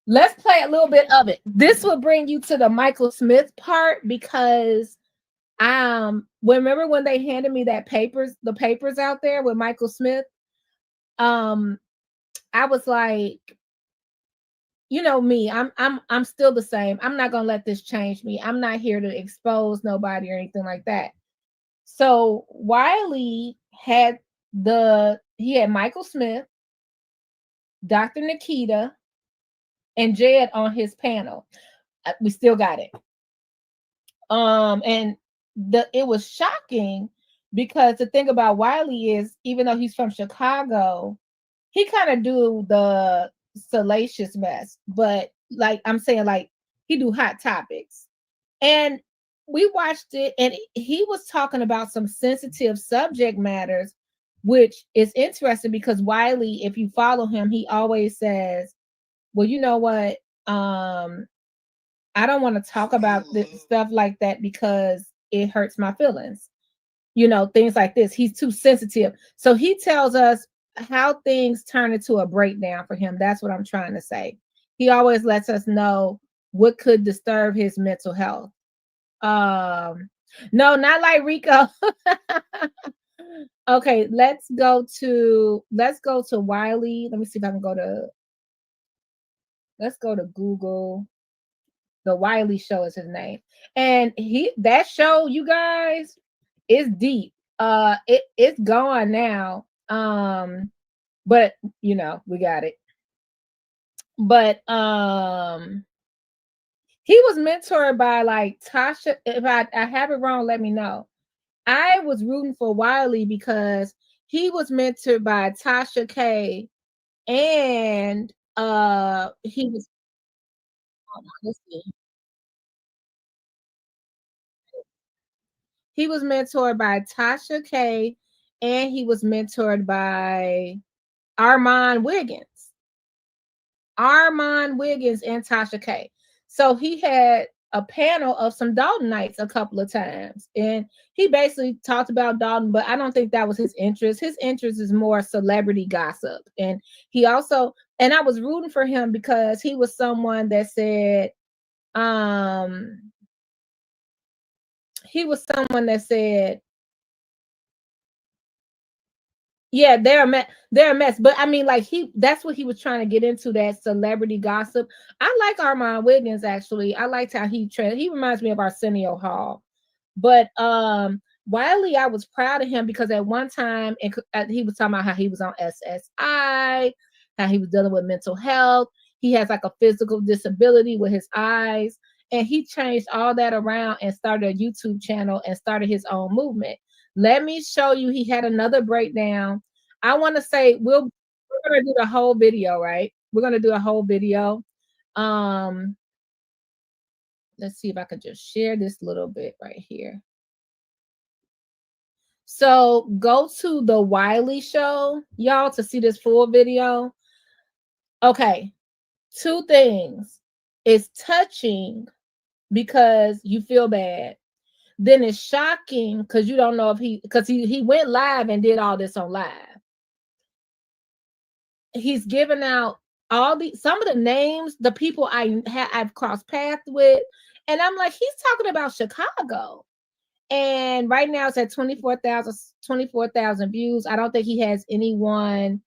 Let's play a little bit of it. This will bring you to the Michael Smith part because remember when they handed me the papers out there with Michael Smith? I was like, you know me, I'm still the same. I'm not gonna let this change me. I'm not here to expose nobody or anything like that. So Wiley had Michael Smith, Dr. Nikita, and Jed on his panel. We still got it. And it was shocking because the thing about Wiley is, even though he's from Chicago, he kind of do the salacious mess, but like I'm saying, like he do hot topics. And we watched it, and he was talking about some sensitive subject matters, which is interesting because Wiley, if you follow him, he always says, well, you know what? I don't want to talk about this stuff like that because it hurts my feelings. You know, things like this. He's too sensitive. So he tells us how things turn into a breakdown for him. That's what I'm trying to say. He always lets us know what could disturb his mental health. No, not like Rico. Okay, let's go to Wiley. Let me see if I can let's go to Google. The Wiley Show is his name. And that show, you guys, is deep. It's gone now. But you know, we got it. But he was mentored by like Tasha. If I have it wrong, let me know. I was rooting for Wiley because he was mentored by Tasha K, and he was. Let's see. He was mentored by Tasha K, and he was mentored by Armand Wiggins and Tasha K. So he had a panel of some Daltonites a couple of times, and he basically talked about Dalton, but I don't think that was his interest. His interest is more celebrity gossip. And he also, and I was rooting for him because he was someone that said, yeah, they're a mess. But I mean, like that's what he was trying to get into, that celebrity gossip. I like Armand Wiggins, actually. I liked how he reminds me of Arsenio Hall. But Wiley, I was proud of him because at one time he was talking about how he was on SSI, how he was dealing with mental health. He has like a physical disability with his eyes. And he changed all that around and started a YouTube channel and started his own movement. Let me show you. He had another breakdown. I want to say we're gonna do the whole video, right? We're gonna do a whole video. Let's see if I can just share this little bit right here. So go to the Wiley Show, y'all, to see this full video. Okay, two things. It's touching because you feel bad. Then it's shocking because you don't know if he went live and did all this on live. He's given out some of the names, the people I've crossed paths with, and I'm like, he's talking about Chicago. And right now it's at 24,000 views. I don't think he has anyone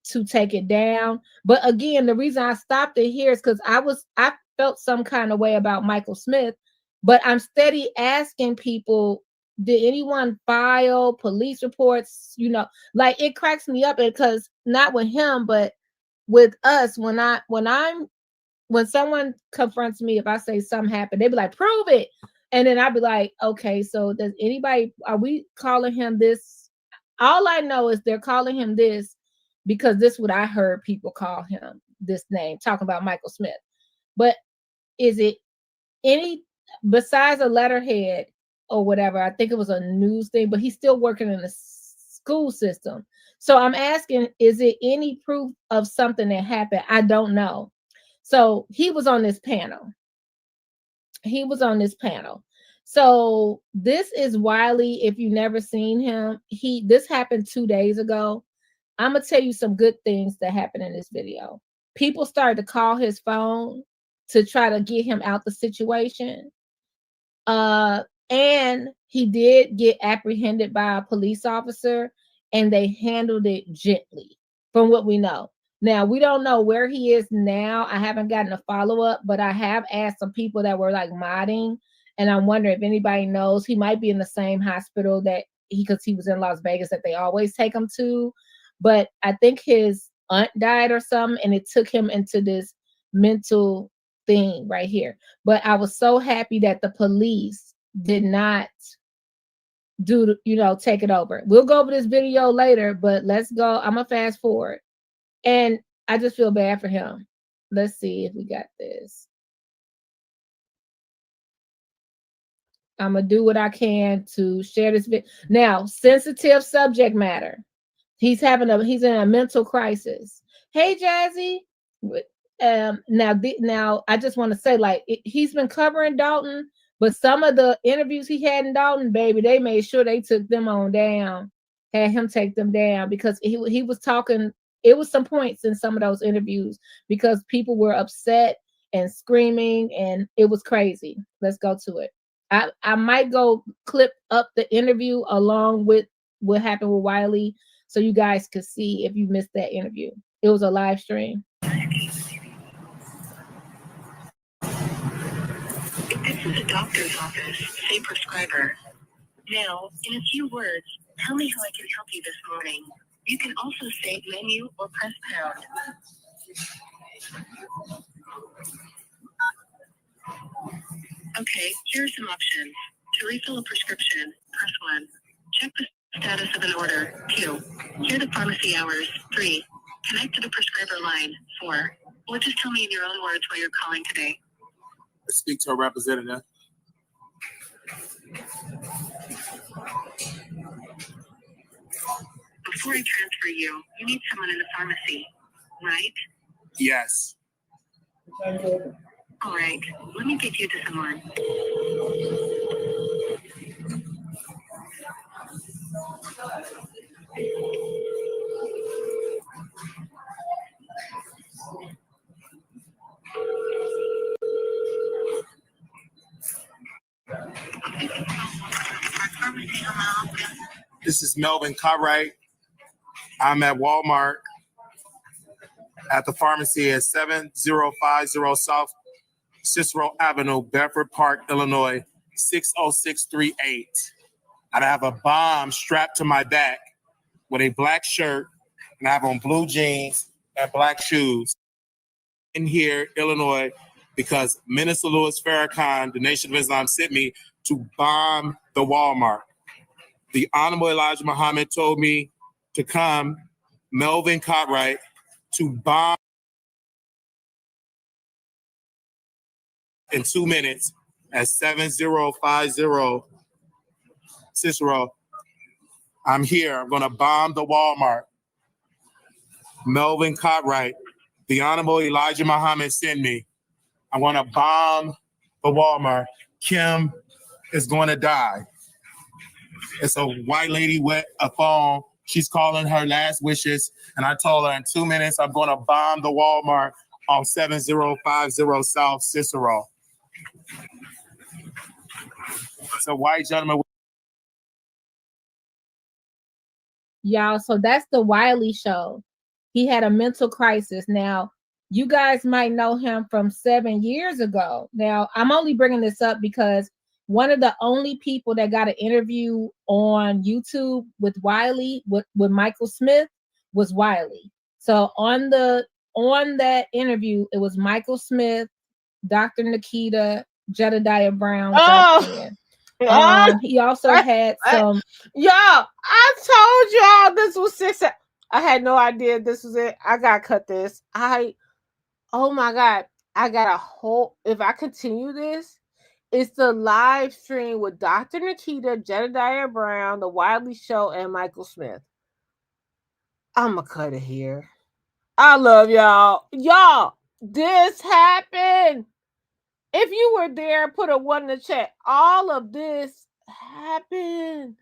to take it down. But again, the reason I stopped it here is because I felt some kind of way about Michael Smith, but I'm steady asking people, did anyone file police reports? You know, like it cracks me up because not with him, but with us, when someone confronts me, if I say something happened, they be like, prove it. And then I'd be like, okay, so are we calling him this? All I know is they're calling him this because this is what I heard people call him, this name, talking about Michael Smith. But is it any, besides a letterhead or whatever? I think it was a news thing, but he's still working in the school system. So I'm asking, is it any proof of something that happened? I don't know. So he was on this panel. So this is Wiley. If you've never seen him, this happened 2 days ago. I'm gonna tell you some good things that happened in this video. people started to call his phone to try to get him out the situation. And he did get apprehended by a police officer, and they handled it gently, from what we know. Now, we don't know where he is now. I haven't gotten a follow-up, but I have asked some people that were like modding, and I'm wondering if anybody knows. He might be in the same hospital that because he was in Las Vegas, that they always take him to. But I think his aunt died or something, and it took him into this mental thing right here. But I was so happy that the police did not take it over. We'll go over this video later, but let's go. I'm gonna fast forward. And I just feel bad for him. Let's see if we got this. I'm gonna do what I can to share this video. Now, sensitive subject matter. He's in a mental crisis. Hey, Jazzy. Now I just want to say, like, he's been covering Dolton, but some of the interviews he had in Dolton, baby, they made sure they took them on down, had him take them down, because he was talking. It was some points in some of those interviews because people were upset and screaming, and it was crazy. Let's go to it. I might go clip up the interview along with what happened with Wiley, so you guys could see if you missed that interview. It was a live stream. This is a doctor's office. Say prescriber. Now, in a few words, tell me how I can help you this morning. You can also say menu or press pound. Okay, here are some options. To refill a prescription, press 1. Check the status of an order, 2. Hear the pharmacy hours, 3. Connect to the prescriber line, 4. Or just tell me in your own words why you're calling today. Speak to a representative. Before I transfer you, you need someone in the pharmacy, right? Yes. All right, let me get you to someone. This is Melvin Cartwright. I'm at Walmart at the pharmacy at 7050 South Cicero Avenue, Bedford Park, Illinois, 60638. And I have a bomb strapped to my back with a black shirt, and I have on blue jeans and black shoes in here, Illinois, because Minister Louis Farrakhan, the Nation of Islam, sent me to bomb the Walmart. The Honorable Elijah Muhammad told me to come, Melvin Cartwright, to bomb in 2 minutes at 7050 Cicero. I'm here. I'm going to bomb the Walmart. Melvin Cartwright, the Honorable Elijah Muhammad sent me. I'm going to bomb the Walmart. Kim is going to die. It's a white lady with a phone. She's calling her last wishes. And I told her in 2 minutes, I'm going to bomb the Walmart on 7050 South Cicero. It's a white gentleman. Y'all, so that's the Wiley show. He had a mental crisis. Now, you guys might know him from 7 years ago. Now, I'm only bringing this up because one of the only people that got an interview on YouTube with Wiley, with Michael Smith, was Wiley. So on that interview, it was Michael Smith, Dr. Nikita, Jedediah Brown. He also had some. Y'all, I told y'all this was 6. I had no idea this was it. I gotta cut this. Oh my God, I got a whole. If I continue this, it's the live stream with Dr. Nikita, Jedediah Brown, The Wiley Show, and Michael Smith. I'm gonna cut it here. I love y'all. Y'all, this happened. If you were there, put a 1 in the chat. All of this happened.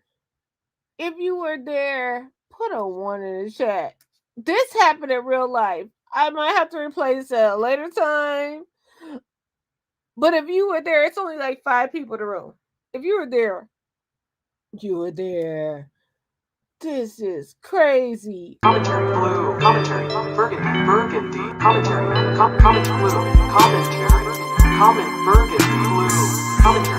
If you were there, put a 1 in the chat. This happened in real life. I might have to replace at a later time. But if you were there, it's only like 5 people in the room. If you were there, you were there. This is crazy. Commentary blue. Commentary burgundy. Commentary. Comment blue. Commentary. Comment burgundy blue. Commentary.